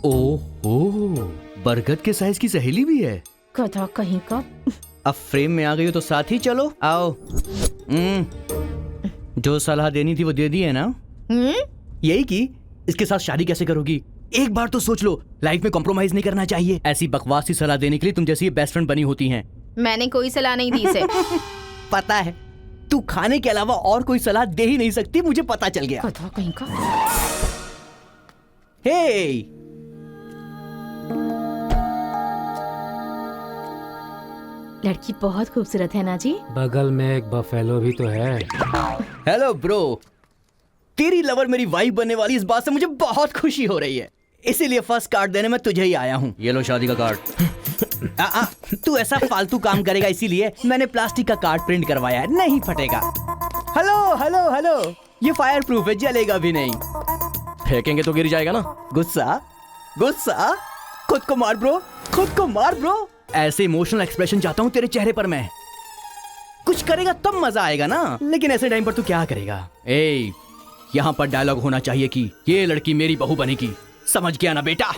Speaker 12: ओहो, बरगद के साइज की सहेली भी है।
Speaker 1: गधा कहीं का।
Speaker 12: अब फ्रेम में आ गई हो तो साथ ही चलो। आओ। जो सलाह देनी थी वो दे दी है ना? यही कि इसके साथ शादी कैसे करोगी? एक बार तो सोच लो, लाइफ में कॉम्प्रोमाइज नहीं करना चाहिए। ऐसी बकवास सी सलाह देने के लिए तुम जैसी बेस्ट फ्रेंड बनी होती हैं।
Speaker 1: मैंने कोई सलाह नहीं दी इसे।
Speaker 12: पता है, तू खाने के अलावा और कोई सलाह दे ही नहीं सकती, मुझे पता चल गया।
Speaker 1: गधा कहीं का।
Speaker 12: हे,
Speaker 1: लड़की बहुत खूबसूरत है ना जी?
Speaker 3: बगल में एक बफेलो भी तो है।
Speaker 12: हेलो ब्रो, तेरी लवर मेरी वाइफ बनने वाली इस बात से मुझे बहुत खुशी हो रही है, इसीलिए फर्स्ट कार्ड देने में तुझे ही आया हूँ। ये लो शादी का कार्ड। तू ऐसा फालतू काम करेगा इसीलिए मैंने प्लास्टिक का कार्ड प्रिंट करवाया है, नहीं फटेगा। हेलो हेलो हेलो, ये फायर प्रूफ है, जलेगा भी नहीं।
Speaker 2: फेंकेंगे तो गिर जाएगा ना।
Speaker 12: गुस्सा गुस्सा, खुद को मार ब्रो, खुद को मार ब्रो। ऐसे इमोशनल एक्सप्रेशन चाहता हूँ तेरे चेहरे पर मैं। कुछ करेगा तब मजा आएगा ना, लेकिन ऐसे टाइम पर तू क्या करेगा? ए, यहाँ पर डायलॉग होना चाहिए कि ये लड़की मेरी बहू बनेगी। समझ गया ना बेटा?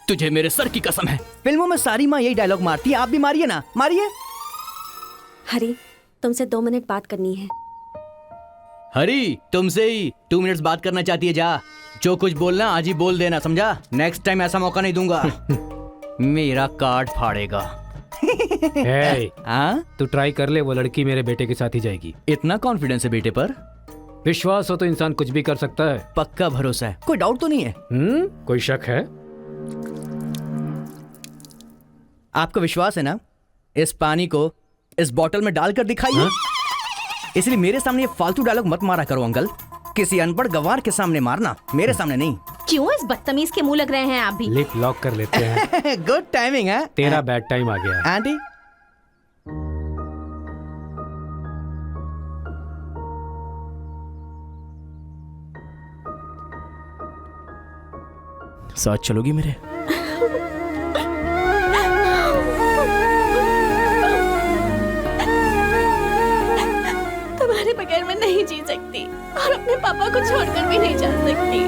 Speaker 12: तुझे मेरे सर की कसम है, फिल्मों में सारी माँ यही डायलॉग मारती है, आप भी मारिए ना, मारिए।
Speaker 14: हरी, तुमसे 2 मिनट बात करनी है।
Speaker 12: हरी, तुमसे ही 2 मिनट्स बात करना चाहती है? जा, जो कुछ बोलना आज ही बोल देना, समझा? नेक्स्ट टाइम ऐसा मौका नहीं दूंगा। मेरा कार्ड फाड़ेगा।
Speaker 3: तू ट्राई कर ले, वो लड़की मेरे बेटे के साथ ही जाएगी।
Speaker 12: इतना कॉन्फिडेंस है बेटे पर?
Speaker 3: विश्वास हो तो इंसान कुछ भी कर सकता है।
Speaker 12: पक्का भरोसा है, कोई डाउट तो नहीं है?
Speaker 3: कोई शक है?
Speaker 12: आपको विश्वास है ना? इस पानी को इस बोतल में डालकर दिखाइए। इसलिए मेरे सामने ये फालतू डायलॉग मत मारा करो अंकल। किसी अनपढ़ गवार के सामने मारना, मेरे सामने नहीं।
Speaker 1: क्यों इस बदतमीज के मुंह लग रहे हैं आप भी?
Speaker 3: लिप लॉक कर लेते हैं।
Speaker 12: गुड टाइमिंग है।
Speaker 3: तेरा बैड टाइम आ गया।
Speaker 12: आंटी
Speaker 2: साथ चलोगी मेरे?
Speaker 1: तुम्हारे बगैर मैं नहीं जी सकती और अपने पापा को छोड़कर भी नहीं जा सकती।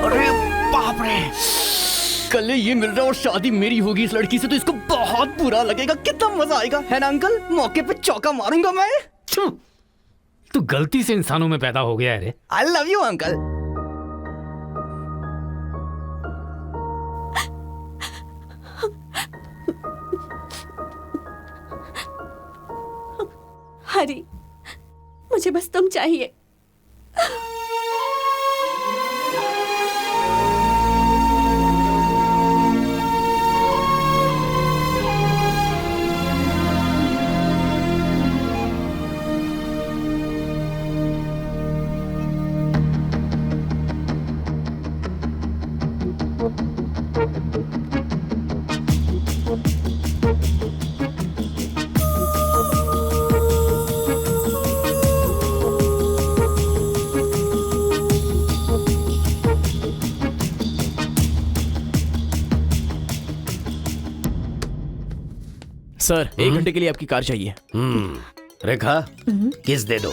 Speaker 12: अरे बाप रे, कल ये मिल रहा और शादी मेरी होगी इस लड़की से, तो इसको बहुत बुरा लगेगा। कितना मजा आएगा, है ना अंकल? मौके पे चौका मारूंगा मैं।
Speaker 3: तू गलती से इंसानों में पैदा हो गया है रे।
Speaker 12: I love you uncle.
Speaker 14: Hari, मुझे बस तुम चाहिए।
Speaker 2: सर, 1 घंटे के लिए आपकी कार चाहिए।
Speaker 19: रेखा, किस दे दो।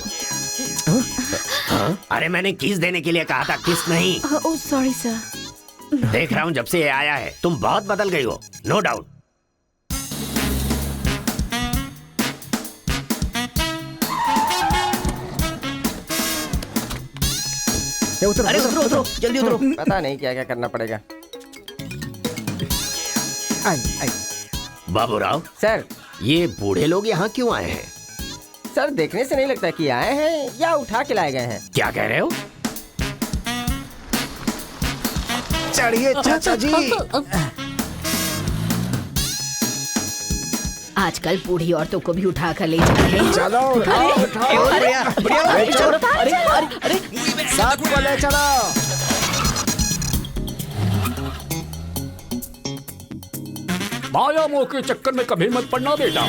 Speaker 19: अरे मैंने किस देने के लिए कहा था, किस नहीं।
Speaker 1: Oh sorry sir.
Speaker 19: देख रहा हूँ जब से ये आया है तुम बहुत बदल गई हो, नो डाउट।
Speaker 12: अरे उतरो उतरो, जल्दी उतरो।
Speaker 13: पता नहीं क्या क्या करना पड़ेगा।
Speaker 19: बाबूराव
Speaker 13: सर,
Speaker 19: ये बूढ़े लोग यहाँ क्यों आए हैं?
Speaker 13: सर देखने से नहीं लगता कि आए हैं या उठा के लाए गए हैं।
Speaker 19: क्या कह रहे हो?
Speaker 7: चढ़िए चाचा जी।
Speaker 15: आजकल बूढ़ी औरतों को भी उठा कर ले जा रहे हैं।
Speaker 7: चलो उठाओ उठाओ।
Speaker 15: अरे
Speaker 7: साथ को ले चलो।
Speaker 3: माया मोह के चक्कर में कभी मत पड़ना बेटा।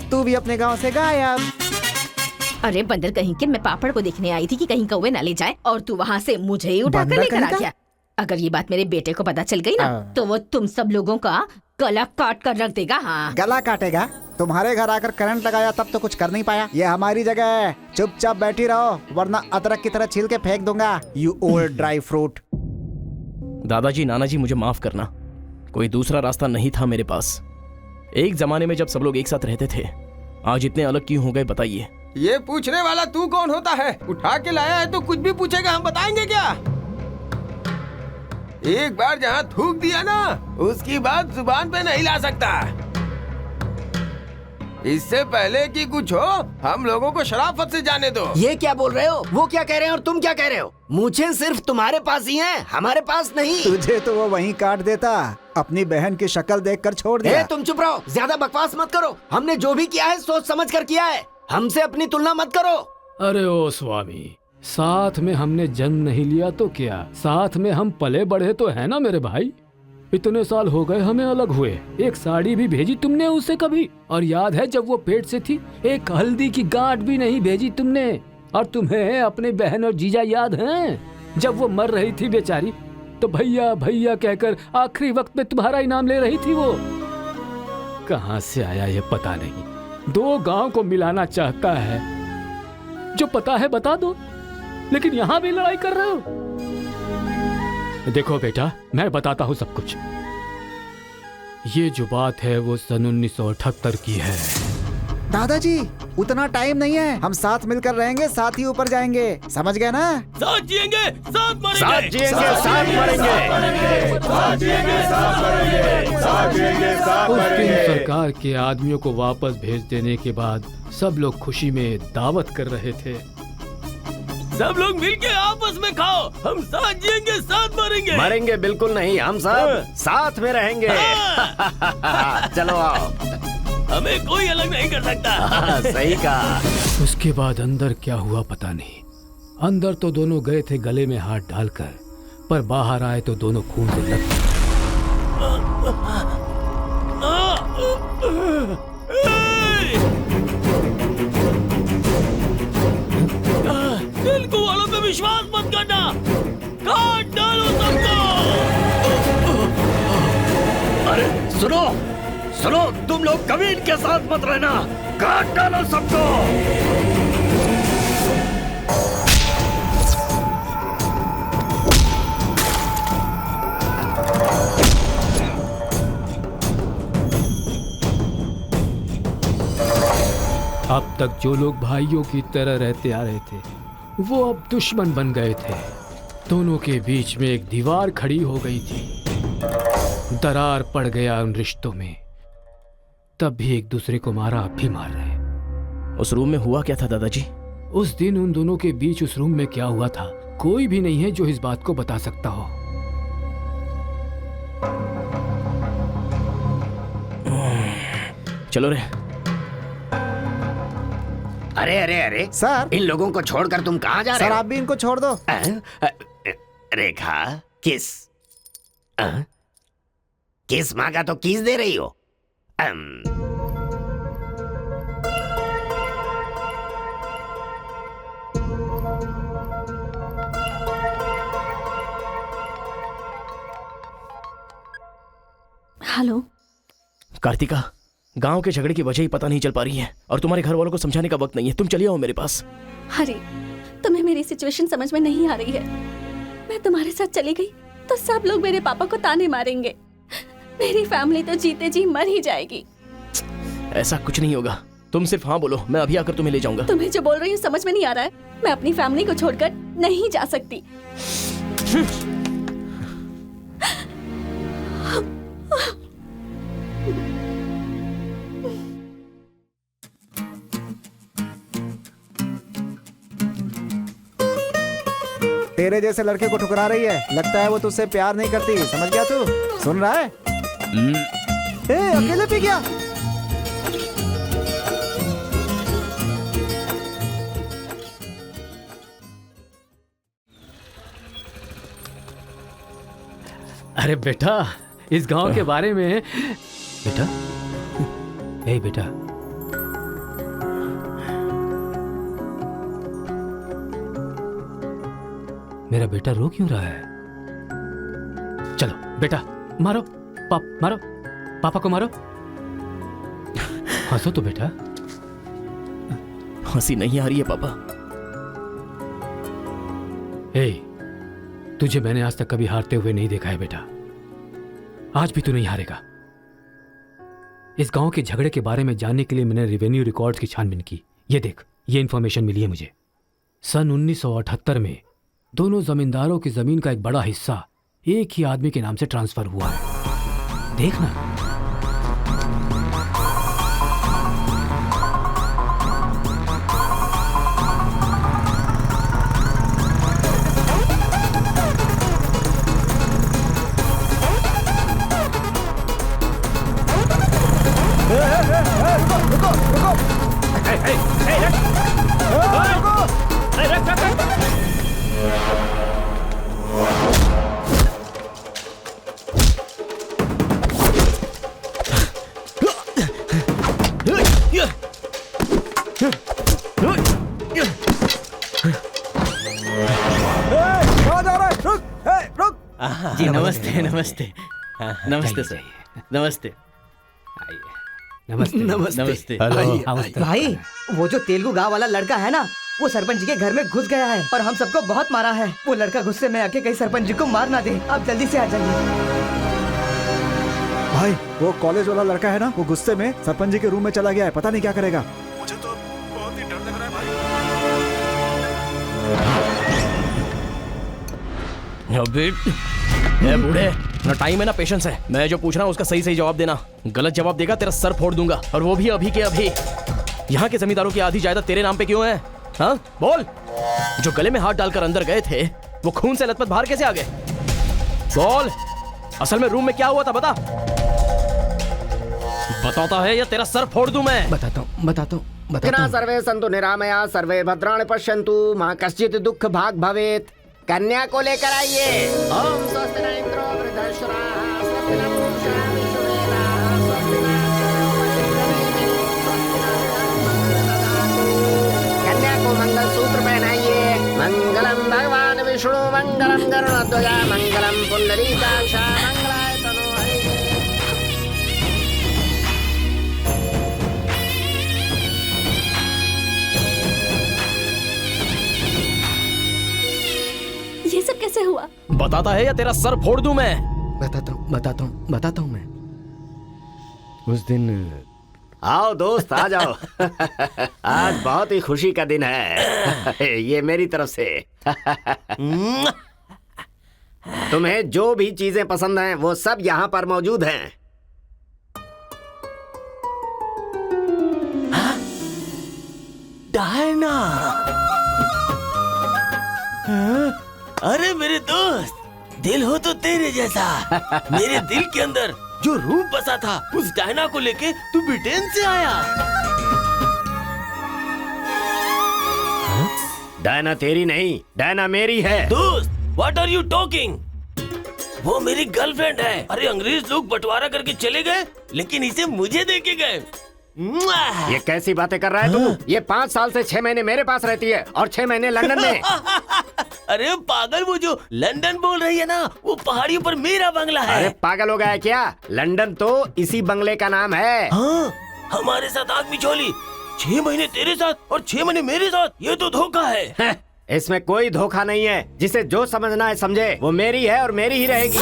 Speaker 7: तू भी अपने गांव से गायब।
Speaker 15: अरे बंदर कहीं के, मैं पापड़ को देखने आई थी कि कहीं कौवे ना ले जाए और तू वहाँ से मुझे ही उठा कर
Speaker 7: बंदर
Speaker 15: लेकर आ
Speaker 7: कहीं
Speaker 15: गया। अगर ये बात मेरे बेटे को पता चल गई ना तो वो तुम सब लोगों का गला काट कर रख देगा। हाँ,
Speaker 7: गला काटेगा? तुम्हारे घर आकर करंट लगाया तब तो कुछ कर नहीं पाया। ये हमारी जगह है, चुपचाप बैठी रहो वरना अदरक की तरह छील के फेंक दूंगा। You old dry fruit.
Speaker 2: दादाजी, नानाजी, मुझे माफ करना, कोई दूसरा रास्ता नहीं था मेरे पास। एक जमाने में जब सब लोग एक साथ रहते थे, आज इतने अलग क्यों हो गए बताइए?
Speaker 18: ये पूछने वाला तू कौन होता है? उठा के लाया है तो कुछ भी पूछेगा, हम बताएंगे क्या? एक बार जहाँ थूक दिया ना, उसकी बात जुबान पे नहीं ला सकता। इससे पहले कि कुछ हो, हम लोगों को शराफत से जाने दो।
Speaker 8: ये क्या बोल रहे हो? वो क्या कह रहे हैं और तुम क्या कह रहे हो? मुझे सिर्फ तुम्हारे पास ही है, हमारे पास नहीं।
Speaker 7: तुझे तो वो वहीं काट देता, अपनी बहन की शक्ल देखकर छोड़ दिया।
Speaker 8: तुम चुप रहो, ज्यादा बकवास मत करो। हमने जो भी किया है सोच समझ कर किया है, हमसे अपनी तुलना मत करो।
Speaker 3: अरे ओ स्वामी, साथ में हमने जन्म नहीं लिया तो क्या, साथ में हम पले बढ़े तो है ना मेरे भाई। इतने साल हो गए हमें अलग हुए, एक साड़ी भी भेजी तुमने उसे कभी? और याद है जब वो पेट से थी, एक हल्दी की गांठ भी नहीं भेजी तुमने। और तुम्हें अपने बहन और जीजा याद हैं? जब वो मर रही थी बेचारी, तो भैया भैया कहकर आखिरी वक्त में तुम्हारा ही नाम ले रही थी। वो कहाँ से आया ये पता नहीं। 2 गांव को मिलाना चाहता है, जो पता है बता दो, लेकिन यहाँ भी लड़ाई कर रहे हो। देखो बेटा, मैं बताता हूँ सब कुछ। ये जो बात है वो सन 1978 की है।
Speaker 7: दादाजी,
Speaker 10: उतना टाइम नहीं है। हम साथ मिलकर रहेंगे, साथ ही ऊपर जाएंगे, समझ गए ना?
Speaker 4: साथ जिएंगे, साथ मरेंगे,
Speaker 19: साथ जिएंगे, साथ मरेंगे,
Speaker 10: साथ जिएंगे, साथ मरेंगे, साथ जिएंगे, साथ
Speaker 3: उस दिन
Speaker 10: मरेंगे।
Speaker 3: सरकार के आदमियों को वापस भेज देने के बाद सब लोग खुशी में दावत कर रहे थे।
Speaker 4: सब लोग मिलके आपस में खाओ, हम साथ जिएंगे, साथ मरेंगे।
Speaker 5: मरेंगे बिल्कुल नहीं, हम सब साथ में रहेंगे। चलो आओ।
Speaker 4: हमें कोई अलग नहीं कर सकता।
Speaker 5: सही कहा।
Speaker 3: उसके बाद अंदर क्या हुआ पता नहीं। अंदर तो दोनों गए थे गले में हाथ डालकर, पर बाहर आए तो दोनों खून से लथपथ।
Speaker 4: तेलुगु वालों पे विश्वास मत करना, काट डालो सबको।
Speaker 19: अरे सुनो सुनो, तुम लोग कभी इनके साथ मत रहना, काट डालो सबको।
Speaker 3: अब तक जो लोग भाइयों की तरह रहते आ रहे थे वो अब दुश्मन बन गए थे। दोनों के बीच में एक दीवार खड़ी हो गई थी। दरार पड़ गया उन रिश्तों में। तब भी एक दूसरे को मारा, अब भी मार रहे।
Speaker 2: उस रूम में हुआ क्या था दादाजी?
Speaker 3: उस दिन उन दोनों के बीच उस रूम में क्या हुआ था कोई भी नहीं है जो इस बात को बता सकता हो।
Speaker 2: चलो रे।
Speaker 8: अरे अरे अरे
Speaker 10: सर,
Speaker 8: इन लोगों को छोड़कर तुम कहाँ जा रहे
Speaker 10: सर
Speaker 8: हो?
Speaker 10: आप भी इनको छोड़ दो।
Speaker 8: रेखा, किस किस मांगा तो किस दे रही हो?
Speaker 14: हेलो
Speaker 2: कार्तिका, गांव के झगड़े की वजह ही पता नहीं चल पा रही है और तुम्हारे घर वालों को समझाने का वक्त नहीं है। तुम चलिए आओ मेरे पास।
Speaker 14: हरी, तुम्हें मेरी सिचुएशन समझ में नहीं आ रही है। मैं तुम्हारे साथ चली गई तो सब लोग मेरे पापा को ताने मारेंगे। मेरी फैमिली तो जीते जी मर ही जाएगी।
Speaker 2: ऐसा कुछ नहीं होगा, तुम सिर्फ हाँ बोलो, मैं अभी आकर तुम्हें ले जाऊंगा।
Speaker 14: तुम्हें जो बोल रही हूँ समझ में नहीं आ रहा है। मैं अपनी फैमिली को छोड़कर नहीं जा सकती।
Speaker 10: तेरे जैसे लड़के को ठुकरा रही है, लगता है वो तुझसे प्यार नहीं करती। समझ गया तू? सुन रहा है? अकेले पी गया?
Speaker 3: अरे बेटा, इस गांव के बारे में। बेटा, ए बेटा, मेरा बेटा रो क्यों रहा है? चलो बेटा, मारो मारो, पापा को मारो। हंसो तो बेटा।
Speaker 2: हंसी नहीं आ रही है पापा।
Speaker 3: ए, तुझे मैंने आज तक कभी हारते हुए नहीं देखा है बेटा। आज भी तू नहीं हारेगा। इस गांव के झगड़े के बारे में जानने के लिए मैंने रेवेन्यू रिकॉर्ड्स की छानबीन की। ये देख, ये इंफॉर्मेशन मिली है मुझे। सन 1978 में दोनों जमींदारों की जमीन का एक बड़ा हिस्सा एक ही आदमी के नाम से ट्रांसफर हुआ है। देखना।
Speaker 12: जी नमस्ते नमस्ते नमस्ते सर, नमस्ते
Speaker 3: नमस्ते
Speaker 12: नमस्ते।
Speaker 11: भाई, वो जो तेलुगु गांव वाला लड़का है ना, वो सरपंच जी के घर में घुस गया है और हम सबको बहुत मारा है। वो लड़का गुस्से में आके कहीं सरपंच जी को मार ना दे। आप जल्दी से आ जाइए।
Speaker 10: भाई, वो कॉलेज वाला लड़का है ना, वो गुस्से में सरपंच जी के रूम में चला गया है। पता नहीं क्या करेगा। मुझे तो
Speaker 2: अबे ए बूढ़े, ना टाइम है ना पेशेंस है। मैं जो पूछ रहा हूँ उसका सही सही जवाब देना। गलत जवाब देगा तेरा सर फोड़ दूंगा, और वो भी अभी के अभी। यहाँ के जमींदारों की आधी जायदाद तेरे नाम पे क्यों है? हाँ बोल। जो गले में हाथ डालकर अंदर गए थे वो खून से लथपथ बाहर कैसे आ गए? बोल, असल में रूम में क्या हुआ था बता। बताता है या तेरा सर फोड़ दूं मैं?
Speaker 6: बताता हूँ।
Speaker 5: सर्वे सन्तु निरामया सर्वे भद्राणि पश्यन्तु मां कश्चित् दुःख भाग भवेत्। कन्या को लेकर आइए। ओम स्वस्ति न इंद्रो वृद्धश्रवाः स्वस्ति न पूषा विश्ववेदाः स्वस्ति न कन्या को मंगल सूत्र पहनाइए। मंगलम भगवान विष्णु मंगलम गरुड़ध्वज मंगलम पुंडरीकाक्ष मंगलाय तनो हरिः।
Speaker 14: ये सब कैसे हुआ?
Speaker 2: बताता है या तेरा सर फोड़ दूं मैं?
Speaker 6: बताता हूँ मैं। उस दिन
Speaker 5: आओ दोस्त आ जाओ। आज बहुत ही खुशी का दिन है। ये मेरी तरफ से। तुम्हें जो भी चीजें पसंद हैं वो सब यहाँ पर मौजूद हैं।
Speaker 4: डायना, अरे मेरे दोस्त, दिल हो तो तेरे जैसा। मेरे दिल के अंदर जो रूप बसा था उस डायना को लेके तू ब्रिटेन से आया।
Speaker 5: डायना तेरी नहीं, डायना मेरी है।
Speaker 4: दोस्त, व्हाट आर यू टॉकिंग? वो मेरी गर्लफ्रेंड है। अरे अंग्रेज लोग बंटवारा करके चले गए, लेकिन इसे मुझे देके गए।
Speaker 5: ये कैसी बातें कर रहा है तू? ये 5 साल से 6 महीने मेरे पास रहती है और 6 महीने लंदन में।
Speaker 4: अरे पागल, वो जो लंदन बोल रही है ना, वो पहाड़ियों पर मेरा बंगला है।
Speaker 5: अरे पागल हो गया है क्या? लंदन तो इसी बंगले का नाम है।
Speaker 4: हाँ, हमारे साथ आग बिछोली। 6 महीने तेरे साथ और 6 महीने मेरे साथ, ये तो धोखा है।
Speaker 5: इसमें कोई धोखा नहीं है। जिसे जो समझना है समझे। वो मेरी है और मेरी ही रहेगी।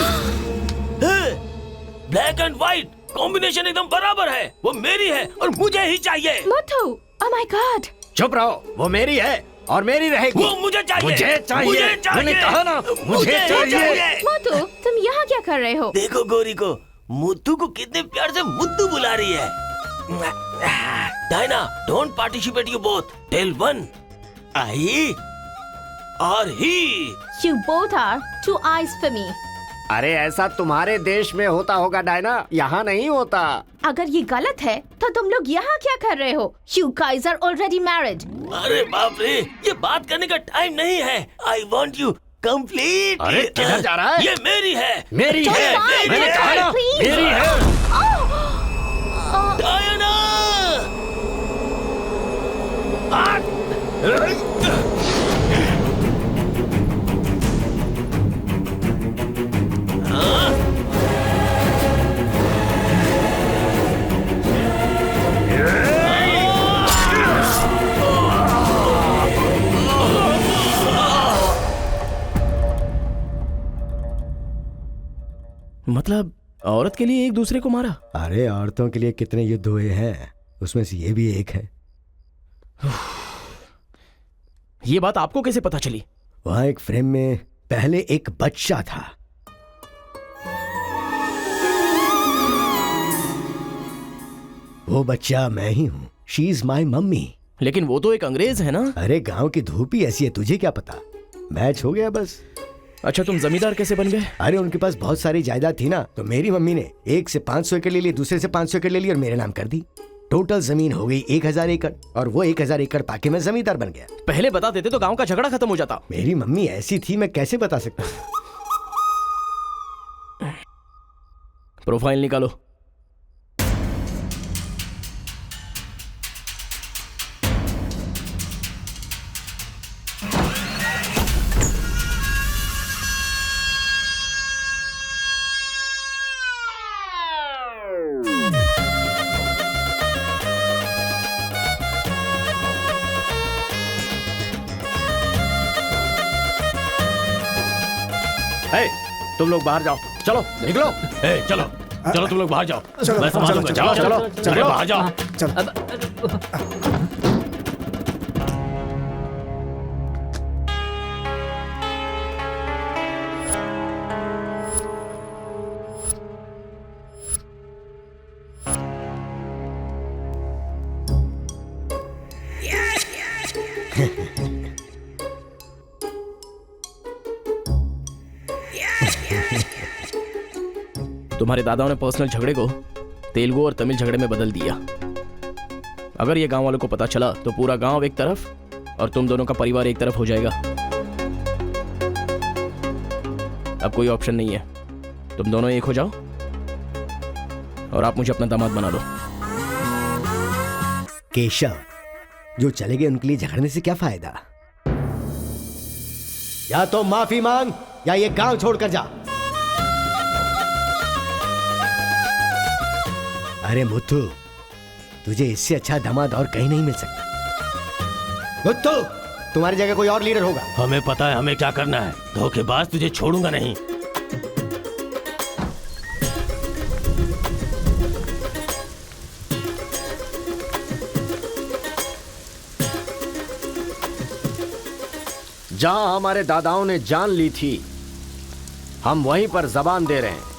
Speaker 4: ब्लैक एंड व्हाइट कॉम्बिनेशन एकदम बराबर है। वो मेरी है और मुझे ही चाहिए।
Speaker 1: मोटू, ओह माय गॉड।
Speaker 5: चुप रहो, वो मेरी है और मेरी रहेगी।
Speaker 4: वो मुझे चाहिए।
Speaker 5: मुझे चाहिए। मैंने कहा ना, मुझे चाहिए।
Speaker 1: मोटू, तुम यहाँ क्या कर रहे हो?
Speaker 4: देखो गोरी को, मुद्दू को कितने प्यार से मुद्दू बुला रही है। Diana, don't participate you both. Tell one, I और he.
Speaker 1: You both are two eyes for me.
Speaker 5: अरे ऐसा तुम्हारे देश में होता होगा डायना, यहाँ नहीं होता।
Speaker 1: अगर ये गलत है तो तुम लोग यहाँ क्या कर रहे हो? You guys are already married.
Speaker 4: अरे बाप रे, ये बात करने का टाइम नहीं है। I want you complete.
Speaker 5: अरे किधर जा रहा है?
Speaker 4: ये मेरी है।
Speaker 5: मेरी है। मैंने कहा ना, मेरी है।
Speaker 4: डायना!
Speaker 2: मतलब औरत के लिए एक दूसरे को मारा?
Speaker 8: अरे औरतों के लिए कितने युद्ध हुए हैं, उसमें से ये भी एक है।
Speaker 2: ये बात आपको कैसे पता चली?
Speaker 8: वहां एक फ्रेम में पहले एक बच्चा था। वो बच्चा मैं ही हूँ। She is my mummy.
Speaker 2: लेकिन वो तो एक अंग्रेज है ना?
Speaker 8: अरे गांव की धूप ही ऐसी है, तुझे क्या पता। मैच हो गया बस।
Speaker 2: अच्छा, तुम जमींदार कैसे बन गए?
Speaker 8: अरे उनके पास बहुत सारी जायदाद थी ना, तो मेरी मम्मी ने एक से 500 एकड़ ले ली, दूसरे से 500 एकड़ ले ली और मेरे नाम कर दी। टोटल जमीन हो गई 1000 एकड़ और वो 1000 एकड़ पाके मैं जमींदार बन गया।
Speaker 2: पहले बता देते तो गांव का झगड़ा खत्म हो जाता।
Speaker 8: मेरी मम्मी ऐसी थी, मैं कैसे बता सकता हूँ।
Speaker 2: प्रोफाइल निकालो।
Speaker 5: तुम लोग बाहर जाओ, चलो निकलो।
Speaker 4: चलो चलो, तुम लोग बाहर जाओ। मैं संभालूंगा।
Speaker 5: चलो चलो चलो
Speaker 4: बाहर जाओ।
Speaker 2: तुम्हारे दादाओं ने पर्सनल झगड़े को तेलुगु और तमिल झगड़े में बदल दिया। अगर ये गांव वालों को पता चला तो पूरा गांव एक तरफ और तुम दोनों का परिवार एक तरफ हो जाएगा। अब कोई ऑप्शन नहीं है, तुम दोनों एक हो जाओ और आप मुझे अपना दामाद बना दो।
Speaker 8: केशव, जो चले गए उनके लिए झगड़ने से क्या फायदा? या तो माफी मांग या ये गांव छोड़कर जा। अरे मुत्तू, तुझे इससे अच्छा दामाद और कहीं नहीं मिल सकता। मुत्तू, तुम्हारी जगह कोई और लीडर होगा।
Speaker 4: हमें पता है हमें क्या करना है। धोखेबाज, तुझे छोड़ूंगा नहीं।
Speaker 5: जहां हमारे दादाओं ने जान ली थी, हम वहीं पर जबान दे रहे हैं।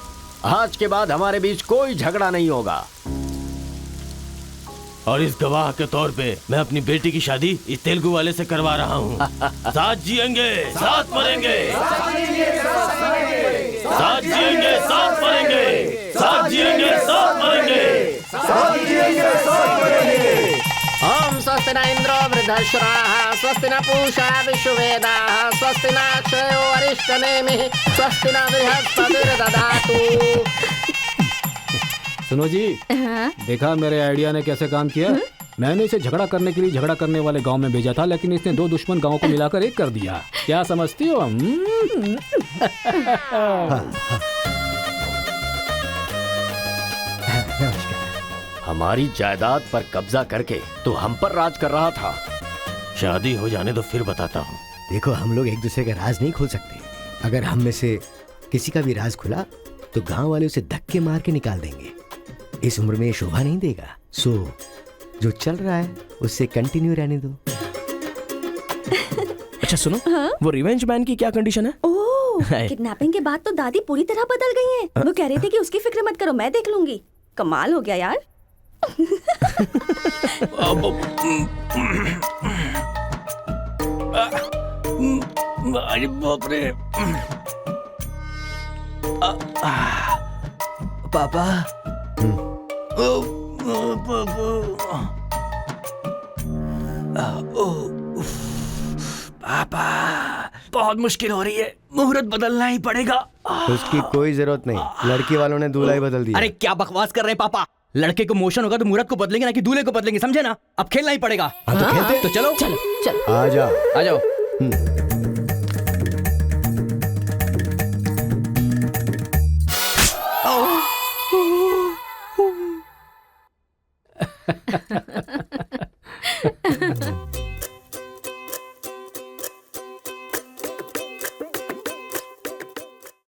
Speaker 5: आज के बाद हमारे बीच कोई झगड़ा नहीं होगा।
Speaker 4: और इस गवाह के तौर पे मैं अपनी बेटी की शादी इस तेलुगु वाले से करवा रहा हूँ। साथ जिएंगे, साथ मरेंगे, साथ जिएंगे, साथ मरेंगे, साथ जिएंगे, साथ मरेंगे, साथ जिएंगे, साथ मरेंगे।
Speaker 17: ओम स्वस्ति न इंद्रो वृद्धश्राः स्वस्ति न पूषा विश्ववेदाः स्वस्ति न अक्षयो अरिष्टनेमिः स्वस्ति न बृहस्पतिर्दधातु।
Speaker 3: सुनो जी, देखा मेरे आइडिया ने कैसे काम किया? मैंने इसे झगड़ा करने के लिए झगड़ा करने वाले गांव में भेजा था, लेकिन इसने दो दुश्मन गांवों को मिलाकर एक कर दिया। क्या समझती हो?
Speaker 5: हमारी जायदाद पर कब्जा करके तो हम पर राज कर रहा था।
Speaker 4: शादी हो जाने तो फिर बताता हूँ।
Speaker 8: देखो, हम लोग एक दूसरे का राज नहीं खोल सकते। अगर हम में से किसी का भी राज खुला तो गांव वाले उसे धक्के मार के निकाल देंगे। इस उम्र में ये शोभा नहीं देगा। सो जो चल रहा है उससे कंटिन्यू रहने दो।
Speaker 2: अच्छा सुनो, वो रिवेंज मैन की क्या कंडीशन है?
Speaker 14: ओह, किडनैपिंग के बाद तो दादी पूरी तरह बदल गई हैं। वो कह रही थी कि उसकी फिक्र मत करो, मैं देख लूंगी। कमाल हो गया यार।
Speaker 19: अरे बाप रे। पापा, पापा, बहुत मुश्किल हो रही है। मुहूर्त बदलना ही पड़ेगा।
Speaker 8: उसकी कोई जरूरत नहीं, लड़की वालों ने दूल्हा ही बदल दिया।
Speaker 12: अरे क्या बकवास कर रहे हैं पापा? लड़के को मोशन होगा तो मुहूर्त को बदलेंगे ना कि दूल्हे को बदलेंगे, समझे ना? अब खेलना ही पड़ेगा।
Speaker 8: हाँ, तो खेलते।
Speaker 12: तो चलो
Speaker 14: चलो चलो,
Speaker 8: आ जाओ,
Speaker 12: आ जाओ।